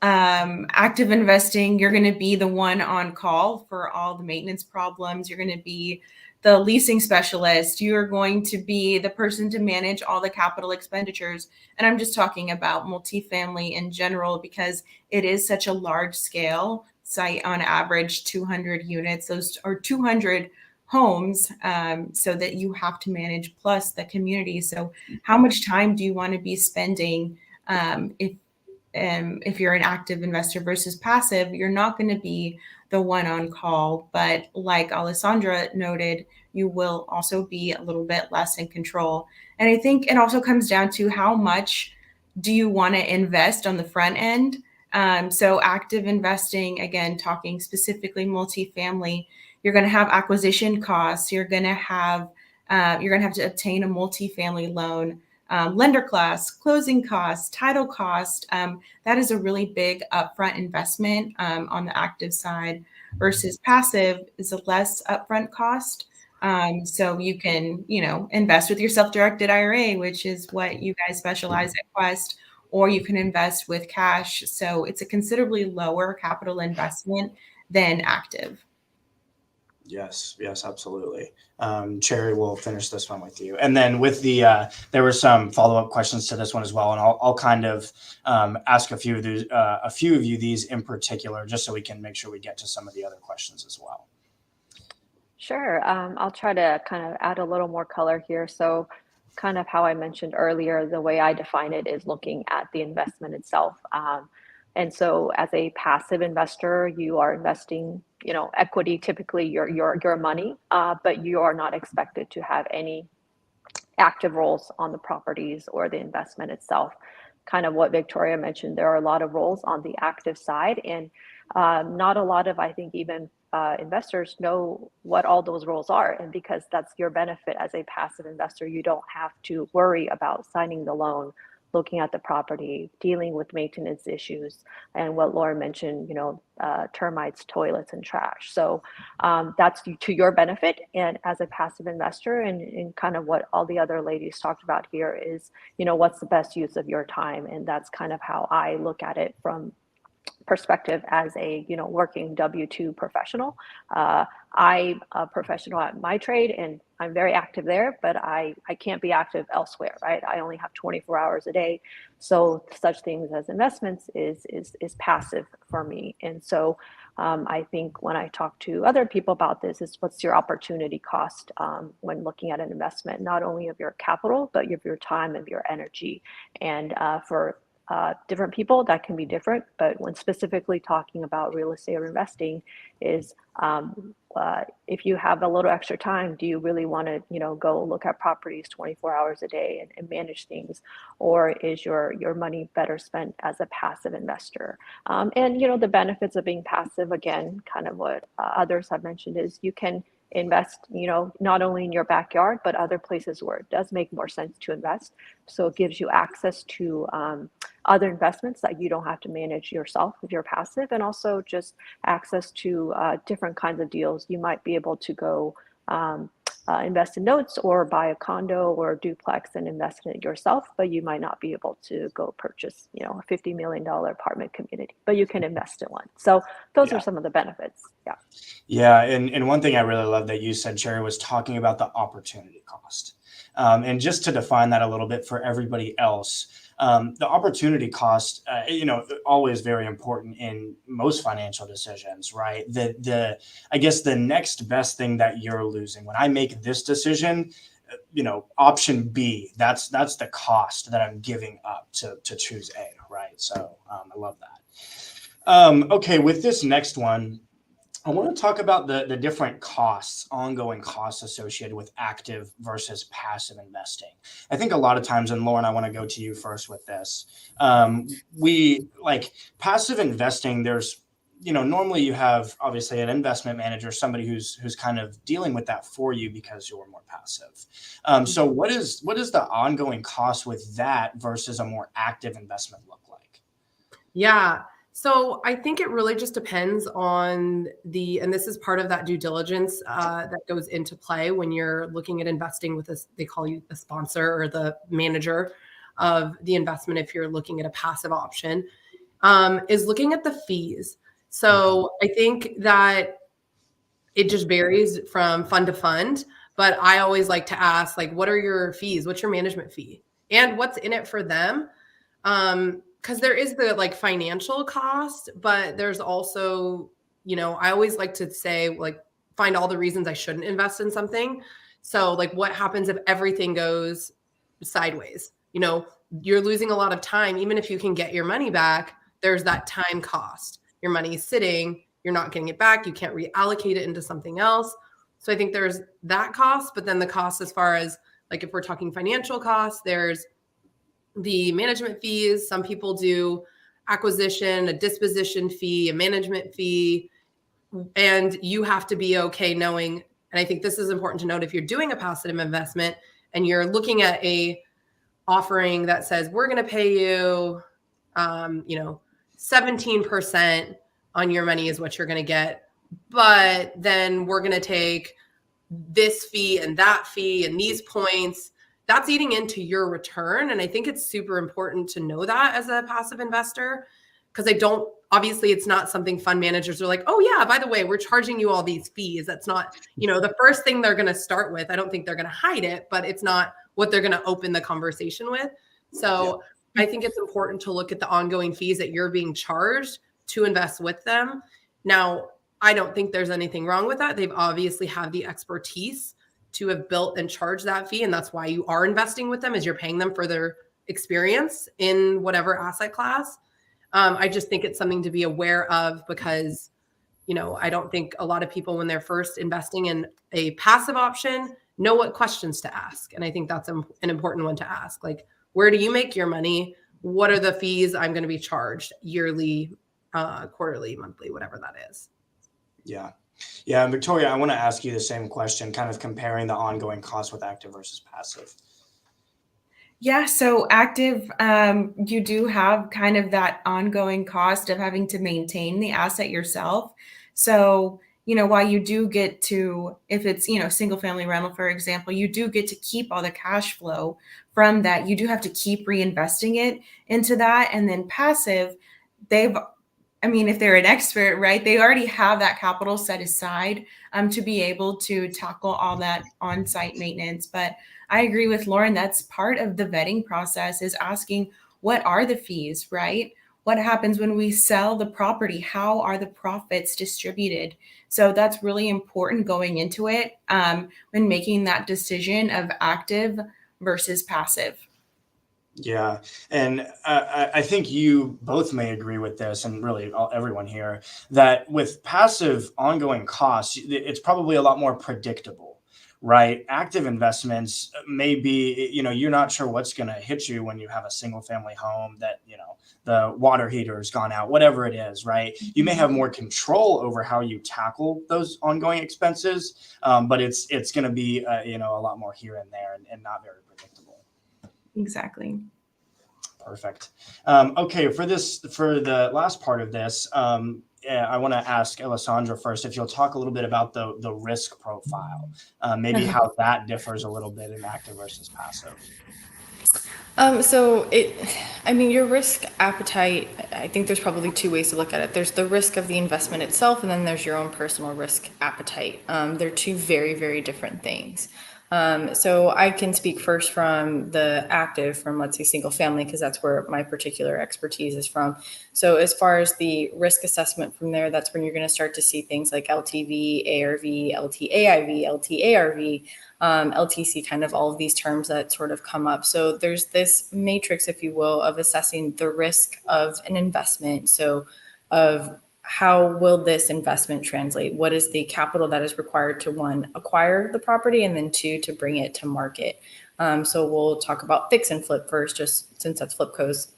I: Active investing, you're going to be the one on call for all the maintenance problems. You're going to be the leasing specialist. You're going to be the person to manage all the capital expenditures. And I'm just talking about multifamily in general, because it is such a large scale site, on average 200 units, those are 200 homes, so that you have to manage, plus the community. So how much time do you want to be spending if you're an active investor versus passive? You're not going to be the one on call, but like Alessandra noted, you will also be a little bit less in control. And I think it also comes down to how much do you want to invest on the front end. So active investing, again, talking specifically multifamily, you're going to have acquisition costs. You're going to have to obtain a multifamily loan. Lender class, closing costs, title cost. That is a really big upfront investment on the active side, versus passive is a less upfront cost. So you can, invest with your self-directed IRA, which is what you guys specialize at Quest, or you can invest with cash. So it's a considerably lower capital investment than active.
G: Yes, absolutely. Cherry, we'll finish this one with you. And then with the, there were some follow-up questions to this one as well. And I'll kind of ask a few of you these in particular, just so we can make sure we get to some of the other questions as well.
H: Sure. I'll try to kind of add a little more color here. So kind of how I mentioned earlier, the way I define it is looking at the investment itself. And so as a passive investor, you are investing, equity, typically your money, but you are not expected to have any active roles on the properties or the investment itself. Kind of what Victoria mentioned, there are a lot of roles on the active side, and not a lot of, I think, even investors know what all those roles are. And because that's your benefit as a passive investor, you don't have to worry about signing the loan, looking at the property, dealing with maintenance issues, and what Lauren mentioned, termites, toilets, and trash. So that's to your benefit. And as a passive investor, and kind of what all the other ladies talked about here is, what's the best use of your time? And that's kind of how I look at it from perspective as a working W-2 professional. I'm a professional at my trade, and I'm very active there, but I can't be active elsewhere, right? I only have 24 hours a day. So such things as investments is passive for me. And so I think when I talk to other people about this, is what's your opportunity cost when looking at an investment, not only of your capital, but of your time and your energy. And for different people, that can be different, but when specifically talking about real estate or investing, is if you have a little extra time, do you really want to go look at properties 24 hours a day and manage things, or is your money better spent as a passive investor? And the benefits of being passive, again, kind of what others have mentioned, is you can invest, not only in your backyard, but other places where it does make more sense to invest. So it gives you access to other investments that you don't have to manage yourself if you're passive, and also just access to different kinds of deals. You might be able to go invest in notes, or buy a condo or a duplex and invest in it yourself, but you might not be able to go purchase, a $50 million apartment community, but you can invest in one. So those are some of the benefits.
G: Yeah. And one thing I really love that you said, Cherry, was talking about the opportunity cost. And just to define that a little bit for everybody else, the opportunity cost, always very important in most financial decisions, right? I guess the next best thing that you're losing when I make this decision, option B, that's the cost that I'm giving up to choose A, right? So I love that. Okay, with this next one, I want to talk about the different costs, ongoing costs associated with active versus passive investing. I think a lot of times, and Lauren, I want to go to you first with this. We like passive investing. There's, normally you have obviously an investment manager, somebody who's kind of dealing with that for you because you're more passive. So what is the ongoing cost with that versus a more active investment look like?
J: Yeah. So I think it really just depends on and this is part of that due diligence that goes into play when you're looking at investing with they call you the sponsor or the manager of the investment. If you're looking at a passive option, is looking at the fees. So I think that it just varies from fund to fund, but I always like to ask, like, what are your fees? What's your management fee? And what's in it for them? Because there is the like financial cost, but there's also, I always like to say, like, find all the reasons I shouldn't invest in something. So like, what happens if everything goes sideways? You're losing a lot of time. Even if you can get your money back, there's that time cost. Your money's sitting, you're not getting it back. You can't reallocate it into something else. So I think there's that cost, but then the cost as far as like, if we're talking financial costs, there's the management fees. Some people do acquisition, a disposition fee, a management fee, and you have to be okay knowing, and I think this is important to note, if you're doing a passive investment and you're looking at a offering that says, we're going to pay you, 17% on your money is what you're going to get, but then we're going to take this fee and that fee and these points, that's eating into your return. And I think it's super important to know that as a passive investor, because obviously it's not something fund managers are like, oh yeah, by the way, we're charging you all these fees. That's not, the first thing they're going to start with. I don't think they're going to hide it, but it's not what they're going to open the conversation with. So I think it's important to look at the ongoing fees that you're being charged to invest with them. Now, I don't think there's anything wrong with that. They've obviously have the expertise to have built and charged that fee. And that's why you are investing with them, is you're paying them for their experience in whatever asset class. I just think it's something to be aware of because, I don't think a lot of people, when they're first investing in a passive option, know what questions to ask. And I think that's an important one to ask. Like, where do you make your money? What are the fees I'm going to be charged yearly, quarterly, monthly, whatever that is?
G: Yeah. Yeah. And Victoria, I want to ask you the same question, kind of comparing the ongoing cost with active versus passive.
I: Yeah, so active, you do have kind of that ongoing cost of having to maintain the asset yourself. So, while you do get to, if it's, single family rental, for example, you do get to keep all the cash flow from that. You do have to keep reinvesting it into that. And then passive, if they're an expert, right, they already have that capital set aside to be able to tackle all that on-site maintenance. But I agree with Lauren, that's part of the vetting process, is asking, what are the fees, right? What happens when we sell the property? How are the profits distributed? So that's really important going into it when making that decision of active versus passive.
G: Yeah. And I think you both may agree with this, and really everyone here, that with passive ongoing costs, it's probably a lot more predictable, right? Active investments may be, you're not sure what's going to hit you when you have a single family home that, the water heater has gone out, whatever it is, right? You may have more control over how you tackle those ongoing expenses, but it's going to be, a lot more here and there and not very predictable.
I: Exactly.
G: Perfect. Okay, for the last part of this, I want to ask Alessandra first if you'll talk a little bit about the risk profile, maybe how that differs a little bit in active versus passive.
K: Your risk appetite, I think there's probably two ways to look at it. There's the risk of the investment itself, and then there's your own personal risk appetite. They're two very, very different things. So I can speak first from the active, from let's say single family, because that's where my particular expertise is from. So as far as the risk assessment from there, that's when you're going to start to see things like LTV, ARV, LTAIV, LTARV, LTC, kind of all of these terms that sort of come up. So there's this matrix, if you will, of assessing the risk of an investment. So of how will this investment translate? What is the capital that is required to, one, acquire the property, and then two, to bring it to market? So we'll talk about fix and flip first, just since that's Flipco's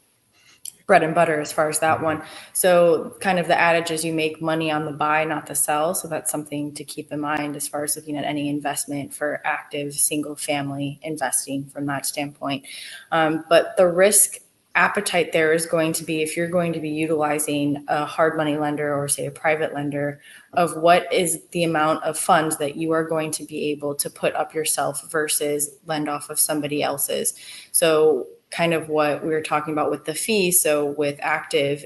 K: bread and butter as far as that one. So kind of the adage is you make money on the buy, not the sell. So that's something to keep in mind as far as looking at any investment for active single family investing from that standpoint. But the risk appetite there is going to be, if you're going to be utilizing a hard money lender or say a private lender, of what is the amount of funds that you are going to be able to put up yourself versus lend off of somebody else's. So kind of what we were talking about with the fee. So with active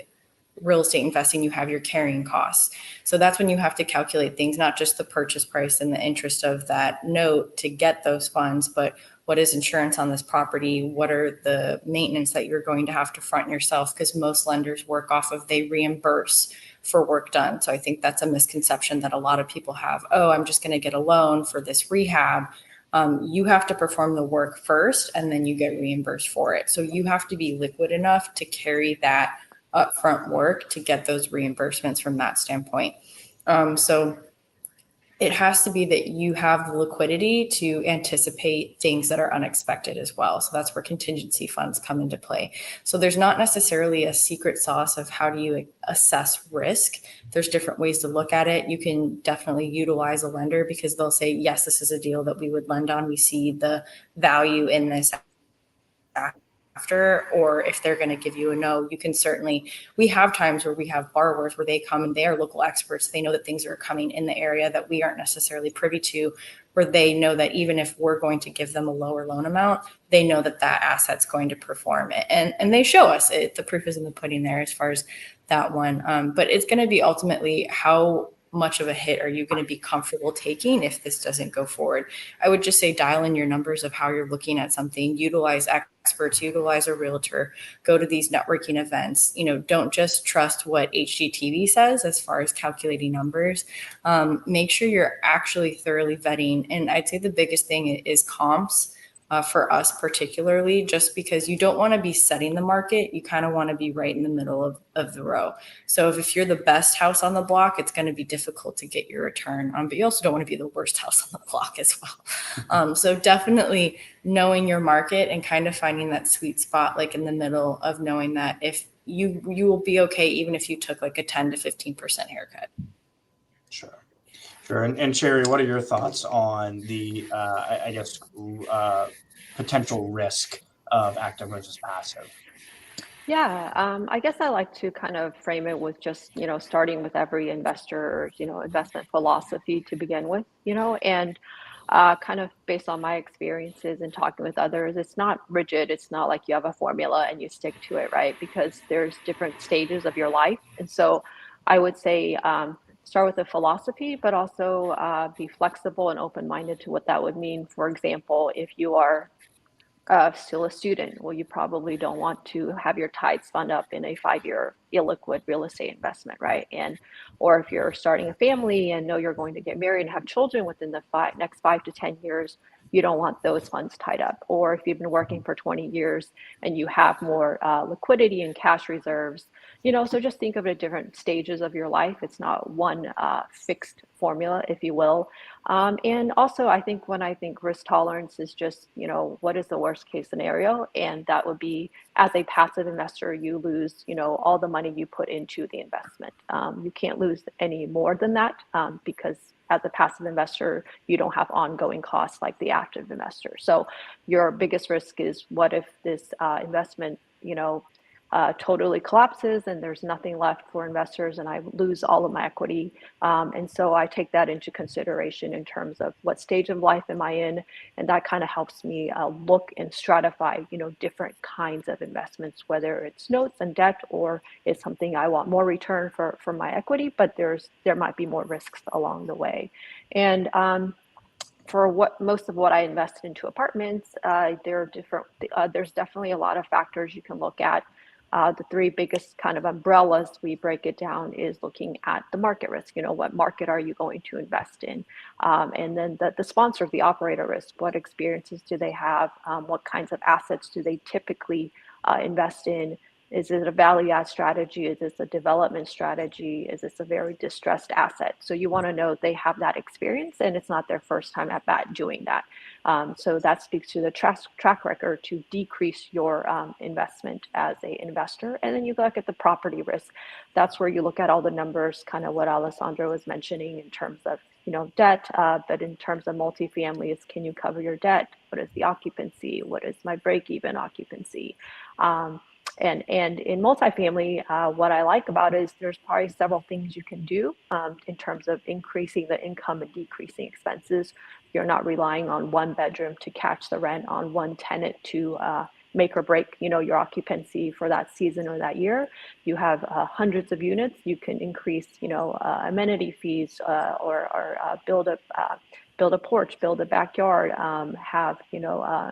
K: real estate investing, you have your carrying costs. So that's when you have to calculate things, not just the purchase price and the interest of that note to get those funds, but what is insurance on this property? What are the maintenance that you're going to have to front yourself? Because most lenders work off of, they reimburse for work done. So I think that's a misconception that a lot of people have. Oh, I'm just going to get a loan for this rehab. You have to perform the work first and then you get reimbursed for it. So you have to be liquid enough to carry that upfront work to get those reimbursements from that standpoint. So it has to be that you have the liquidity to anticipate things that are unexpected as well. So that's where contingency funds come into play. So there's not necessarily a secret sauce of how do you assess risk. There's different ways to look at it. You can definitely utilize a lender because they'll say, yes, this is a deal that we would lend on. We see the value in this after, or if they're going to give you a no, you can certainly, we have times where we have borrowers where they come and they are local experts. They know that things are coming in the area that we aren't necessarily privy to, where they know that even if we're going to give them a lower loan amount, they know that that asset's going to perform it. And they show us it. The proof is in the pudding there as far as that one. But it's going to be ultimately how much of a hit are you going to be comfortable taking if this doesn't go forward? I would just say dial in your numbers of how you're looking at something, utilize experts, utilize a realtor, go to these networking events. Don't just trust what HGTV says as far as calculating numbers. Make sure you're actually thoroughly vetting. And I'd say the biggest thing is comps. For us particularly, just because you don't want to be setting the market, you kind of want to be right in the middle of the row. So if you're the best house on the block, it's going to be difficult to get your return, but you also don't want to be the worst house on the block as well. So definitely knowing your market and kind of finding that sweet spot, like in the middle of knowing that if you will be okay, even if you took like a 10 to 15% haircut.
G: Sure. And Sherry, what are your thoughts on the, potential risk of active versus passive?
H: Yeah, I guess I like to kind of frame it with just, starting with every investor, investment philosophy to begin with, and kind of based on my experiences and talking with others, it's not rigid. It's not like you have a formula and you stick to it, right? Because there's different stages of your life. And so I would say start with a philosophy, but also be flexible and open-minded to what that would mean. For example, if you are still a student, well, you probably don't want to have your tides fund up in a 5-year illiquid real estate investment, right? Or if you're starting a family and know you're going to get married and have children within the next 5 to 10 years, you don't want those funds tied up. Or if you've been working for 20 years and you have more liquidity and cash reserves, so just think of it at different stages of your life. It's not one fixed formula, if you will. And also, I think when I think risk tolerance is just, what is the worst case scenario? And that would be, as a passive investor, you lose, all the money you put into the investment. You can't lose any more than that because as a passive investor, you don't have ongoing costs like the active investor. So your biggest risk is, what if this investment, totally collapses and there's nothing left for investors and I lose all of my equity. And so I take that into consideration in terms of what stage of life am I in? And that kind of helps me look and stratify, different kinds of investments, whether it's notes and debt, or it's something I want more return for my equity, but there might be more risks along the way. And for what most of what I invested into apartments, there are different. There's definitely a lot of factors you can look at. The three biggest kind of umbrellas we break it down is looking at the market risk. What market are you going to invest in? And then the sponsor, the operator risk. What experiences do they have? What kinds of assets do they typically invest in? Is it a value add strategy? Is this a development strategy? Is this a very distressed asset? So you want to know they have that experience and it's not their first time at bat doing that. So that speaks to the track record to decrease your investment as an investor. And then you look at the property risk. That's where you look at all the numbers, kind of what Alessandro was mentioning in terms of debt, but in terms of multifamilies, can you cover your debt? What is the occupancy? What is my break-even occupancy? And in multifamily, what I like about it is there's probably several things you can do in terms of increasing the income and decreasing expenses. You're not relying on one bedroom to catch the rent, on one tenant to make or break, your occupancy for that season or that year. You have hundreds of units. You can increase, amenity fees or build a porch, build a backyard, have,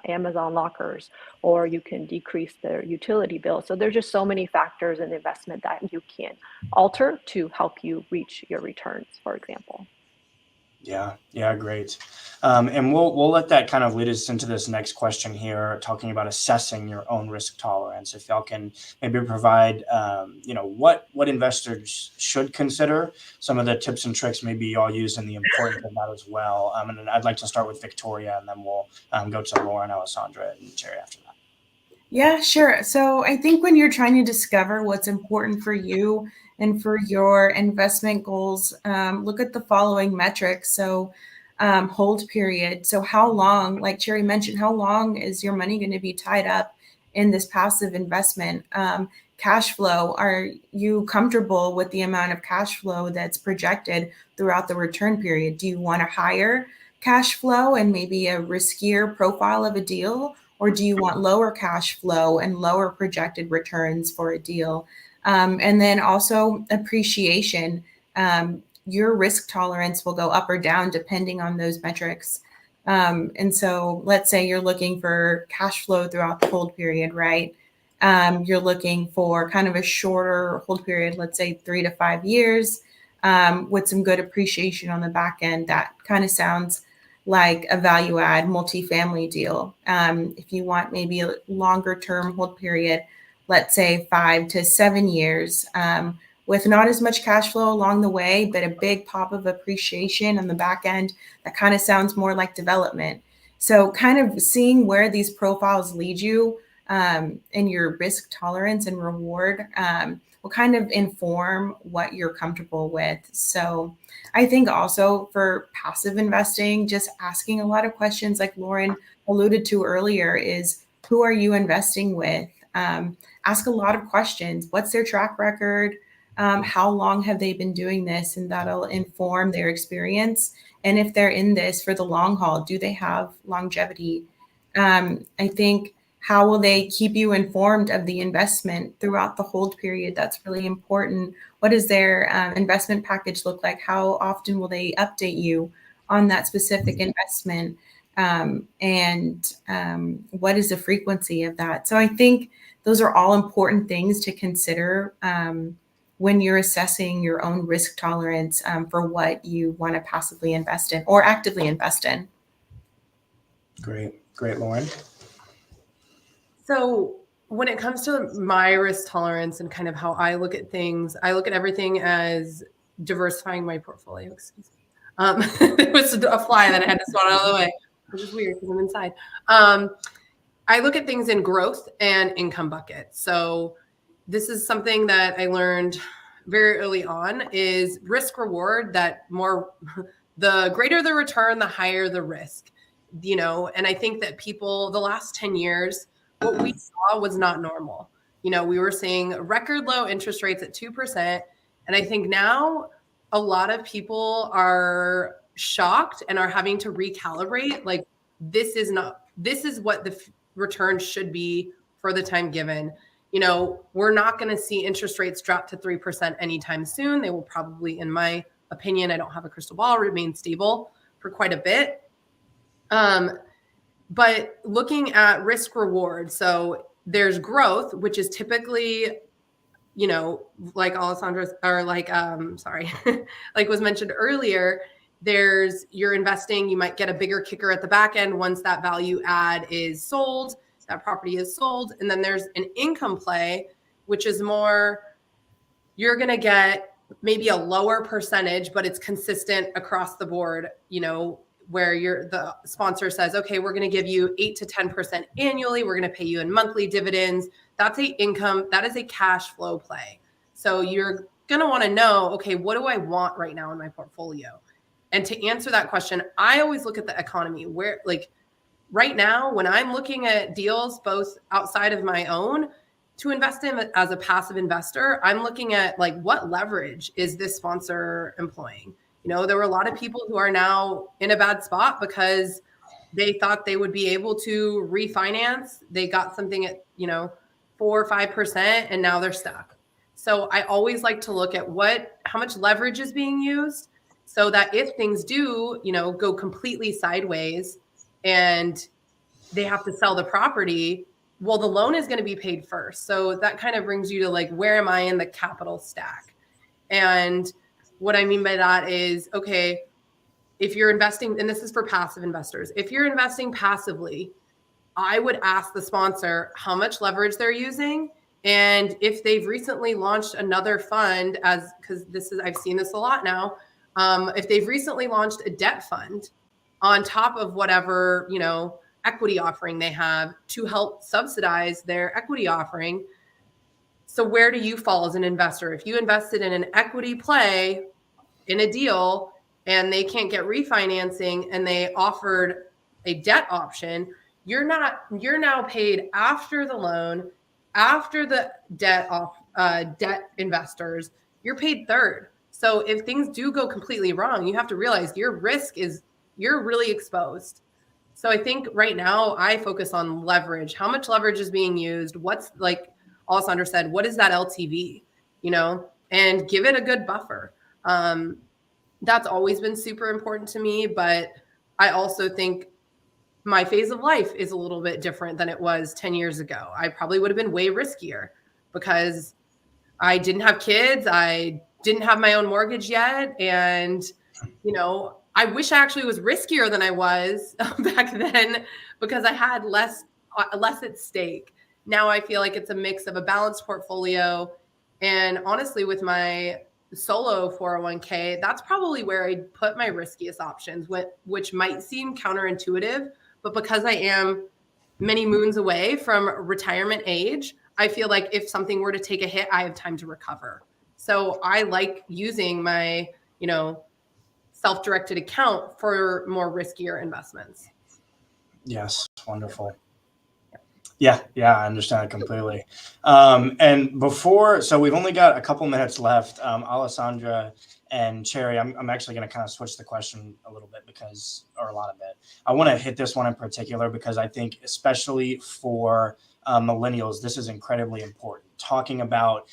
H: Amazon lockers, or you can decrease their utility bill. So there's just so many factors in investment that you can alter to help you reach your returns, for example.
G: Yeah, great. And we'll let that kind of lead us into this next question here, talking about assessing your own risk tolerance. If y'all can maybe provide, what investors should consider, some of the tips and tricks maybe y'all use and the importance of that as well. And I'd like to start with Victoria, and then we'll go to Lauren, Alessandra, and Jerry after that.
I: Yeah, sure. So I think when you're trying to discover what's important for you and for your investment goals, look at the following metrics. So hold period. So how long, like Cherry mentioned, how long is your money going to be tied up in this passive investment? Cash flow, are you comfortable with the amount of cash flow that's projected throughout the return period? Do you want a higher cash flow and maybe a riskier profile of a deal? Or do you want lower cash flow and lower projected returns for a deal? And then also appreciation. Your risk tolerance will go up or down depending on those metrics. And so let's say you're looking for cash flow throughout the hold period, right? You're looking for kind of a shorter hold period, let's say 3 to 5 years, with some good appreciation on the back end. That kind of sounds like a value add multifamily deal. If you want maybe a longer term hold period, let's say 5 to 7 years, with not as much cash flow along the way, but a big pop of appreciation on the back end, that kind of sounds more like development. So kind of seeing where these profiles lead you in your risk tolerance and reward will kind of inform what you're comfortable with. So I think also for passive investing, just asking a lot of questions like Lauren alluded to earlier is, who are you investing with? Ask a lot of questions. What's their track record? How long have they been doing this? And that'll inform their experience. And if they're in this for the long haul, do they have longevity? I think, how will they keep you informed of the investment throughout the hold period? That's really important. What does their investment package look like? How often will they update you on that specific investment? And what is the frequency of that? So I think those are all important things to consider when you're assessing your own risk tolerance for what you want to passively invest in or actively invest in.
G: Great, Lauren.
J: So when it comes to my risk tolerance and kind of how I look at things, I look at everything as diversifying my portfolio. Excuse me. It was a fly that I had to swat out of the way, which is weird because I'm inside. I look at things in growth and income buckets. So this is something that I learned very early on is risk reward, that the greater the return, the higher the risk, and I think that people, the last 10 years, what we saw was not normal. We were seeing record low interest rates at 2%. And I think now a lot of people are shocked and are having to recalibrate. Like, this is what the return should be for the time given. We're not going to see interest rates drop to 3% anytime soon. They will probably, in my opinion, I don't have a crystal ball, remain stable for quite a bit. But looking at risk reward, so there's growth, which is typically, you know, like Alessandra's, or like, sorry, like was mentioned earlier, you're investing, you might get a bigger kicker at the back end once that value add is sold, that property is sold. And then there's an income play, which is more, you're going to get maybe a lower percentage, but it's consistent across the board, you know, where the sponsor says, okay, we're going to give you 8 to 10% annually. We're going to pay you in monthly dividends. That is a cash flow play. So you're going to want to know, okay, what do I want right now in my portfolio? And to answer that question, I always look at the economy, where, like, right now, when I'm looking at deals, both outside of my own to invest in as a passive investor, I'm looking at, like, what leverage is this sponsor employing? You know, there were a lot of people who are now in a bad spot because they thought they would be able to refinance. They got something at, you know, 4 or 5%, and now they're stuck. So I always like to look at how much leverage is being used, so that if things do, you know, go completely sideways and they have to sell the property, well, the loan is going to be paid first. So that kind of brings you to, like, where am I in the capital stack? And what I mean by that is, okay, if you're investing, and this is for passive investors, if you're investing passively, I would ask the sponsor how much leverage they're using. And if they've recently launched another fund, because I've seen this a lot now, if they've recently launched a debt fund on top of whatever, you know, equity offering they have to help subsidize their equity offering. So where do you fall as an investor? If you invested in an equity play in a deal and they can't get refinancing and they offered a debt option, you're now paid after the loan, after the debt investors, you're paid third. So if things do go completely wrong, you have to realize you're really exposed. So I think right now I focus on leverage. How much leverage is being used? What's, like Alessandra said, what is that LTV, you know, and give it a good buffer. That's always been super important to me, but I also think my phase of life is a little bit different than it was 10 years ago. I probably would have been way riskier because I didn't have kids. I didn't have my own mortgage yet. And, you know, I wish I actually was riskier than I was back then because I had less at stake. Now I feel like it's a mix of a balanced portfolio. And honestly, with my solo 401k, that's probably where I put my riskiest options, which might seem counterintuitive, but because I am many moons away from retirement age, I feel like if something were to take a hit, I have time to recover. So I like using my, you know, self-directed account for more riskier investments.
G: Yes, wonderful. Yeah, I understand it completely. And so we've only got a couple minutes left. Alessandra and Cherry, I'm actually going to kind of switch the question a little bit or a lot of it. I want to hit this one in particular because I think especially for millennials, this is incredibly important. Talking about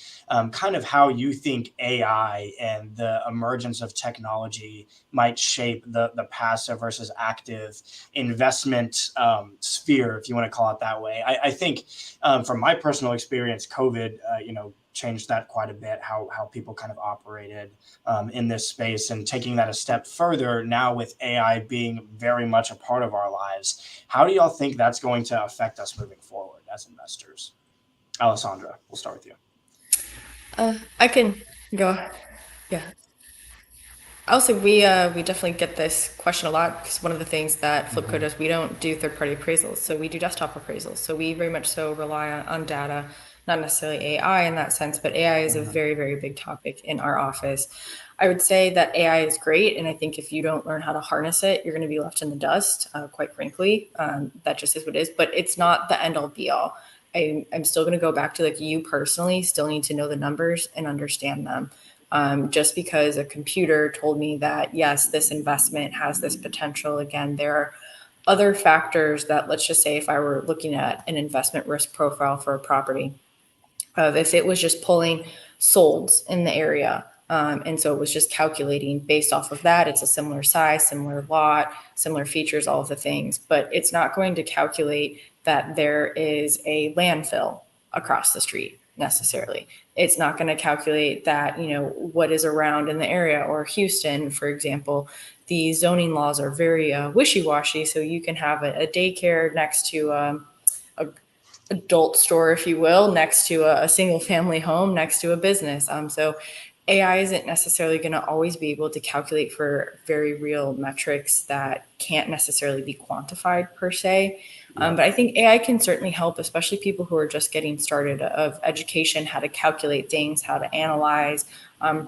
G: kind of how you think AI and the emergence of technology might shape the passive versus active investment sphere, if you want to call it that way. I think from my personal experience, COVID, changed that quite a bit, how people kind of operated in this space, and taking that a step further now with AI being very much a part of our lives. How do y'all think that's going to affect us moving forward as investors? Alessandra, we'll start with you.
K: I can go. Yeah. Also, we definitely get this question a lot because one of the things that Flipco does, we don't do third-party appraisals. So we do desktop appraisals. So we very much so rely on data, not necessarily AI in that sense, but AI is a very, very big topic in our office. I would say that AI is great. And I think if you don't learn how to harness it, you're going to be left in the dust, quite frankly. That just is what it is. But it's not the end-all be-all. I'm still going to go back to, like, you personally still need to know the numbers and understand them. Just because a computer told me that, yes, this investment has this potential. Again, there are other factors that, let's just say if I were looking at an investment risk profile for a property, if it was just pulling solds in the area, And so it was just calculating based off of that. It's a similar size, similar lot, similar features, all of the things, but it's not going to calculate that there is a landfill across the street necessarily. It's not going to calculate that, what is around in the area. Or Houston, for example, the zoning laws are very wishy-washy. So you can have a daycare next to a adult store, if you will, next to a single family home, next to a business. So AI isn't necessarily going to always be able to calculate for very real metrics that can't necessarily be quantified per se. But I think AI can certainly help, especially people who are just getting started, of education, how to calculate things, how to analyze,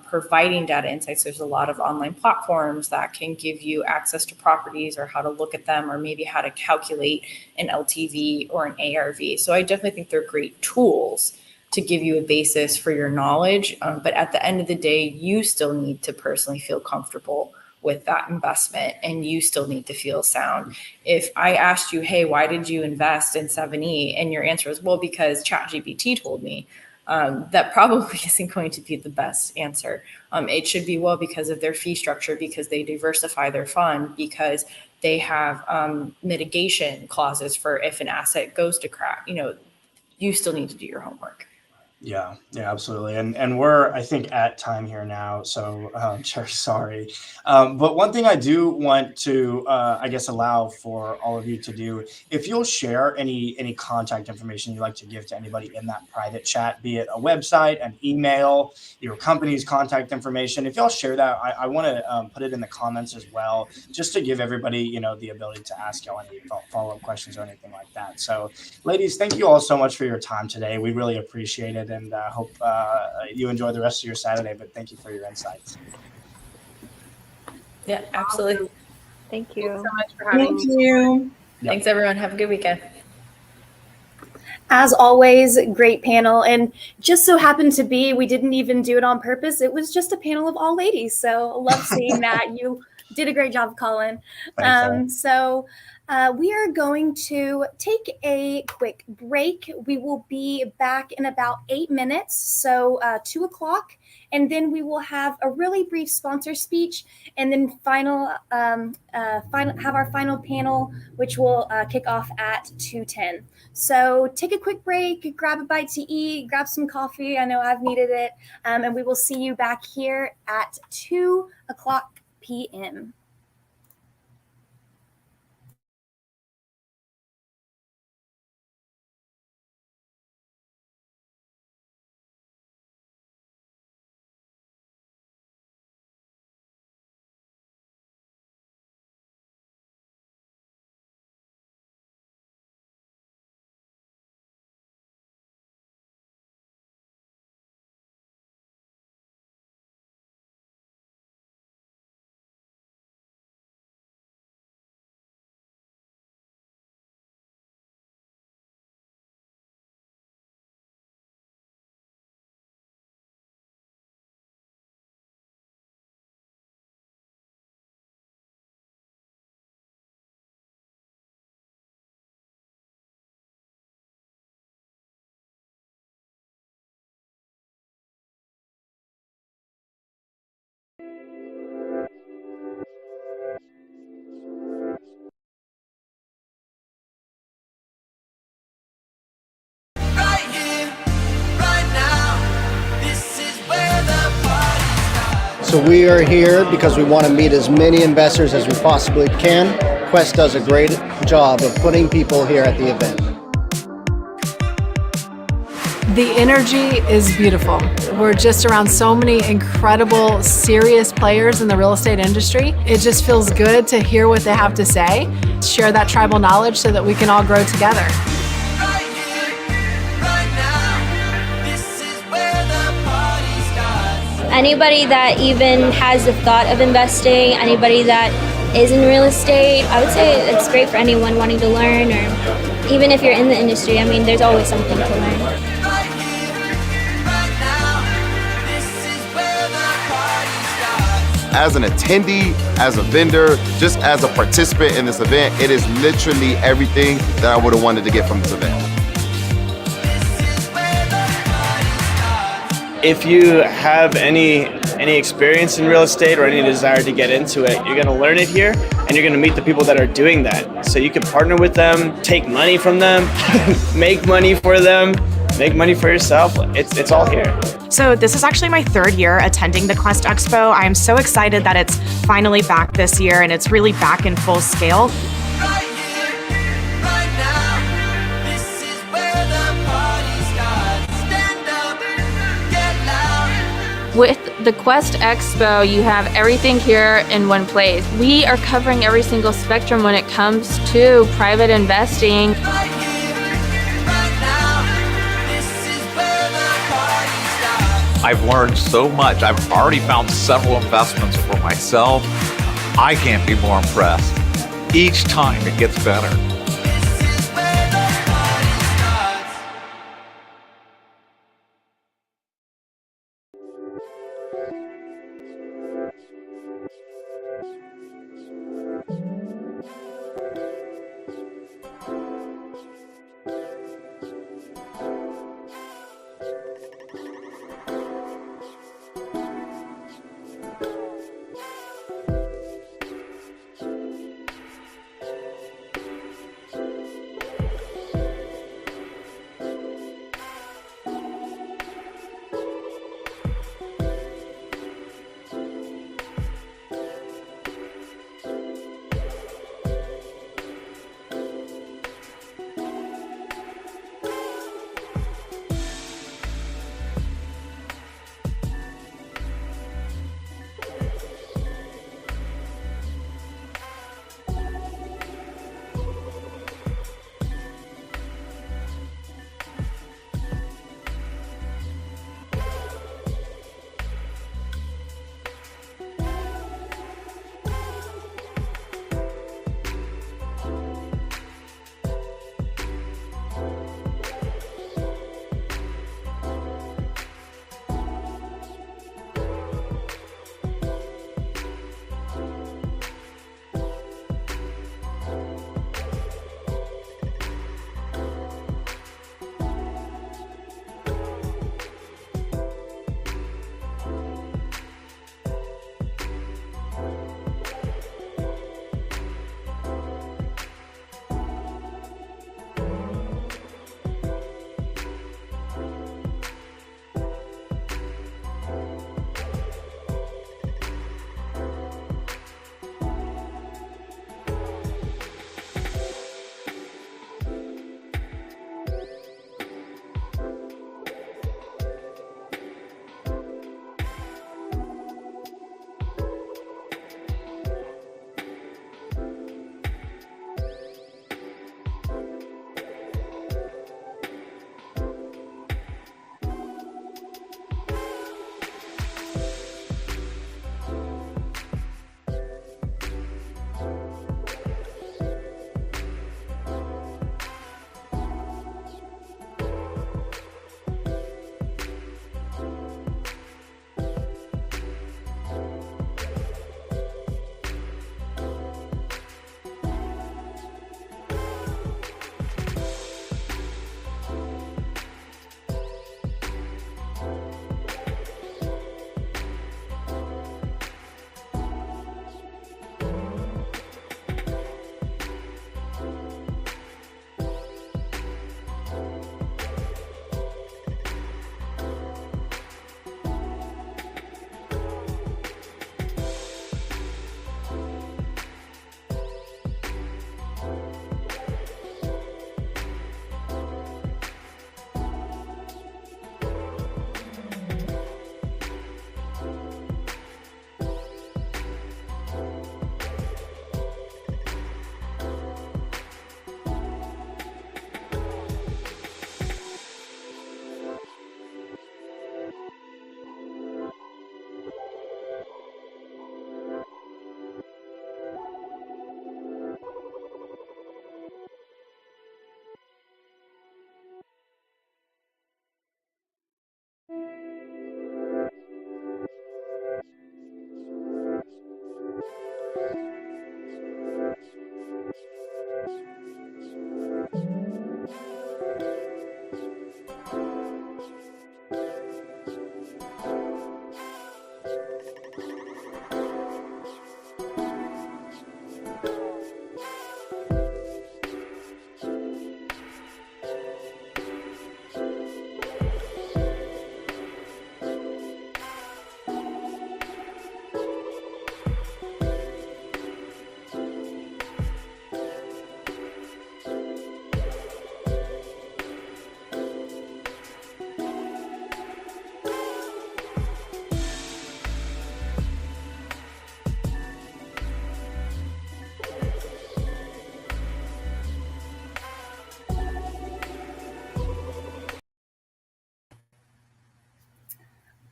K: providing data insights. There's a lot of online platforms that can give you access to properties or how to look at them, or maybe how to calculate an LTV or an ARV. So I definitely think they're great tools to give you a basis for your knowledge. But at the end of the day, you still need to personally feel comfortable with that investment, and you still need to feel sound. If I asked you, hey, why did you invest in 7E? And your answer was, well, because ChatGPT told me, that probably isn't going to be the best answer. It should be, well, because of their fee structure, because they diversify their fund, because they have mitigation clauses for if an asset goes to crack. You still need to do your homework.
G: Yeah, absolutely. And we're, I think, at time here now. So, sorry. But one thing I do want to, I guess, allow for all of you to do, if you'll share any contact information you'd like to give to anybody in that private chat, be it a website, an email, your company's contact information, if y'all share that, I want to put it in the comments as well, just to give everybody, the ability to ask y'all any follow-up questions or anything like that. So, ladies, thank you all so much for your time today. We really appreciate it. And hope you enjoy the rest of your Saturday, but thank you for your insights.
K: Yeah, absolutely.
H: Thank you.
J: Thanks so much for having me.
I: Thank you.
G: Yep.
K: Thanks, everyone. Have a good weekend.
E: As always, great panel. And just so happened to be, we didn't even do it on purpose. It was just a panel of all ladies. So love seeing that. You did a great job, Colin. We are going to take a quick break. We will be back in about 8 minutes, so 2 o'clock, and then we will have a really brief sponsor speech, and then have our final panel, which will kick off at 2:10. So take a quick break, grab a bite to eat, grab some coffee. I know I've needed it, and we will see you back here at 2 o'clock p.m.
L: So we are here because we want to meet as many investors as we possibly can. Quest does a great job of putting people here at the event.
M: The energy is beautiful. We're just around so many incredible, serious players in the real estate industry. It just feels good to hear what they have to say, share that tribal knowledge so that we can all grow together.
N: Anybody that even has the thought of investing, anybody that is in real estate, I would say it's great for anyone wanting to learn, or even if you're in the industry, I mean, there's always something to learn.
O: As an attendee, as a vendor, just as a participant in this event, it is literally everything that I would have wanted to get from this event.
P: if you have any experience in real estate or any desire to get into it, you're going to learn it here, and you're going to meet the people that are doing that. So you can partner with them, take money from them, make money for them, make money for yourself. It's all here.
Q: So this is actually my third year attending the Quest Expo. I am so excited that it's finally back this year, and it's really back in full scale.
R: With the Quest Expo, you have everything here in one place. We are covering every single spectrum when it comes to private investing.
S: I've learned so much. I've already found several investments for myself. I can't be more impressed. Each time it gets better.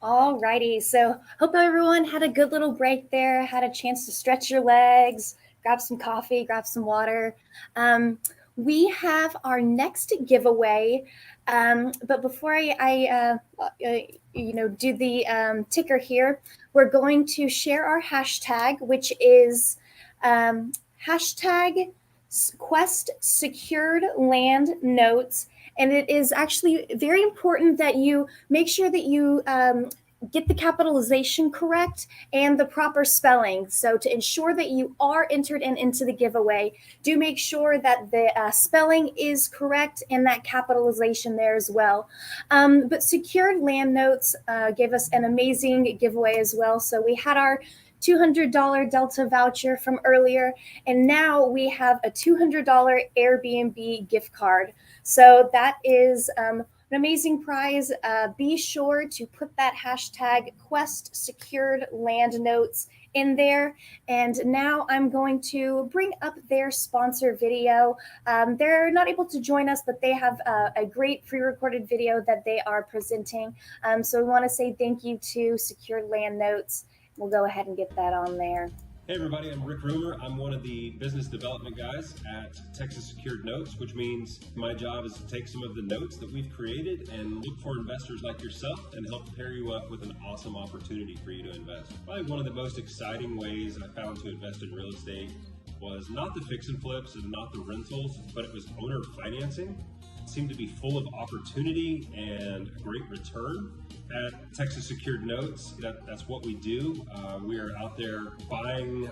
E: Alrighty, so hope everyone had a good little break there, had a chance to stretch your legs, grab some coffee, grab some water. We have our next giveaway, but before I do the ticker here, we're going to share our hashtag, which is hashtag Quest Secured Land Notes. And it is actually very important that you make sure that you get the capitalization correct and the proper spelling. So to ensure that you are entered into the giveaway, do make sure that the spelling is correct and that capitalization there as well. But Secured Land Notes gave us an amazing giveaway as well. So we had our $200 Delta voucher from earlier, and now we have a $200 Airbnb gift card. So that is an amazing prize. Be sure to put that hashtag Quest Secured Land Notes in there. And now I'm going to bring up their sponsor video. They're not able to join us, but they have a great pre-recorded video that they are presenting. So we want to say thank you to Secured Land Notes. We'll go ahead and get that on there.
T: Hey everybody, I'm Rick Roomer. I'm one of the business development guys at Texas Secured Notes, which means my job is to take some of the notes that we've created and look for investors like yourself and help pair you up with an awesome opportunity for you to invest. Probably one of the most exciting ways I found to invest in real estate was not the fix and flips and not the rentals, but it was owner financing. It seemed to be full of opportunity and a great return. At Texas Secured Notes, that's what we do. We are out there buying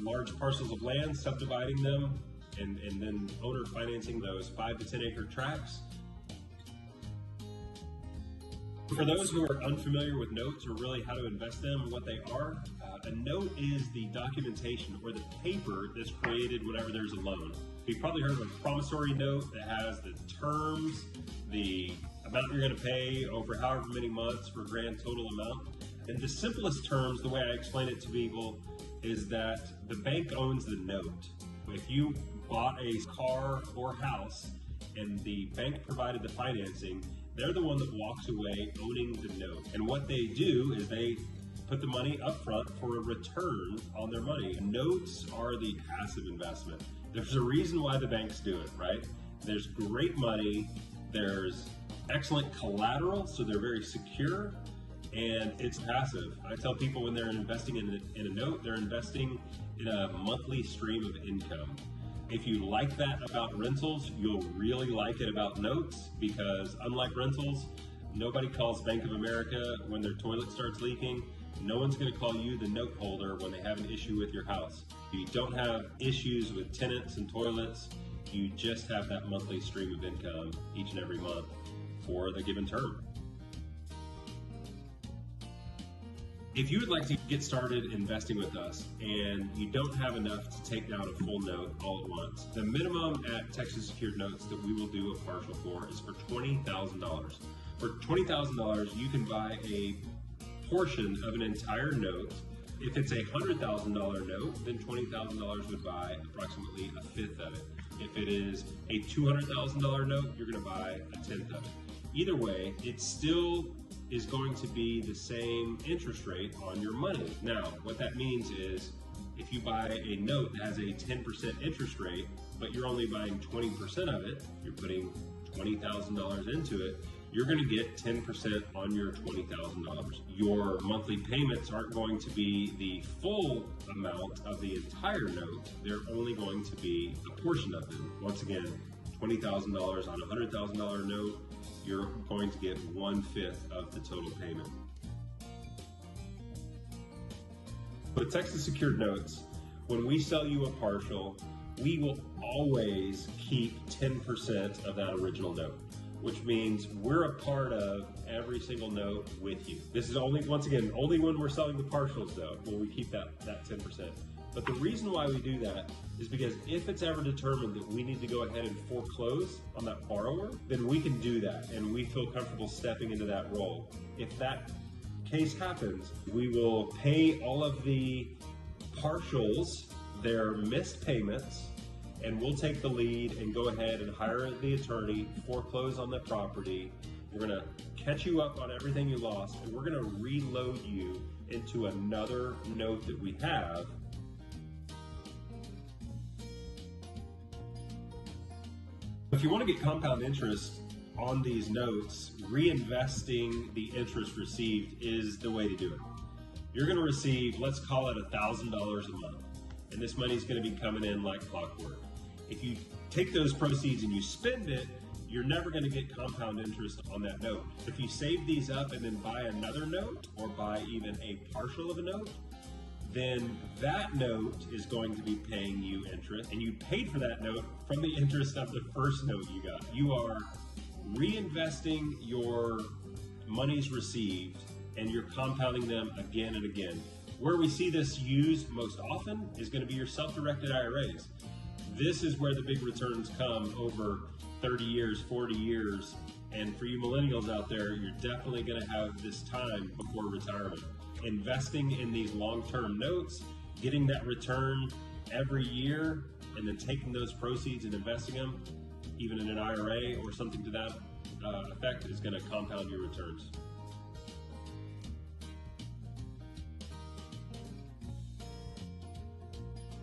T: large parcels of land, subdividing them, and then owner financing those 5 to 10 acre tracts. For those who are unfamiliar with notes or really how to invest them and what they are, a note is the documentation or the paper that's created whenever there's a loan. You've probably heard of a promissory note that has the terms, the amount you're going to pay over however many months for grand total amount. In the simplest terms, the way I explain it to people is that the bank owns the note. If you bought a car or house and the bank provided the financing, they're the one that walks away owning the note. And what they do is they put the money up front for a return on their money. Notes are the passive investment. There's a reason why the banks do it, right? There's great money, there's excellent collateral, so they're very secure, and it's passive. I tell people when they're investing in a note, they're investing in a monthly stream of income. If you like that about rentals, you'll really like it about notes, because unlike rentals, nobody calls Bank of America when their toilet starts leaking. No one's going to call you, the note holder, when they have an issue with your house. You don't have issues with tenants and toilets. You just have that monthly stream of income each and every month for the given term. If you would like to get started investing with us and you don't have enough to take down a full note all at once, the minimum at Texas Secured Notes that we will do a partial for is for $20,000. For $20,000, you can buy a portion of an entire note. If it's a $100,000 note, then $20,000 would buy approximately a fifth of it. If it is a $200,000 note, you're going to buy a tenth of it. Either way, it still is going to be the same interest rate on your money. Now, what that means is if you buy a note that has a 10% interest rate, but you're only buying 20% of it, you're putting $20,000 into it, you're going to get 10% on your $20,000. Your monthly payments aren't going to be the full amount of the entire note. They're only going to be a portion of them. Once again, $20,000 on a $100,000 note, you're going to get 1/5 of the total payment. With Texas Secured Notes, when we sell you a partial, we will always keep 10% of that original note, which means we're a part of every single note with you. This is only, once again, only when we're selling the partials though, will we keep that 10%. But the reason why we do that is because if it's ever determined that we need to go ahead and foreclose on that borrower, then we can do that and we feel comfortable stepping into that role. If that case happens, we will pay all of the partials their missed payments, and we'll take the lead and go ahead and hire the attorney, foreclose on the property. We're going to catch you up on everything you lost, and we're going to reload you into another note that we have. If you want to get compound interest on these notes, reinvesting the interest received is the way to do it. You're going to receive, let's call it $1,000 a month, and this money is going to be coming in like clockwork. If you take those proceeds and you spend it, you're never going to get compound interest on that note. If you save these up and then buy another note or buy even a partial of a note, then that note is going to be paying you interest, and you paid for that note from the interest of the first note you got. You are reinvesting your monies received, and you're compounding them again and again. Where we see this used most often is going to be your self-directed IRAs. This is where the big returns come over 30 years, 40 years. And for you millennials out there, you're definitely going to have this time before retirement. Investing in these long-term notes, getting that return every year, and then taking those proceeds and investing them, even in an IRA or something to that effect, is going to compound your returns.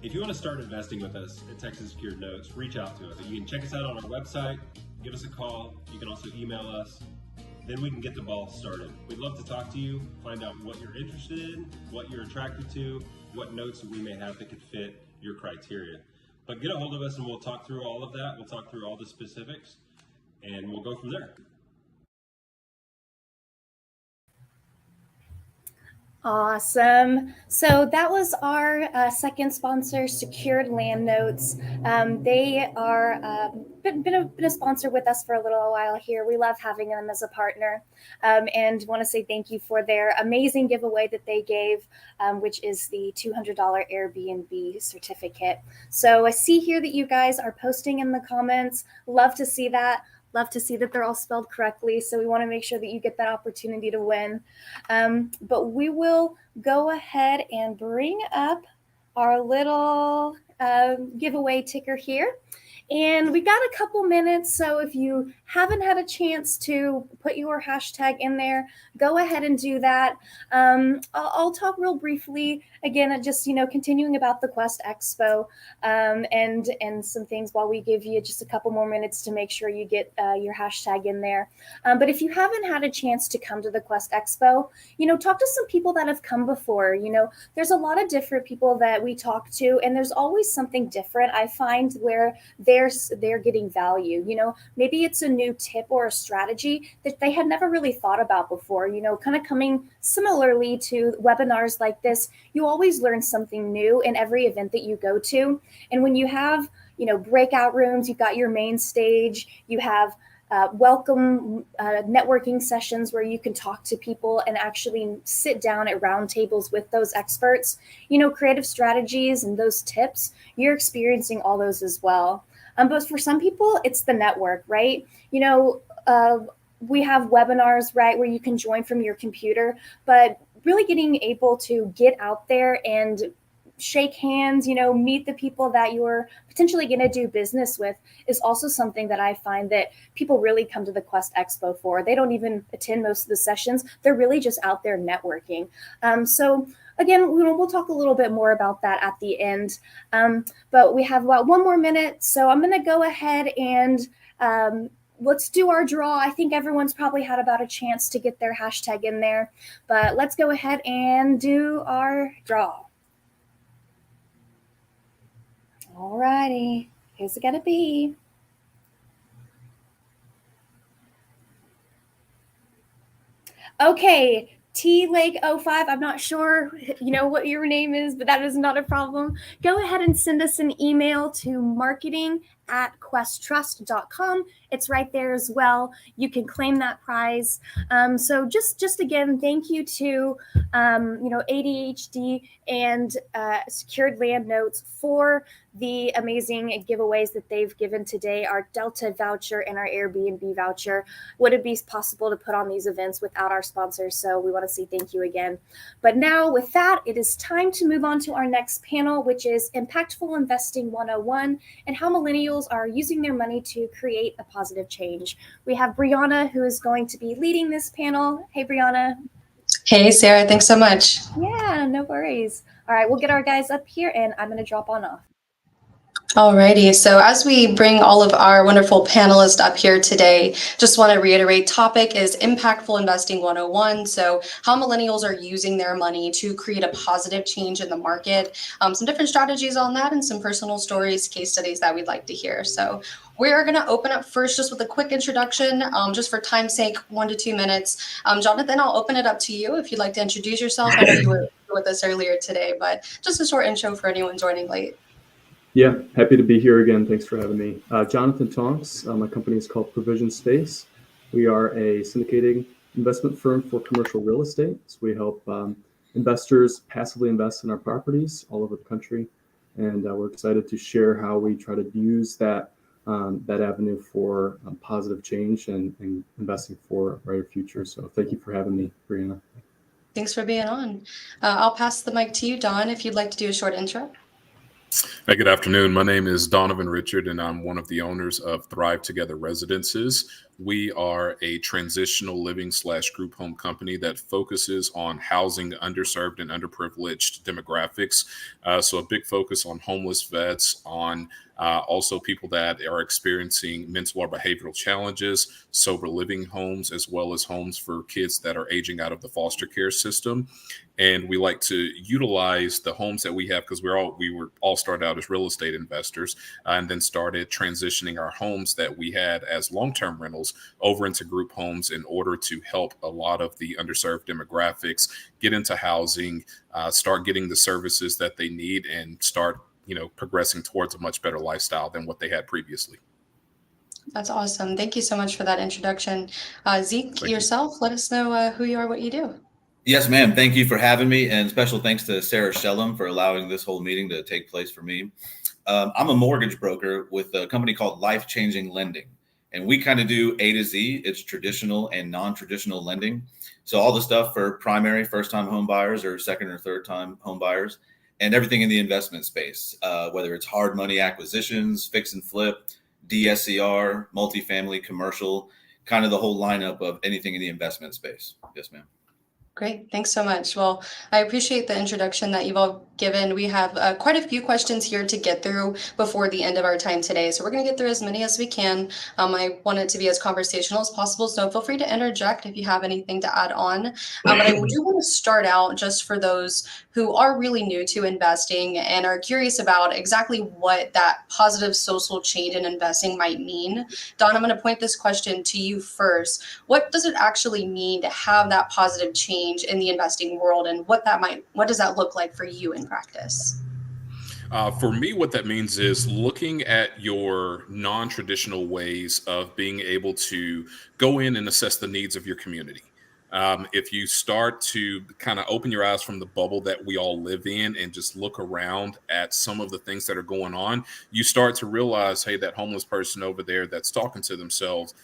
T: If you want to start investing with us at Texas Secured Notes, reach out to us. You can check us out on our website, give us a call. You can also email us. Then we can get the ball started. We'd love to talk to you, find out what you're interested in, what you're attracted to, what notes we may have that could fit your criteria. But get a hold of us and we'll talk through all of that. We'll talk through all the specifics and we'll go from there.
E: Awesome. So that was our second sponsor, Secured Land Notes. They are been a sponsor with us for a little while here. We love having them as a partner, and want to say thank you for their amazing giveaway that they gave, which is the $200 Airbnb certificate. So I see here that you guys are posting in the comments. Love to see that. Love to see that they're all spelled correctly. So we want to make sure that you get that opportunity to win. But we will go ahead and bring up our little giveaway ticker here. And we got a couple minutes, so if you haven't had a chance to put your hashtag in there, go ahead and do that. I'll talk real briefly again, just continuing about the Quest Expo and some things while we give you just a couple more minutes to make sure you get your hashtag in there. But if you haven't had a chance to come to the Quest Expo, talk to some people that have come before. There's a lot of different people that we talk to, and there's always something different. I find where they're getting value. Maybe it's a new tip or a strategy that they had never really thought about before. Kind of coming similarly to webinars like this, you always learn something new in every event that you go to. And when you have breakout rooms, you've got your main stage, you have welcome networking sessions where you can talk to people and actually sit down at round tables with those experts. Creative strategies and those tips, you're experiencing all those as well. But for some people, it's the network, right? We have webinars, right, where you can join from your computer, but really getting able to get out there and shake hands, meet the people that you're potentially going to do business with is also something that I find that people really come to the Quest Expo for. They don't even attend most of the sessions. They're really just out there networking. So again, we'll talk a little bit more about that at the end. But we have about 1 more minute. So I'm going to go ahead and let's do our draw. I think everyone's probably had about a chance to get their hashtag in there, but let's go ahead and do our draw. All righty, who's it gonna be? Okay, T Lake 05. I'm not sure what your name is, but that is not a problem. Go ahead and send us an email to marketing@questtrust.com. It's right there as well. You can claim that prize. So just again, thank you to ADHD and Secured Land Notes for the amazing giveaways that they've given today. Our Delta voucher and our Airbnb voucher. Would it be possible to put on these events without our sponsors? So we want to say thank you again. But now with that, it is time to move on to our next panel, which is Impactful Investing 101 and how millennials millennials are using their money to create a positive change. We have Brianna, who is going to be leading this panel. Hey, Brianna.
U: Hey, Sarah. Thanks so much.
E: Yeah, no worries. All right, we'll get our guys up here, and I'm going to drop on off.
U: Alrighty, so as we bring all of our wonderful panelists up here today, just want to reiterate, topic is Impactful Investing 101. So how millennials are using their money to create a positive change in the market, some different strategies on that, and some personal stories, case studies that we'd like to hear. So we are going to open up first just with a quick introduction, just for time's sake, 1 to 2 minutes. Jonathan, I'll open it up to you if you'd like to introduce yourself. I know you were with us earlier today, but just a short intro for anyone joining late.
B: Yeah, happy to be here again. Thanks for having me. Jonathan Tonks. My company is called Provision Space. We are a syndicating investment firm for commercial real estate. So we help investors passively invest in our properties all over the country. And we're excited to share how we try to use that avenue for positive change and investing for a brighter future. So thank you for having me, Brianna.
U: Thanks for being on. I'll pass the mic to you, Don, if you'd like to do a short intro.
V: Hey, good afternoon. My name is Donovan Richard, and I'm one of the owners of Thrive Together Residences. We are a transitional living / group home company that focuses on housing underserved and underprivileged demographics. So a big focus on homeless vets, on also people that are experiencing mental or behavioral challenges, sober living homes, as well as homes for kids that are aging out of the foster care system. And we like to utilize the homes that we have because we were all started out as real estate investors and then started transitioning our homes that we had as long-term rentals over into group homes in order to help a lot of the underserved demographics get into housing, start getting the services that they need, and start progressing towards a much better lifestyle than what they had previously.
U: That's awesome. Thank you so much for that introduction. Zeke, yourself, let us know who you are, what you do.
W: Yes, ma'am. Thank you for having me, and special thanks to Sarah Shellum for allowing this whole meeting to take place for me. I'm a mortgage broker with a company called Life Changing Lending, and we kind of do A to Z. It's traditional and non-traditional lending. So all the stuff for primary first-time home buyers or second or third-time home buyers, and everything in the investment space, whether it's hard money acquisitions, fix and flip, DSCR, multifamily, commercial, kind of the whole lineup of anything in the investment space. Yes, ma'am.
U: Great. Thanks so much. Well, I appreciate the introduction that you've all given. We have quite a few questions here to get through before the end of our time today. So we're going to get through as many as we can. I want it to be as conversational as possible. So feel free to interject if you have anything to add on. But I do want to start out just for those who are really new to investing and are curious about exactly what that positive social change in investing might mean. Don, I'm going to point this question to you first. What does it actually mean to have that positive change in the investing world, and what does that look like for you in practice?
V: For me, what that means is looking at your non-traditional ways of being able to go in and assess the needs of your community. If you start to kind of open your eyes from the bubble that we all live in and just look around at some of the things that are going on, you start to realize, hey, that homeless person over there that's talking to themselves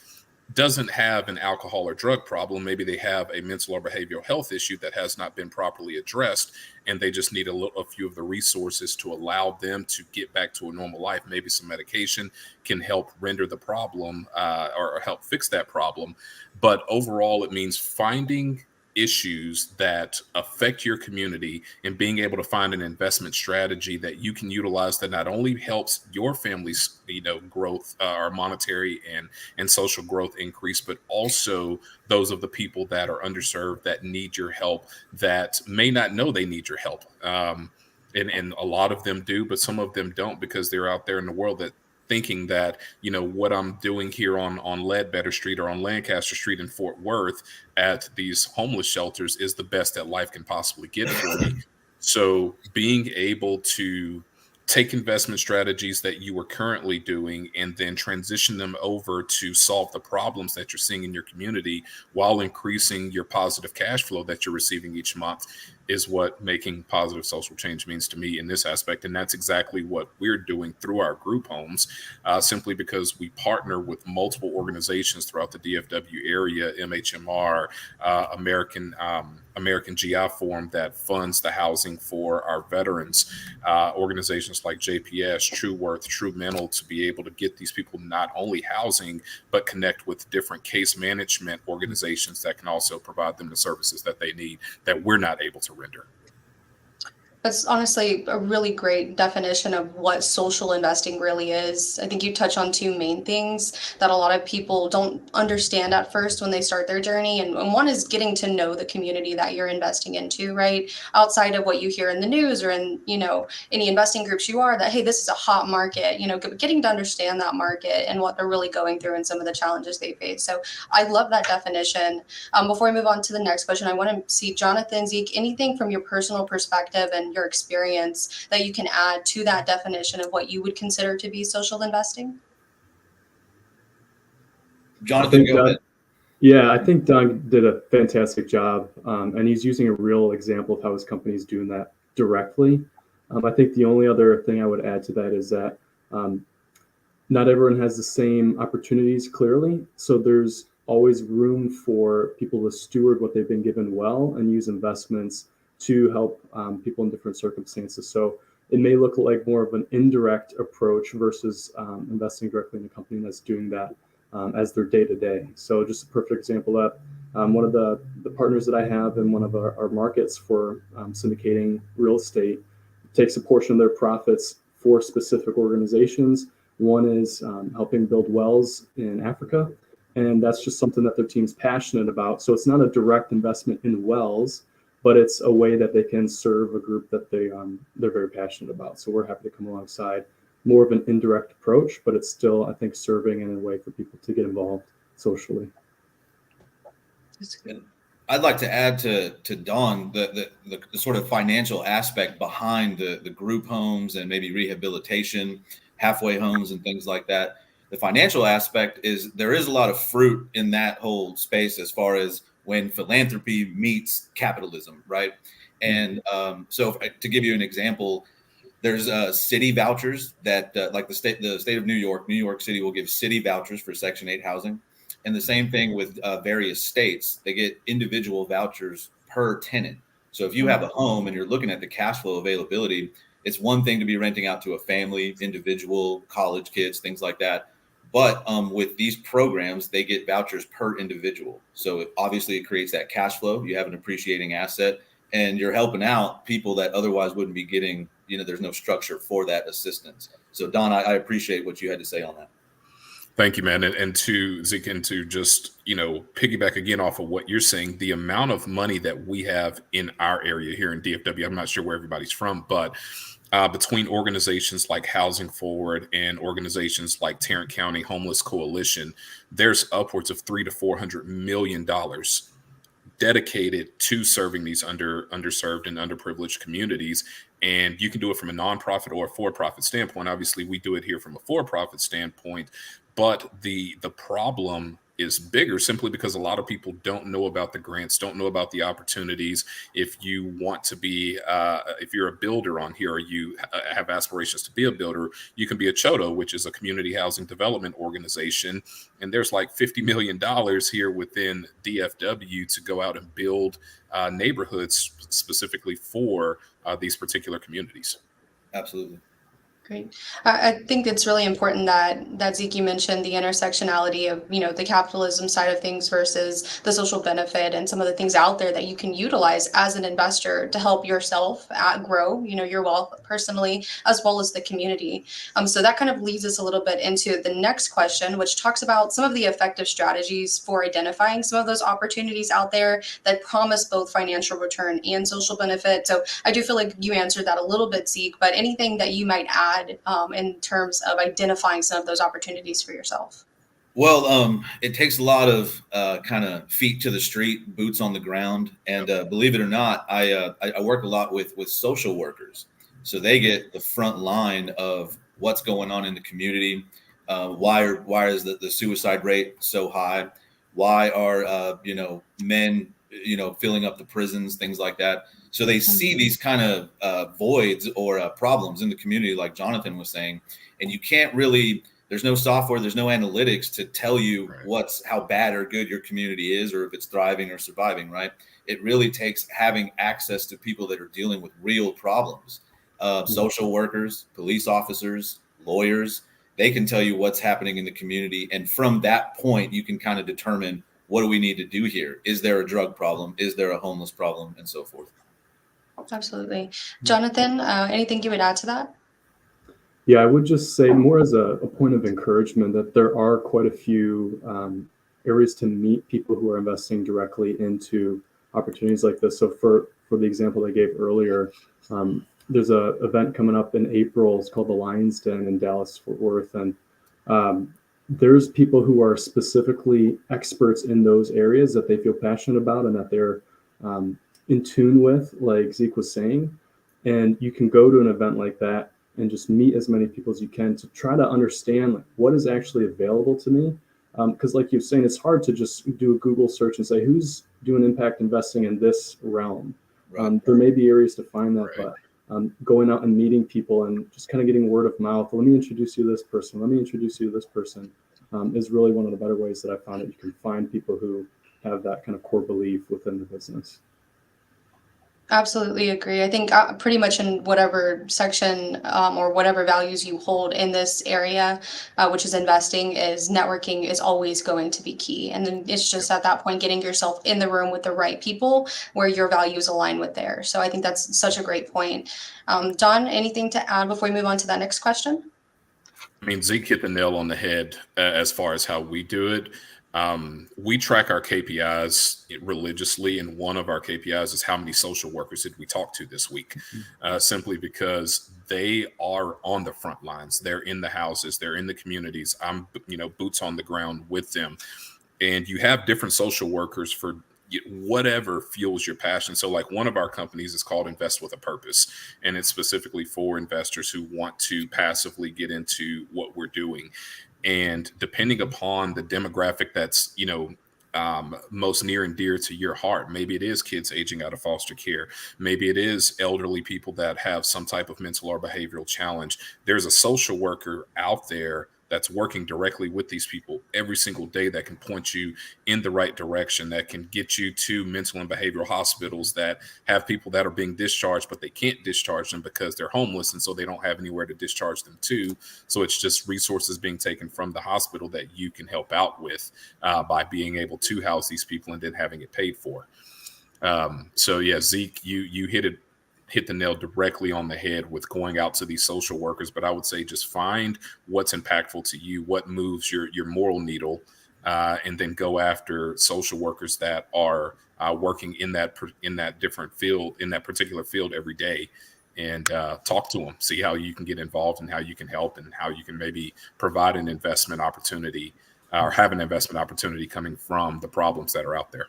V: doesn't have an alcohol or drug problem. Maybe they have a mental or behavioral health issue that has not been properly addressed, and they just need a few of the resources to allow them to get back to a normal life. Maybe some medication can help render the problem or help fix that problem. But overall, it means finding issues that affect your community and being able to find an investment strategy that you can utilize that not only helps your family's growth or monetary and social growth increase, but also those of the people that are underserved that need your help, that may not know they need your help. And a lot of them do, but some of them don't, because they're out there in the world that thinking that, what I'm doing here on Ledbetter Street or on Lancaster Street in Fort Worth at these homeless shelters is the best that life can possibly get for me. So being able to take investment strategies that you are currently doing and then transition them over to solve the problems that you're seeing in your community while increasing your positive cash flow that you're receiving each month is what making positive social change means to me in this aspect. And that's exactly what we're doing through our group homes, simply because we partner with multiple organizations throughout the DFW area, MHMR, American GI Forum that funds the housing for our veterans, organizations like JPS, True Worth, True Mental, to be able to get these people not only housing, but connect with different case management organizations that can also provide them the services that they need that we're not able to render.
U: That's honestly a really great definition of what social investing really is. I think you touch on two main things that a lot of people don't understand at first when they start their journey. And one is getting to know the community that you're investing into, right? Outside of what you hear in the news or in, any investing groups you are, that, hey, this is a hot market, getting to understand that market and what they're really going through and some of the challenges they face. So I love that definition. Before I move on to the next question, I want to see, Jonathan, Zeke, anything from your personal perspective and your experience that you can add to that definition of what you would consider to be social investing?
W: Jonathan, go ahead.
B: Yeah, I think Doug did a fantastic job, and he's using a real example of how his company is doing that directly. I think the only other thing I would add to that is that not everyone has the same opportunities, clearly. So there's always room for people to steward what they've been given well and use investments to help people in different circumstances. So it may look like more of an indirect approach versus investing directly in a company that's doing that as their day-to-day. So just a perfect example of that. One of the partners that I have in one of our markets for syndicating real estate takes a portion of their profits for specific organizations. One is helping build wells in Africa, and that's just something that their team's passionate about. So it's not a direct investment in wells, but it's a way that they can serve a group that they're very passionate about. So we're happy to come alongside. More of an indirect approach, but it's still, I think, serving in a way for people to get involved socially.
W: That's good. I'd like to add to Dawn the sort of financial aspect behind the group homes and maybe rehabilitation, halfway homes and things like that. The financial aspect is there is a lot of fruit in that whole space as far as when philanthropy meets capitalism, right? And so to give you an example, there's city vouchers that like the state of New York City will give city vouchers for Section 8 housing. And the same thing with various states, they get individual vouchers per tenant. So if you have a home and you're looking at the cash flow availability, it's one thing to be renting out to a family, individual, college kids, things like that. But with these programs, they get vouchers per individual. So obviously it creates that cash flow. You have an appreciating asset and you're helping out people that otherwise wouldn't be getting, there's no structure for that assistance. So Don, I appreciate what you had to say on that.
V: Thank you, man. And to Zeke, and to just, piggyback again off of what you're saying, the amount of money that we have in our area here in DFW, I'm not sure where everybody's from, but between organizations like Housing Forward and organizations like Tarrant County Homeless Coalition, there's upwards of $300 to $400 million dedicated to serving these underserved and underprivileged communities. And you can do it from a nonprofit or a for-profit standpoint. Obviously, we do it here from a for-profit standpoint, but the problem is bigger simply because a lot of people don't know about the grants, don't know about the opportunities. If you want to be, if you're a builder on here, or you have aspirations to be a builder, you can be a CHODO, which is a community housing development organization. And there's like $50 million here within DFW to go out and build neighborhoods specifically for these particular communities.
W: Absolutely.
U: Great. I think it's really important that Zeke, you mentioned the intersectionality of, the capitalism side of things versus the social benefit and some of the things out there that you can utilize as an investor to help yourself grow, your wealth personally, as well as the community. So that kind of leads us a little bit into the next question, which talks about some of the effective strategies for identifying some of those opportunities out there that promise both financial return and social benefit. So I do feel like you answered that a little bit, Zeke, but anything that you might add in terms of identifying some of those opportunities for yourself?
W: Well, it takes a lot of kind of feet to the street, boots on the ground. And believe it or not, I work a lot with social workers. So they get the front line of what's going on in the community. Why is the suicide rate so high? Why are, men, filling up the prisons, things like that. So they see these kind of voids or problems in the community, like Jonathan was saying, and you can't really, there's no software, there's no analytics to tell you how bad or good your community is, or if it's thriving or surviving, right? It really takes having access to people that are dealing with real problems. Social workers, police officers, lawyers, they can tell you what's happening in the community. And from that point, you can kind of determine, what do we need to do here? Is there a drug problem? Is there a homeless problem? And so forth.
U: Absolutely. Jonathan, anything you would add to that?
B: Yeah, I would just say more as a point of encouragement that there are quite a few areas to meet people who are investing directly into opportunities like this. So for the example I gave earlier, there's a event coming up in April. It's called the Lion's Den in Dallas, Fort Worth. And there's people who are specifically experts in those areas that they feel passionate about and that they're in tune with, like Zeke was saying. And you can go to an event like that and just meet as many people as you can to try to understand like, what is actually available to me. Because like you're saying, it's hard to just do a Google search and say, who's doing impact investing in this realm? There may be areas to find that, but going out and meeting people and just kind of getting word of mouth, let me introduce you to this person, let me introduce you to this person, is really one of the better ways that I found that you can find people who have that kind of core belief within the business.
U: Absolutely agree. I think pretty much in whatever section or whatever values you hold in this area, which is investing, is networking is always going to be key. And then it's just at that point, getting yourself in the room with the right people where your values align with theirs. So I think that's such a great point. John, anything to add before we move on to that next question?
V: I mean, Zeke hit the nail on the head as far as how we do it. We track our KPIs religiously, and one of our KPIs is how many social workers did we talk to this week, simply because they are on the front lines. They're in the houses, they're in the communities. I'm, boots on the ground with them. And you have different social workers for whatever fuels your passion. So like one of our companies is called Invest with a Purpose, and it's specifically for investors who want to passively get into what we're doing. And depending upon the demographic that's, most near and dear to your heart, maybe it is kids aging out of foster care. Maybe it is elderly people that have some type of mental or behavioral challenge. There's a social worker out there that's working directly with these people every single day that can point you in the right direction, that can get you to mental and behavioral hospitals that have people that are being discharged, but they can't discharge them because they're homeless. And so they don't have anywhere to discharge them to. So it's just resources being taken from the hospital that you can help out with by being able to house these people and then having it paid for. So yeah, Zeke, you hit the nail directly on the head with going out to these social workers. But I would say just find what's impactful to you, what moves your moral needle, and then go after social workers that are working in that different field, in that particular field every day, and talk to them, see how you can get involved and how you can help and how you can maybe provide an investment opportunity or have an investment opportunity coming from the problems that are out there.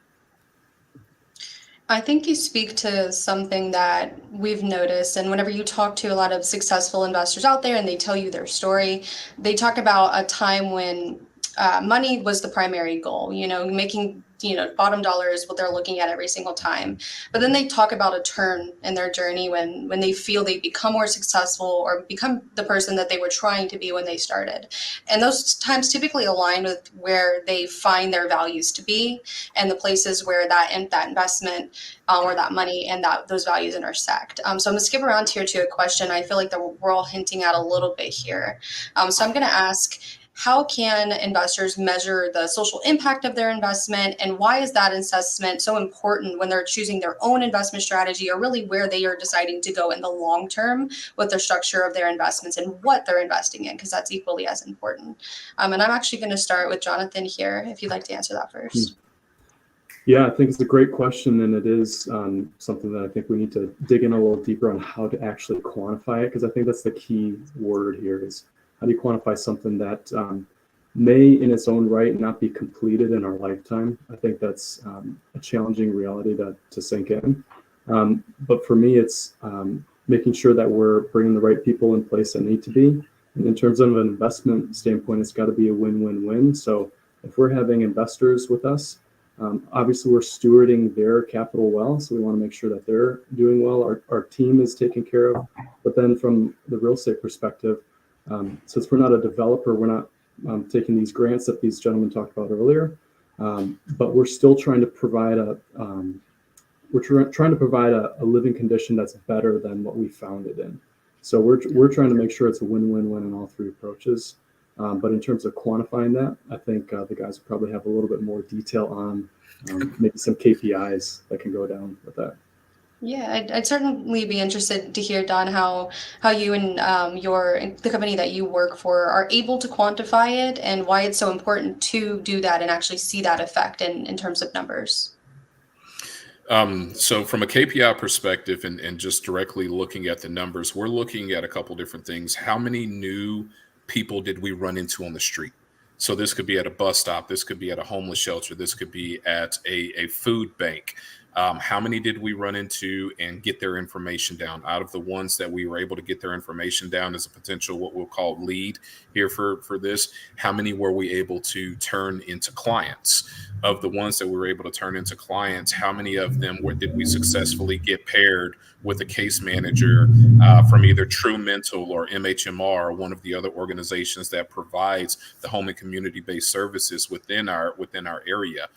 U: I think you speak to something that we've noticed, and whenever you talk to a lot of successful investors out there and they tell you their story, they talk about a time when money was the primary goal, making bottom dollar is what they're looking at every single time. But then they talk about a turn in their journey when they feel they become more successful or become the person that they were trying to be when they started. And those times typically align with where they find their values to be and the places where that investment or that money and those values intersect. So I'm gonna skip around here to a question I feel like that we're all hinting at a little bit here. So I'm gonna ask, how can investors measure the social impact of their investment, and why is that assessment so important when they're choosing their own investment strategy, or really where they are deciding to go in the long term with the structure of their investments and what they're investing in, because that's equally as important. And I'm actually going to start with Jonathan here, if you'd like to answer that first.
B: Yeah, I think it's a great question, and it is something that I think we need to dig in a little deeper on how to actually quantify it, because I think that's the key word here is, how do you quantify something that may in its own right not be completed in our lifetime? I think that's a challenging reality to sink in. But for me, it's making sure that we're bringing the right people in place that need to be. And in terms of an investment standpoint, it's got to be a win-win-win. So if we're having investors with us, Obviously, we're stewarding their capital well, so we want to make sure that they're doing well. Our team is taken care of. But then from the real estate perspective, since we're not a developer, we're not taking these grants that these gentlemen talked about earlier, but we're still trying to provide a living condition that's better than what we found it in. So we're trying to make sure it's a win-win-win in all three approaches. But in terms of quantifying that, I think the guys will probably have a little bit more detail on maybe some KPIs that can go down with that.
U: Yeah, I'd certainly be interested to hear, Don, how you and the company that you work for are able to quantify it, and why it's so important to do that and actually see that effect in terms of numbers.
V: So from a KPI perspective and just directly looking at the numbers, we're looking at a couple different things. How many new people did we run into on the street? So this could be at a bus stop. This could be at a homeless shelter. This could be at a food bank. How many did we run into and get their information down? Out of the ones that we were able to get their information down as a potential, what we'll call lead here for this, how many were we able to turn into clients? Of the ones that we were able to turn into clients, how many of them did we successfully get paired with a case manager from either True Mental or MHMR, one of the other organizations that provides the home and community-based services within our area?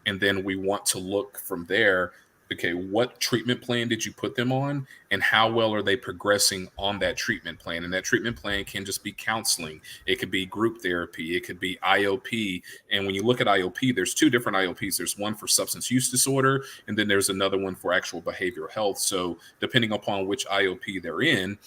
V: And then we want to look from there, okay, what treatment plan did you put them on, and how well are they progressing on that treatment plan? And that treatment plan can just be counseling. It could be group therapy. It could be IOP. And when you look at IOP, there's two different IOPs. There's one for substance use disorder, and then there's another one for actual behavioral health. So depending upon which IOP they're in,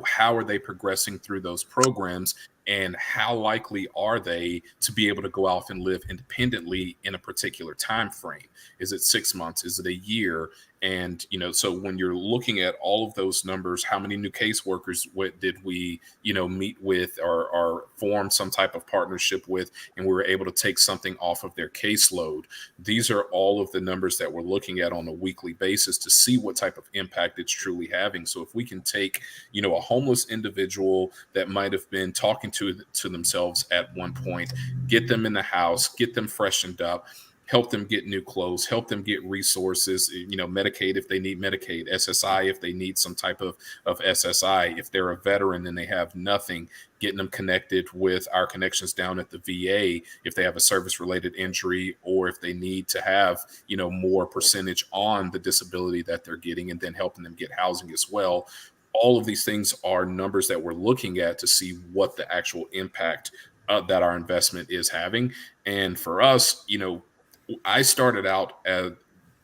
V: how are they progressing through those programs, and how likely are they to be able to go out and live independently in a particular time frame? Is it 6 months? Is it a year? And, so when you're looking at all of those numbers, how many new caseworkers did we, meet with or form some type of partnership with, and we were able to take something off of their caseload? These are all of the numbers that we're looking at on a weekly basis to see what type of impact it's truly having. So if we can take, a homeless individual that might have been talking to themselves at one point, get them in the house, get them freshened up, help them get new clothes, help them get resources, Medicaid if they need Medicaid, SSI if they need some type of SSI. If they're a veteran and they have nothing, getting them connected with our connections down at the VA if they have a service-related injury, or if they need to have, more percentage on the disability that they're getting, and then helping them get housing as well. All of these things are numbers that we're looking at to see what the actual impact that our investment is having. And for us, I started out as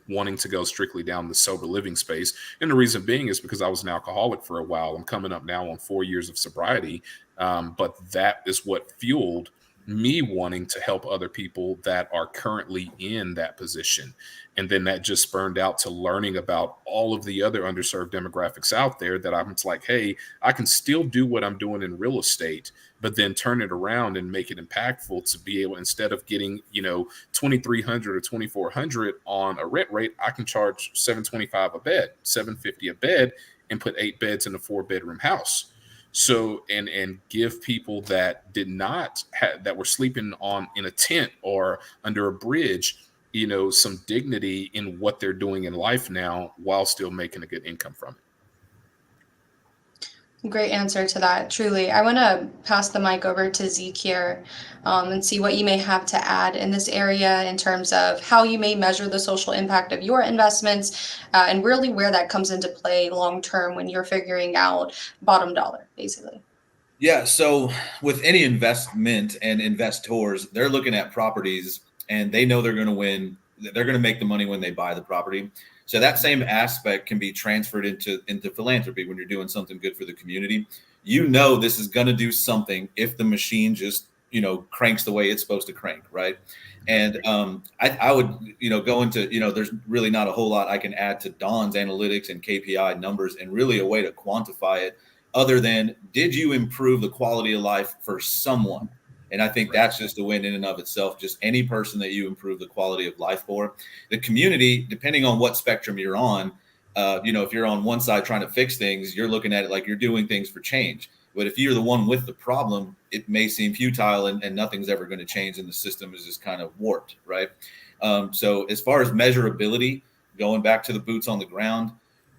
V: wanting to go strictly down the sober living space. And the reason being is because I was an alcoholic for a while. I'm coming up now on 4 years of sobriety. But that is what fueled me wanting to help other people that are currently in that position. And then that just spurned out to learning about all of the other underserved demographics out there, that I'm like, hey, I can still do what I'm doing in real estate, but then turn it around and make it impactful to be able, instead of getting, $2,300 or $2,400 on a rent rate, I can charge $725 a bed, $750 a bed, and put 8 beds in a 4-bedroom house. So, and give people that did not that were sleeping in a tent or under a bridge, some dignity in what they're doing in life now, while still making a good income from it.
U: Great answer to that, truly. I want to pass the mic over to Zeke here and see what you may have to add in this area in terms of how you may measure the social impact of your investments and really where that comes into play long term when you're figuring out bottom dollar, basically.
W: Yeah, so with any investment and investors, they're looking at properties and they know they're going to win. They're going to make the money when they buy the property. So that same aspect can be transferred into philanthropy when you're doing something good for the community. This is going to do something if the machine just, cranks the way it's supposed to crank, right? And I would, go into, there's really not a whole lot I can add to Don's analytics and KPI numbers and really a way to quantify it other than, did you improve the quality of life for someone? And I think that's just a win in and of itself. Just any person that you improve the quality of life for. The community, depending on what spectrum you're on, if you're on one side trying to fix things, you're looking at it like you're doing things for change. But if you're the one with the problem, it may seem futile and nothing's ever going to change and the system is just kind of warped, right? So as far as measurability, going back to the boots on the ground,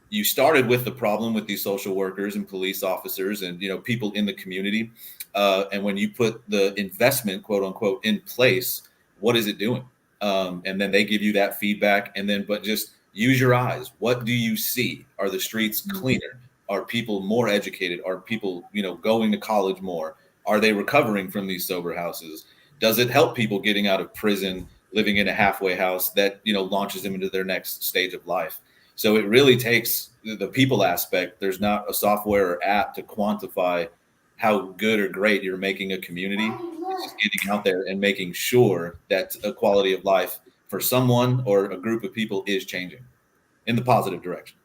W: you started with the problem with these social workers and police officers and, you know, people in the community. And when you put the investment, quote unquote, in place, what is it doing? And then they give you that feedback. And then, but just use your eyes. What do you see? Are the streets cleaner? Are people more educated? Are people, you know, going to college more? Are they recovering from these sober houses? Does it help people getting out of prison, living in a halfway house that, you know, launches them into their next stage of life? So it really takes the people aspect. There's not a software or app to quantify how good or great you're making a community. It's just getting out there and making sure that a quality of life for someone or a group of people is changing in the positive direction.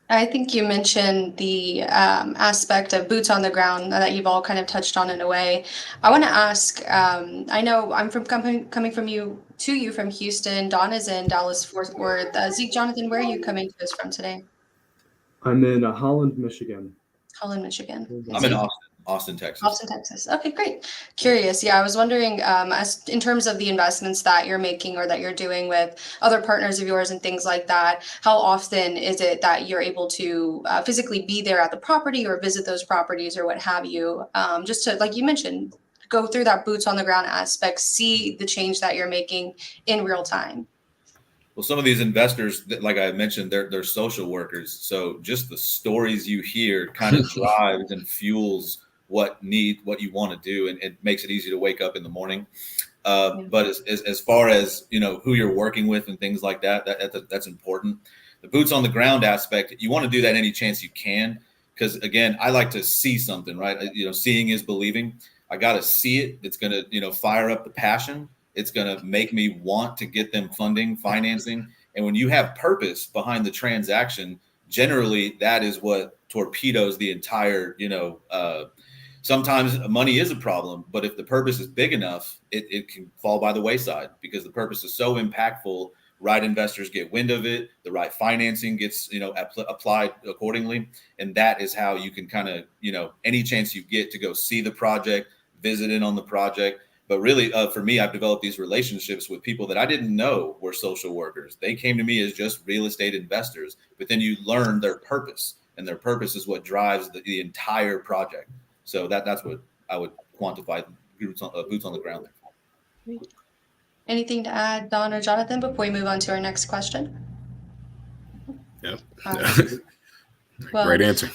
U: I think you mentioned the aspect of boots on the ground that you've all kind of touched on in a way. I want to ask, I know I'm coming from you from Houston. Don is in Dallas, Fort Worth. Zeke, Jonathan, where are you coming to us from today?
B: I'm in Holland, Michigan.
U: Holland, Michigan.
W: I'm in Austin, Texas.
U: Austin, Texas. Okay, great. Curious. Yeah, I was wondering, as in terms of the investments that you're making or that you're doing with other partners of yours and things like that, how often is it that you're able to physically be there at the property or visit those properties or what have you? Just to, like you mentioned, go through that boots on the ground aspect, see the change that you're making in real time.
W: Well, some of these investors, like I mentioned, they're social workers. So just the stories you hear kind of drives and fuels what you want to do, and it makes it easy to wake up in the morning. But as far as, you know, who you're working with and things like that's important. The boots on the ground aspect, you want to do that any chance you can, because again, I like to see something, right? You know, seeing is believing. I got to see it. It's going to, you know, fire up the passion. It's going to make me want to get them funding, financing. And when you have purpose behind the transaction, generally that is what torpedoes the entire, you know, sometimes money is a problem, but if the purpose is big enough, it can fall by the wayside because the purpose is so impactful. Right investors get wind of it. The right financing gets, you know, applied accordingly. And that is how you can kind of, you know, any chance you get to go see the project, visit in on the project. But really, for me, I've developed these relationships with people that I didn't know were social workers. They came to me as just real estate investors, but then you learn their purpose, and their purpose is what drives the entire project. So that's what I would quantify boots on the ground there.
U: Anything to add, Don or Jonathan, before we move on to our next question?
V: Yep.
U: Well,
V: great answer.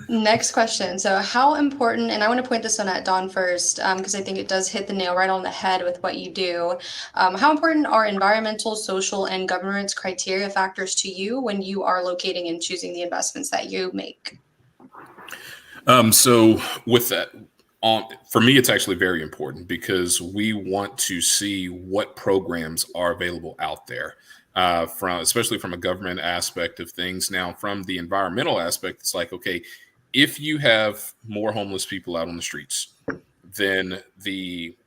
U: Next question. So how important, and I want to point this one at Don first, because I think it does hit the nail right on the head with what you do. How important are environmental, social, and governance criteria factors to you when you are locating and choosing the investments that you make?
V: So with that, for me, it's actually very important because we want to see what programs are available out there. Especially from a government aspect of things. Now, from the environmental aspect, it's like, okay, if you have more homeless people out on the streets, then the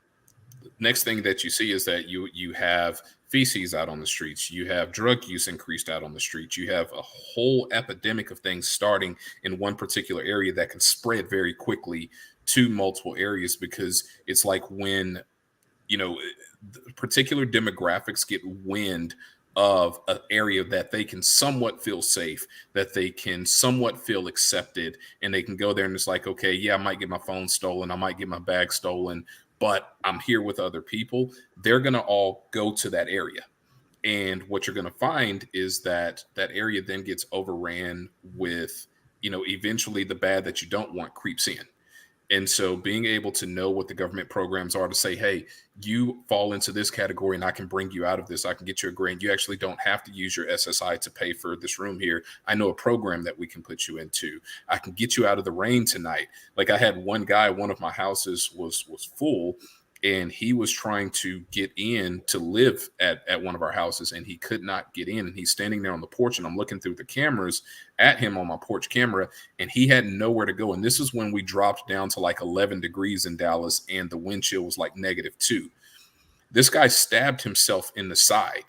V: next thing that you see is that you have feces out on the streets. You have drug use increased out on the streets. You have a whole epidemic of things starting in one particular area that can spread very quickly to multiple areas, because it's like when, you know, particular demographics get wind of an area that they can somewhat feel safe, that they can somewhat feel accepted, and they can go there and it's like, okay, yeah, I might get my phone stolen, I might get my bag stolen, but I'm here with other people. They're going to all go to that area. And what you're going to find is that that area then gets overran with, you know, eventually the bad that you don't want creeps in. And so being able to know what the government programs are to say, hey, you fall into this category and I can bring you out of this. I can get you a grant. You actually don't have to use your SSI to pay for this room here. I know a program that we can put you into. I can get you out of the rain tonight. Like I had one guy, one of my houses was full, and he was trying to get in to live at one of our houses, and he could not get in. And he's standing there on the porch, and I'm looking through the cameras at him on my porch camera, and he had nowhere to go. And this is when we dropped down to like 11 degrees in Dallas, and the wind chill was like -2. This guy stabbed himself in the side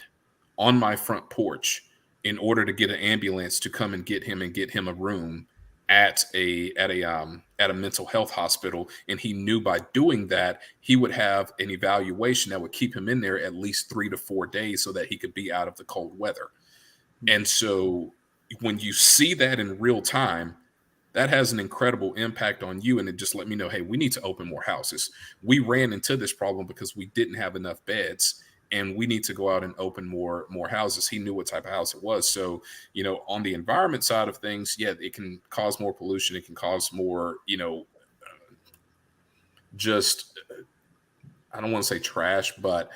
V: on my front porch in order to get an ambulance to come and get him a room. at a mental health hospital, and he knew by doing that he would have an evaluation that would keep him in there at least 3 to 4 days so that he could be out of the cold weather. And so when you see that in real time, that has an incredible impact on you. And it just let me know, hey, we need to open more houses. We ran into this problem because we didn't have enough beds, and we need to go out and open more houses. He knew what type of house it was. So, on the environment side of things, yeah, it can cause more pollution. It can cause more, just, I don't want to say trash, but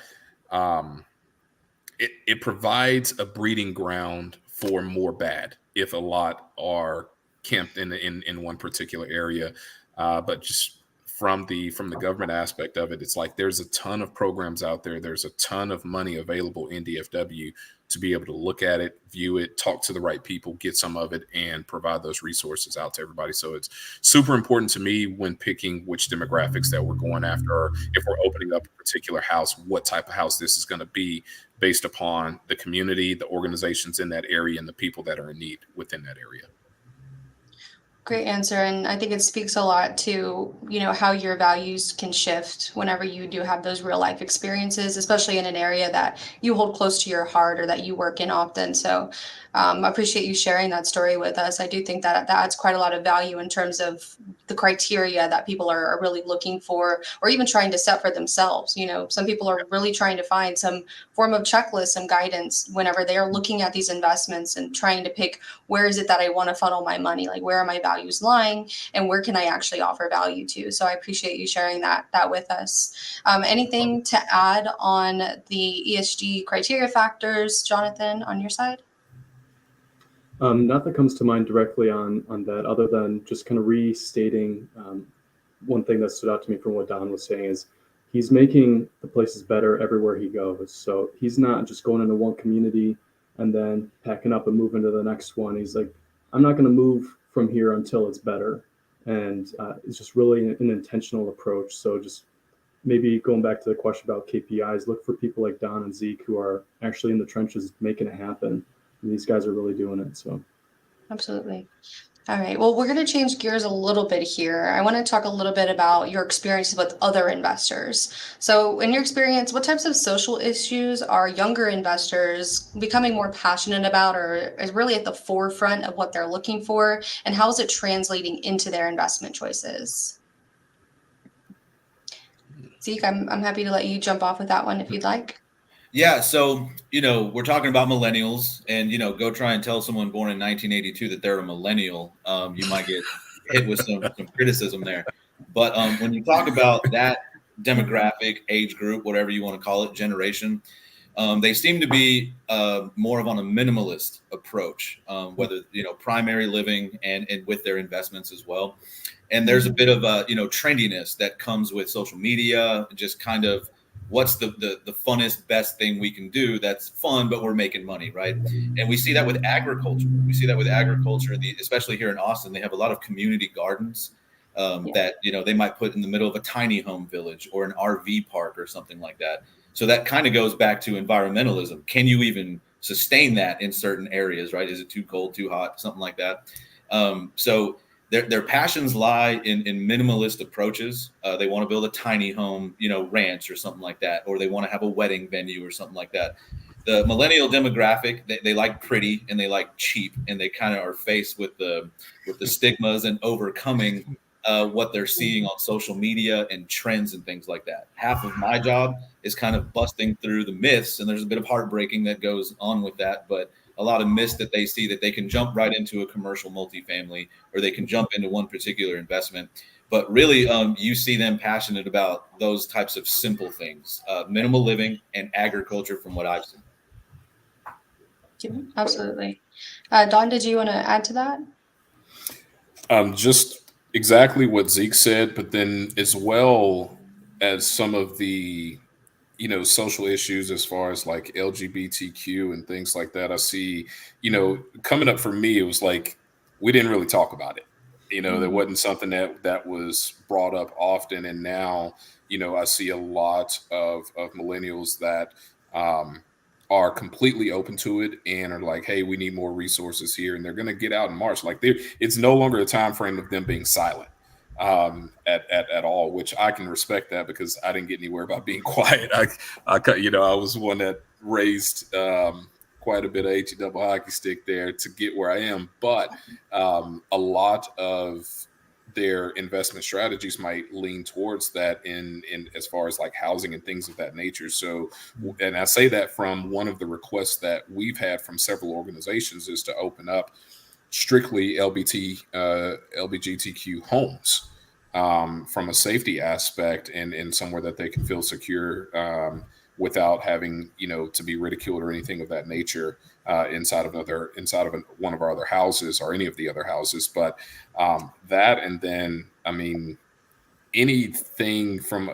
V: it provides a breeding ground for more bad if a lot are camped in one particular area. But just from the government aspect of it, it's like there's a ton of programs out there. There's a ton of money available in DFW to be able to look at it, view it, talk to the right people, get some of it, and provide those resources out to everybody. So it's super important to me when picking which demographics that we're going after, or if we're opening up a particular house, what type of house this is going to be based upon the community, the organizations in that area, and the people that are in need within that area.
U: Great answer. And I think it speaks a lot to, how your values can shift whenever you do have those real life experiences, especially in an area that you hold close to your heart or that you work in often. So I appreciate you sharing that story with us. I do think that adds quite a lot of value in terms of the criteria that people are really looking for, or even trying to set for themselves. Some people are really trying to find some form of checklist, some guidance whenever they are looking at these investments and trying to pick, where is it that I want to funnel my money? Like, where are my values lying, and where can I actually offer value to? So I appreciate you sharing that with us. Anything to add on the ESG criteria factors, Jonathan, on your side?
B: Not that comes to mind directly on that, other than just kind of restating one thing that stood out to me from what Don was saying is he's making the places better everywhere he goes. So he's not just going into one community and then packing up and moving to the next one. He's like, I'm not going to move from here until it's better. And it's just really an intentional approach. So just maybe going back to the question about KPIs, look for people like Don and Zeke who are actually in the trenches making it happen. And these guys are really doing it. So
U: Absolutely. All right. Well, we're going to change gears a little bit here. I want to talk a little bit about your experiences with other investors. So in your experience, what types of social issues are younger investors becoming more passionate about, or is really at the forefront of what they're looking for? And how is it translating into their investment choices? Zeke, I'm happy to let you jump off with that one if you'd like.
W: Yeah, so, we're talking about millennials, and, go try and tell someone born in 1982 that they're a millennial. You might get hit with some criticism there. But when you talk about that demographic, age group, whatever you want to call it, generation, they seem to be more of on a minimalist approach, whether, primary living and with their investments as well. And there's a bit of, trendiness that comes with social media, just kind of, what's the funnest, best thing we can do that's fun, but we're making money, right? And we see that with agriculture. Especially here in Austin, they have a lot of community gardens that, they might put in the middle of a tiny home village or an RV park or something like that. So that kind of goes back to environmentalism. Can you even sustain that in certain areas, right? Is it too cold, too hot, something like that? So their passions lie in minimalist approaches. They want to build a tiny home, ranch or something like that, or they want to have a wedding venue or something like that. The millennial demographic, they like pretty and they like cheap, and they kind of are faced with the stigmas and overcoming what they're seeing on social media and trends and things like that. Half of my job is kind of busting through the myths, and there's a bit of heartbreaking that goes on with that, but a lot of myths that they see that they can jump right into a commercial multifamily, or they can jump into one particular investment. But really, you see them passionate about those types of simple things, minimal living and agriculture from what I've seen.
U: Absolutely. Don, did you want to add to that?
V: Just exactly what Zeke said, but then as well as some of the social issues as far as like LGBTQ and things like that. I see, coming up for me, it was like, we didn't really talk about it. There wasn't something that was brought up often. And now, I see a lot of millennials that, are completely open to it and are like, hey, we need more resources here, and they're going to get out in March. Like, it's no longer a time frame of them being silent at all, which I can respect that, because I didn't get anywhere by being quiet. I was one that raised quite a bit of HE hockey stick there to get where I am, but a lot of their investment strategies might lean towards that in as far as like housing and things of that nature. So, and I say that from one of the requests that we've had from several organizations is to open up strictly LGBTQ homes from a safety aspect, and somewhere that they can feel secure without having, to be ridiculed or anything of that nature inside of one of our other houses or any of the other houses. But that, and then, I mean, anything from,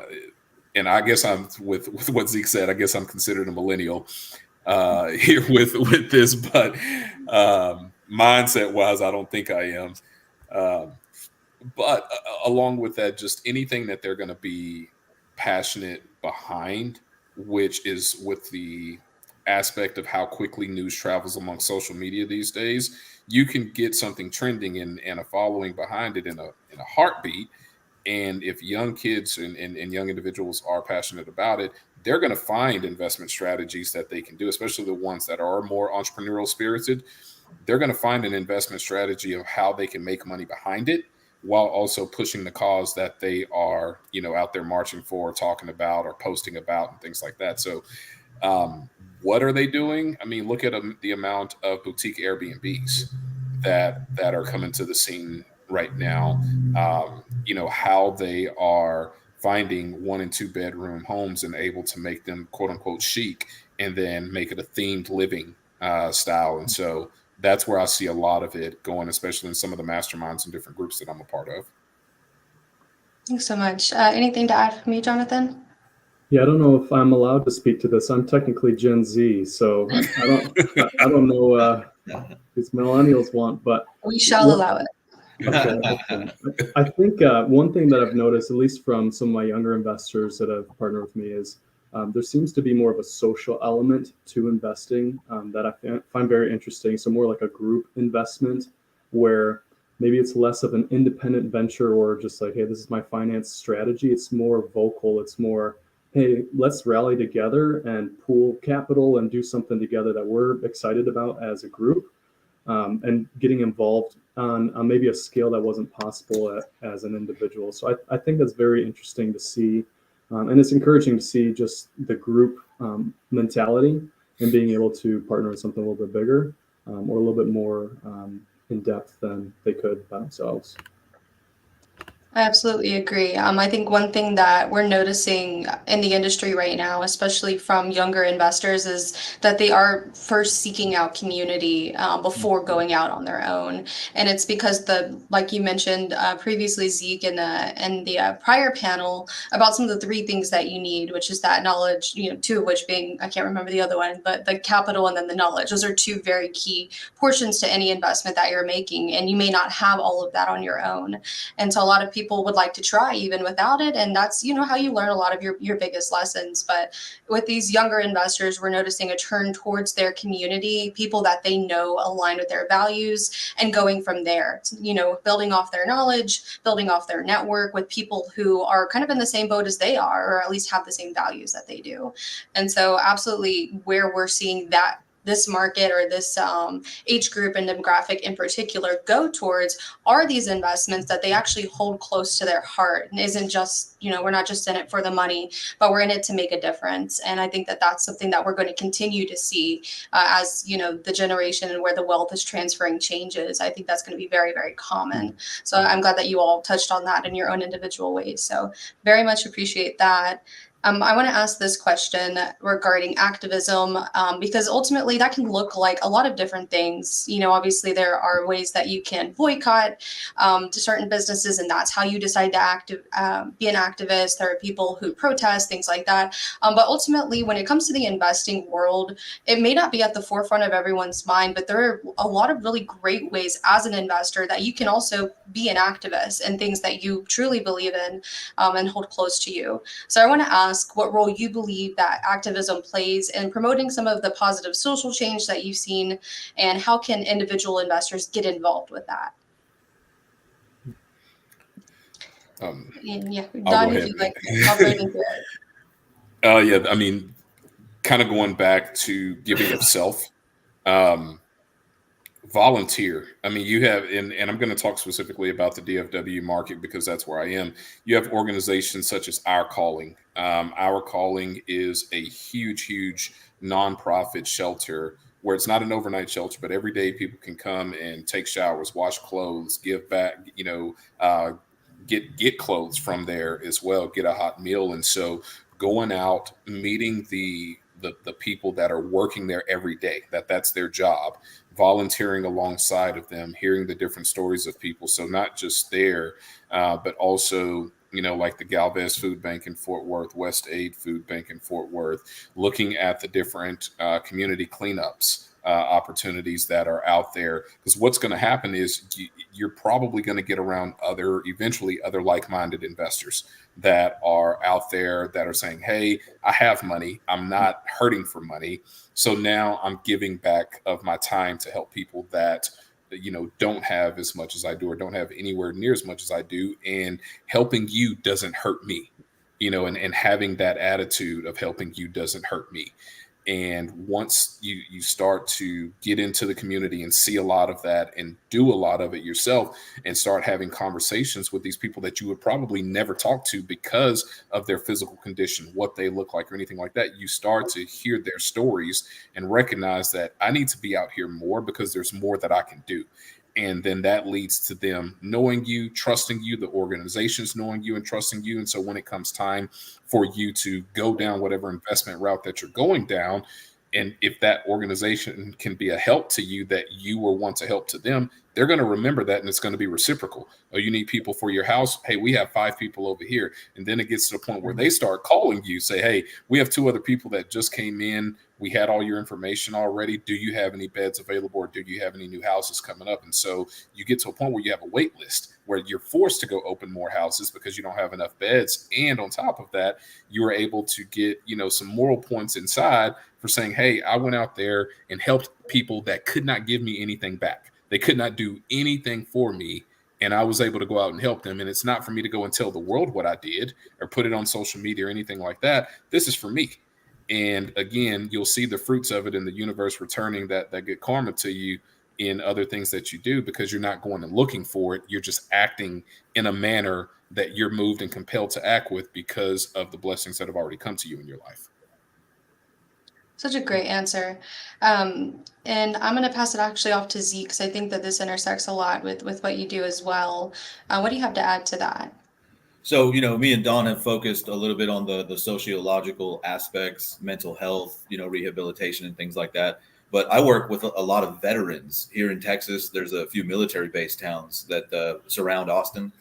V: and I guess I'm with what Zeke said, I guess I'm considered a millennial here with this, but mindset wise, I don't think I am. But along with that, just anything that they're going to be passionate behind, which is with the aspect of how quickly news travels among social media these days, you can get something trending and a following behind it in a heartbeat. And if young kids and young individuals are passionate about it, they're going to find investment strategies that they can do, especially the ones that are more entrepreneurial spirited. They're going to find an investment strategy of how they can make money behind it, while also pushing the cause that they are, out there marching for, talking about, or posting about, and things like that. So what are they doing? I mean, look at the amount of boutique Airbnbs that are coming to the scene right now. How they are finding 1 and 2 bedroom homes and able to make them quote unquote chic, and then make it a themed living style. And so that's where I see a lot of it going, especially in some of the masterminds and different groups that I'm a part of.
U: Thanks so much. Anything to add from you, Jonathan?
B: Yeah, I don't know if I'm allowed to speak to this. I'm technically Gen Z, so I don't know these millennials want, but
U: we shall allow it.
B: Okay. I think one thing that I've noticed, at least from some of my younger investors that have partnered with me, is there seems to be more of a social element to investing that I find very interesting. So more like a group investment, where maybe it's less of an independent venture or just like, hey, this is my finance strategy. It's more vocal. It's more, hey, let's rally together and pool capital and do something together that we're excited about as a group. And getting involved on maybe a scale that wasn't possible as an individual. So I think that's very interesting to see. And it's encouraging to see just the group mentality and being able to partner with something a little bit bigger or a little bit more in depth than they could by themselves.
U: I absolutely agree. I think one thing that we're noticing in the industry right now, especially from younger investors, is that they are first seeking out community before going out on their own. And it's because like you mentioned previously, Zeke, in the prior panel, about some of the 3 things that you need, which is that knowledge, 2 of which being, I can't remember the other one, but the capital and then the knowledge. Those are 2 very key portions to any investment that you're making. And you may not have all of that on your own. And so a lot of people would like to try even without it, and that's how you learn a lot of your biggest lessons. But with these younger investors, we're noticing a turn towards their community, people that they know align with their values, and going from there, building off their knowledge, building off their network with people who are kind of in the same boat as they are, or at least have the same values that they do. And so absolutely where we're seeing that this market or this age group and demographic in particular go towards are these investments that they actually hold close to their heart, and isn't just, we're not just in it for the money, but we're in it to make a difference. And I think that that's something that we're going to continue to see as, the generation and where the wealth is transferring changes. I think that's going to be very, very common. So I'm glad that you all touched on that in your own individual ways. So very much appreciate that. I want to ask this question regarding activism, because ultimately that can look like a lot of different things. Obviously there are ways that you can boycott to certain businesses, and that's how you decide to be an activist. There are people who protest, things like that. But ultimately, when it comes to the investing world, it may not be at the forefront of everyone's mind, but there are a lot of really great ways as an investor that you can also be an activist in things that you truly believe in and hold close to you. So I want to ask, ask what role you believe that activism plays in promoting some of the positive social change that you've seen, and how can individual investors get involved with that? And yeah,
V: I'll
U: Don,
V: go
U: if
V: ahead.
U: you'd like to hop right into it.
V: Yeah, I mean, kind of going back to giving of self. Volunteer. I mean, you have, and I'm going to talk specifically about the DFW market because that's where I am. You have organizations such as Our Calling. Our Calling is a huge nonprofit shelter where it's not an overnight shelter, but every day people can come and take showers, wash clothes, give back, get clothes from there as well, get a hot meal. And so going out, meeting the people that are working there every day, that's their job, volunteering alongside of them, hearing the different stories of people. So not just there, but also, like the Galvez Food Bank in Fort Worth, West Aid Food Bank in Fort Worth, looking at the different community cleanups opportunities that are out there. Because what's going to happen is you're probably going to get around eventually other like-minded investors that are out there that are saying, hey, I have money. I'm not hurting for money. So now I'm giving back of my time to help people that, don't have as much as I do or don't have anywhere near as much as I do. And helping you doesn't hurt me, and having that attitude of helping you doesn't hurt me. And once you start to get into the community and see a lot of that and do a lot of it yourself and start having conversations with these people that you would probably never talk to because of their physical condition, what they look like or anything like that, you start to hear their stories and recognize that I need to be out here more because there's more that I can do. And then that leads to them knowing you, trusting you, the organizations knowing you and trusting you. And so when it comes time for you to go down whatever investment route that you're going down, and if that organization can be a help to you that you will want to help to them, they're going to remember that and it's going to be reciprocal. Oh, you need people for your house? Hey, we have 5 people over here. And then it gets to the point where they start calling you, say, hey, we have 2 other people that just came in. We had all your information already. Do you have any beds available or do you have any new houses coming up? And so you get to a point where you have a wait list where you're forced to go open more houses because you don't have enough beds. And on top of that, you are able to get, some moral points inside for saying, hey, I went out there and helped people that could not give me anything back. They could not do anything for me. And I was able to go out and help them. And it's not for me to go and tell the world what I did or put it on social media or anything like that. This is for me. And again, you'll see the fruits of it in the universe returning that get karma to you in other things that you do because you're not going and looking for it. You're just acting in a manner that you're moved and compelled to act with because of the blessings that have already come to you in your life.
U: Such a great answer. And I'm going to pass it actually off to Zeke because I think that this intersects a lot with what you do as well. What do you have to add to that?
W: So, me and Don have focused a little bit on the sociological aspects, mental health, rehabilitation and things like that. But I work with a lot of veterans here in Texas. There's a few military-based towns that surround Austin.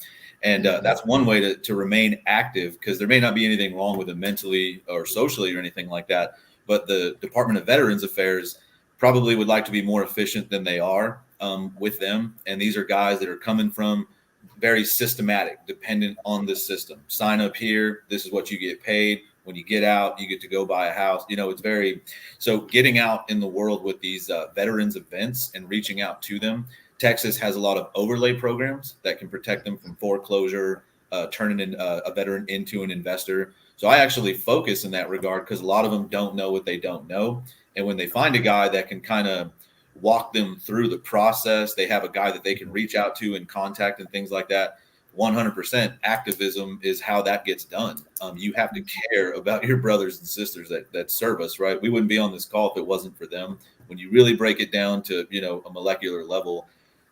W: And that's one way to remain active because there may not be anything wrong with them mentally or socially or anything like that. But the Department of Veterans Affairs probably would like to be more efficient than they are with them. And these are guys that are coming from very systematic, dependent on the system. Sign up here. This is what you get paid. When you get out, you get to go buy a house. It's very, so getting out in the world with these veterans events and reaching out to them. Texas has a lot of overlay programs that can protect them from foreclosure, turning a veteran into an investor. So I actually focus in that regard because a lot of them don't know what they don't know. And when they find a guy that can kind of walk them through the process, they have a guy that they can reach out to and contact and things like that. 100% activism is how that gets done. You have to care about your brothers and sisters that serve us, right? We wouldn't be on this call if it wasn't for them. When you really break it down to, a molecular level,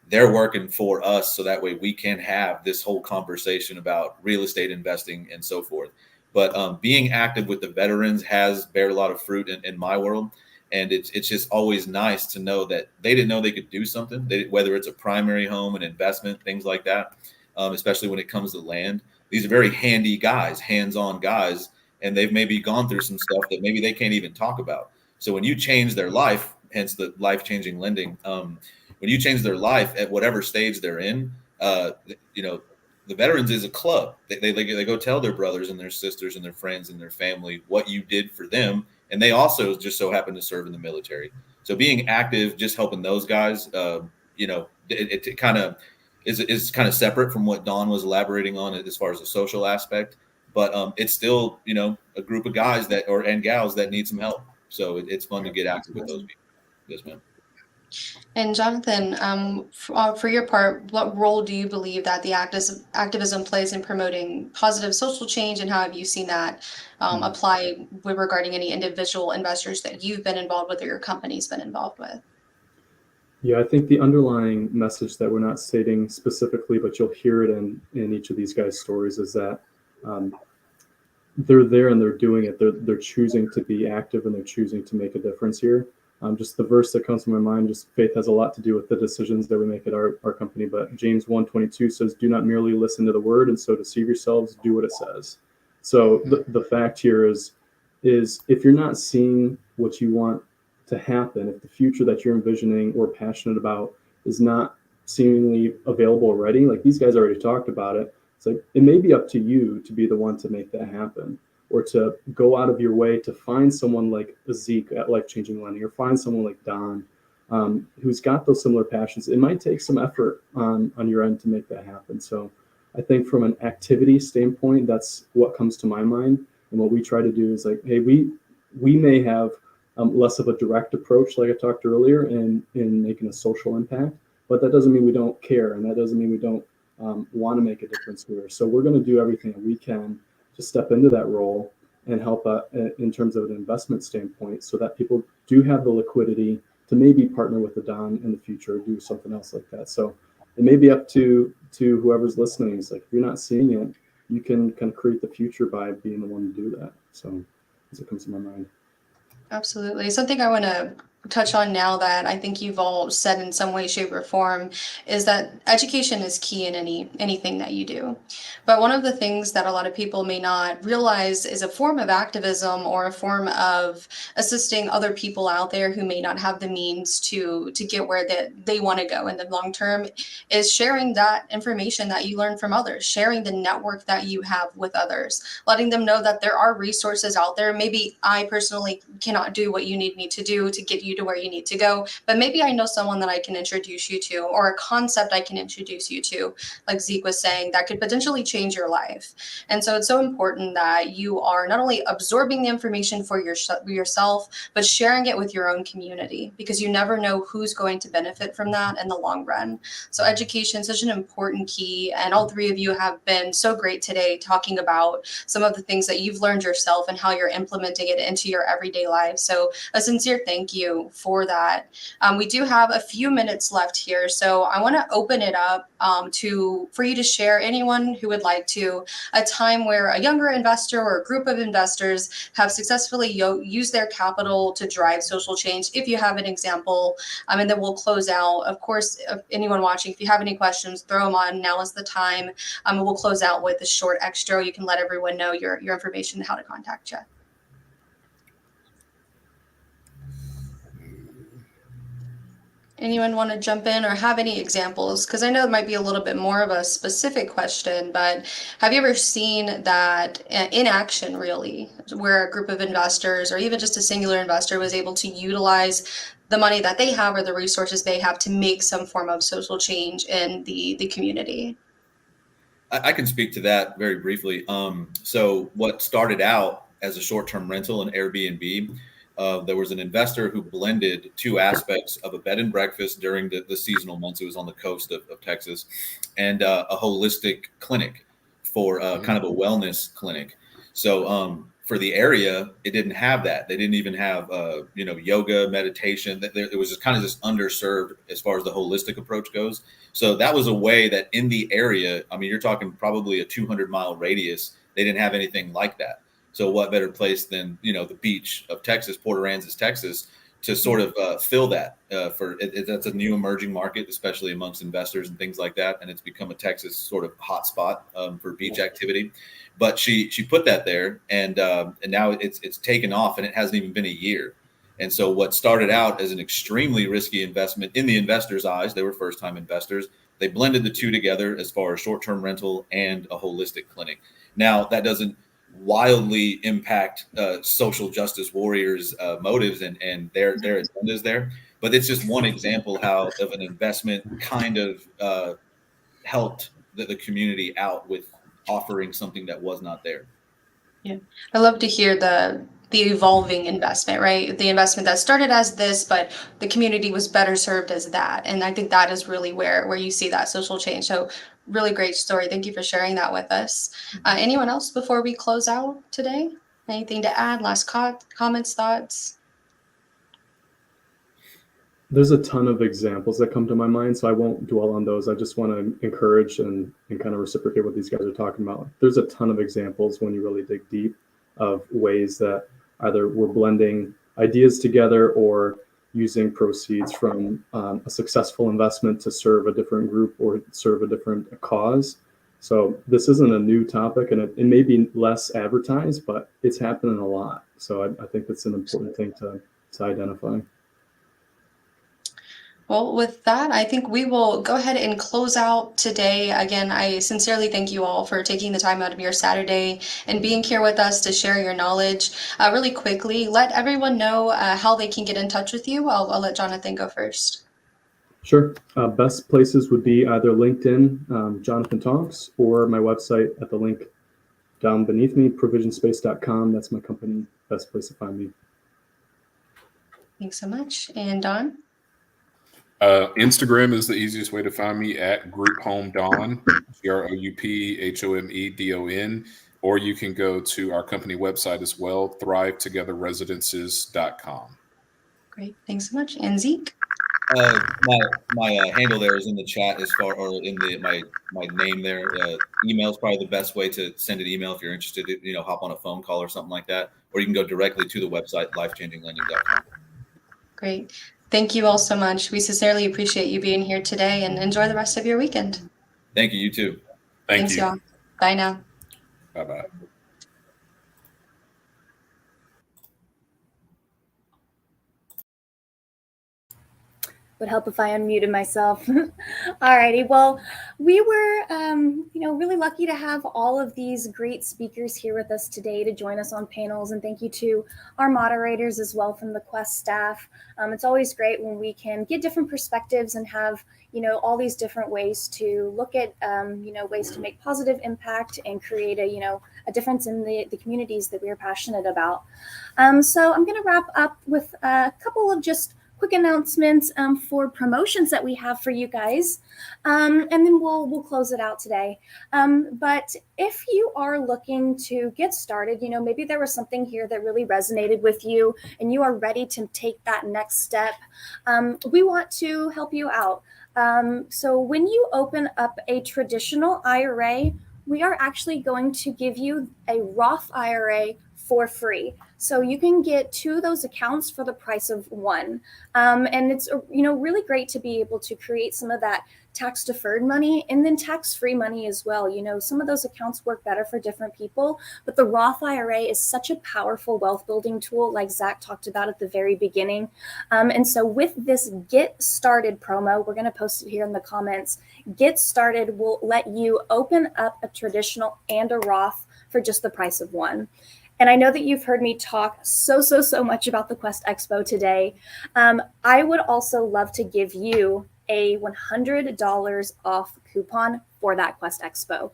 W: they're working for us. So that way we can have this whole conversation about real estate investing and so forth. But being active with the veterans has bared a lot of fruit in my world. And it's just always nice to know that they didn't know they could do something, whether it's a primary home, an investment, things like that, especially when it comes to land. These are very handy guys, hands-on guys, and they've maybe gone through some stuff that maybe they can't even talk about. So when you change their life, hence the life-changing lending, when you change their life at whatever stage they're in, the veterans is a club. They go tell their brothers and their sisters and their friends and their family what you did for them. And they also just so happen to serve in the military. So being active, just helping those guys, it kind of is kind of separate from what Dawn was elaborating on as far as the social aspect. But it's still, a group of guys and gals that need some help. So it's fun to get active with those people. Yes, ma'am.
U: And Jonathan, for your part, what role do you believe that the activism plays in promoting positive social change, and how have you seen that apply regarding any individual investors that you've been involved with or your company's been involved with?
B: Yeah, I think the underlying message that we're not stating specifically, but you'll hear it in each of these guys' stories, is that they're there and they're doing it. They're choosing to be active and they're choosing to make a difference here. Just the verse that comes to my mind, just faith has a lot to do with the decisions that we make at our company. But James 1:22 says, do not merely listen to the word and so deceive yourselves, do what it says. So the fact here is if you're not seeing what you want to happen, if the future that you're envisioning or passionate about is not seemingly available already, like these guys already talked about it, it's like it may be up to you to be the one to make that happen, or to go out of your way to find someone like Zeke at Life Changing Lending, or find someone like Don who's got those similar passions. It might take some effort on your end to make that happen. So I think from an activity standpoint, that's what comes to my mind. And what we try to do is like, hey, we may have less of a direct approach, like I talked earlier, in making a social impact, but that doesn't mean we don't care, and that doesn't mean we don't want to make a difference here. So we're going to do everything that we can to step into that role and help in terms of an investment standpoint, so that people do have the liquidity to maybe partner with the Don in the future or do something else like that. So it may be up to whoever's listening. It's like, if you're not seeing it, you can kind of create the future by being the one to do that. So as it comes to my mind.
U: Absolutely. Something I want to touch on now that I think you've all said in some way, shape, or form is that education is key in anything that you do. But one of the things that a lot of people may not realize is a form of activism or a form of assisting other people out there who may not have the means to get where they want to go in the long term, is sharing that information that you learn from others, sharing the network that you have with others, letting them know that there are resources out there. Maybe I personally cannot do what you need me to do to get you to where you need to go, but maybe I know someone that I can introduce you to, or a concept I can introduce you to, like Zeke was saying, that could potentially change your life. And so it's so important that you are not only absorbing the information for yourself, but sharing it with your own community, because you never know who's going to benefit from that in the long run. So education is such an important key, and all three of you have been so great today talking about some of the things that you've learned yourself and how you're implementing it into your everyday life. So a sincere thank you for that. We do have a few minutes left here, so I want to open it up for you to share, anyone who would like to, a time where a younger investor or a group of investors have successfully used their capital to drive social change, if you have an example, and then we'll close out. Of course, anyone watching, if you have any questions, throw them on. Now is the time. And we'll close out with a short extra. You can let everyone know your information and how to contact you. Anyone want to jump in or have any examples? Because I know it might be a little bit more of a specific question, but have you ever seen that in action, really, where a group of investors or even just a singular investor was able to utilize the money that they have or the resources they have to make some form of social change in the community?
W: I can speak to that very briefly. So what started out as a short-term rental in Airbnb, there was an investor who blended two aspects of a bed and breakfast during the seasonal months. It was on the coast of Texas, and a holistic clinic for kind of a wellness clinic. So for the area, it didn't have that. They didn't even have yoga, meditation. It was just kind of just underserved as far as the holistic approach goes. So that was a way that in the area, I mean, you're talking probably a 200-mile radius, they didn't have anything like that. So what better place than, the beach of Texas, Port Aransas, Texas, to sort of fill that that's a new emerging market, especially amongst investors and things like that. And it's become a Texas sort of hotspot for beach activity. But she put that there, and now it's taken off, and it hasn't even been a year. And so what started out as an extremely risky investment in the investors' eyes, they were first-time investors, They blended the two together as far as short-term rental and a holistic clinic. Now, that doesn't wildly impact social justice warriors' motives and their agendas there, but it's just one example how of an investment kind of helped the community out with offering something that was not there.
U: Yeah, I love to hear the evolving investment, right? The investment that started as this, but the community was better served as that. And I think that is really where you see that social change. So really great story. Thank you for sharing that with us. Anyone else before we close out today? Anything to add? Last comments, thoughts?
B: There's a ton of examples that come to my mind, so I won't dwell on those. I just want to encourage and kind of reciprocate what these guys are talking about. There's a ton of examples when you really dig deep of ways that either we're blending ideas together or using proceeds from a successful investment to serve a different group or serve a different cause. So this isn't a new topic, and it may be less advertised, but it's happening a lot. So I think that's an important thing to identify.
U: Well, with that, I think we will go ahead and close out today. Again, I sincerely thank you all for taking the time out of your Saturday and being here with us to share your knowledge. Really quickly, let everyone know how they can get in touch with you. I'll let Jonathan go first.
B: Sure. Best places would be either LinkedIn, Jonathan Tonks, or my website at the link down beneath me, provisionspace.com. That's my company. Best place to find me.
U: Thanks so much. And Don?
V: Instagram is the easiest way to find me at Group Home Don, GrouphOmedon, or you can go to our company website as well, thrivetogetherresidences.com.
U: Great, thanks so much. And Zeke?
W: My handle there is in the chat as far, or in my name there. Email is probably the best way to send an email if you're interested. Hop on a phone call or something like that, or you can go directly to the website lifechanginglending.com.
U: Great. Thank you all so much. We sincerely appreciate you being here today, and enjoy the rest of your weekend.
W: Thank you. You too.
U: Thanks, y'all. Bye now.
V: Bye-bye.
E: Would help if I unmuted myself. Alrighty, well, we were, really lucky to have all of these great speakers here with us today to join us on panels, and thank you to our moderators as well from the Quest staff. It's always great when we can get different perspectives and have, all these different ways to look at, ways to make positive impact and create a difference in the communities that we are passionate about. So I'm going to wrap up with a couple of just quick announcements for promotions that we have for you guys, and then we'll close it out today. But if you are looking to get started, maybe there was something here that really resonated with you and you are ready to take that next step, we want to help you out. So when you open up a traditional IRA, we are actually going to give you a Roth IRA for free. So you can get 2 of those accounts for the price of 1. And it's, really great to be able to create some of that tax deferred money and then tax-free money as well. Some of those accounts work better for different people, but the Roth IRA is such a powerful wealth building tool like Zach talked about at the very beginning. And so with this Get Started promo, we're going to post it here in the comments. Get Started will let you open up a traditional and a Roth for just the price of 1. And I know that you've heard me talk so much about the Quest Expo today. I would also love to give you a $100 off coupon for that Quest Expo.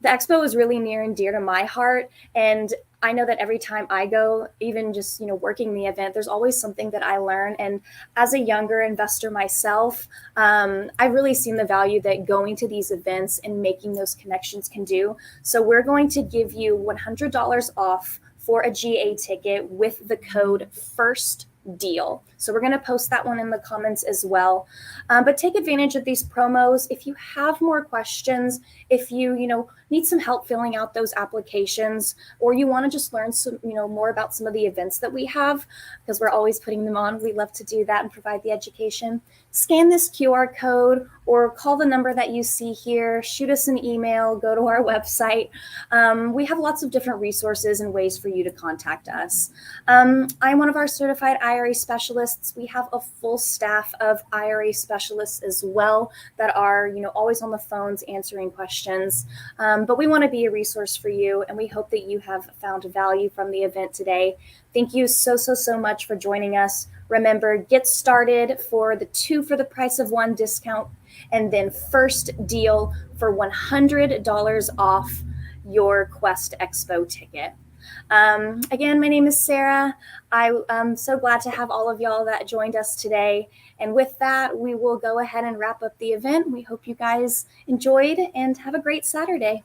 E: The Expo is really near and dear to my heart. And I know that every time I go, even just, working the event, there's always something that I learn. And as a younger investor myself, I've really seen the value that going to these events and making those connections can do. So we're going to give you $100 off for a GA ticket with the code FIRSTDEAL. So we're going to post that one in the comments as well. But take advantage of these promos. If you have more questions, if you, need some help filling out those applications, or you want to just learn some, more about some of the events that we have, because we're always putting them on. We love to do that and provide the education. scan this QR code or call the number that you see here, shoot us an email, go to our website. We have lots of different resources and ways for you to contact us. I'm one of our certified IRA specialists. We have a full staff of IRA specialists as well that are, always on the phones answering questions. But we want to be a resource for you, and we hope that you have found value from the event today. Thank you so much for joining us. Remember, get started for the 2 for the price of 1 discount, and then first deal for $100 off your Quest Expo ticket. Again, my name is Sarah. I'm so glad to have all of y'all that joined us today. And with that, we will go ahead and wrap up the event. We hope you guys enjoyed and have a great Saturday.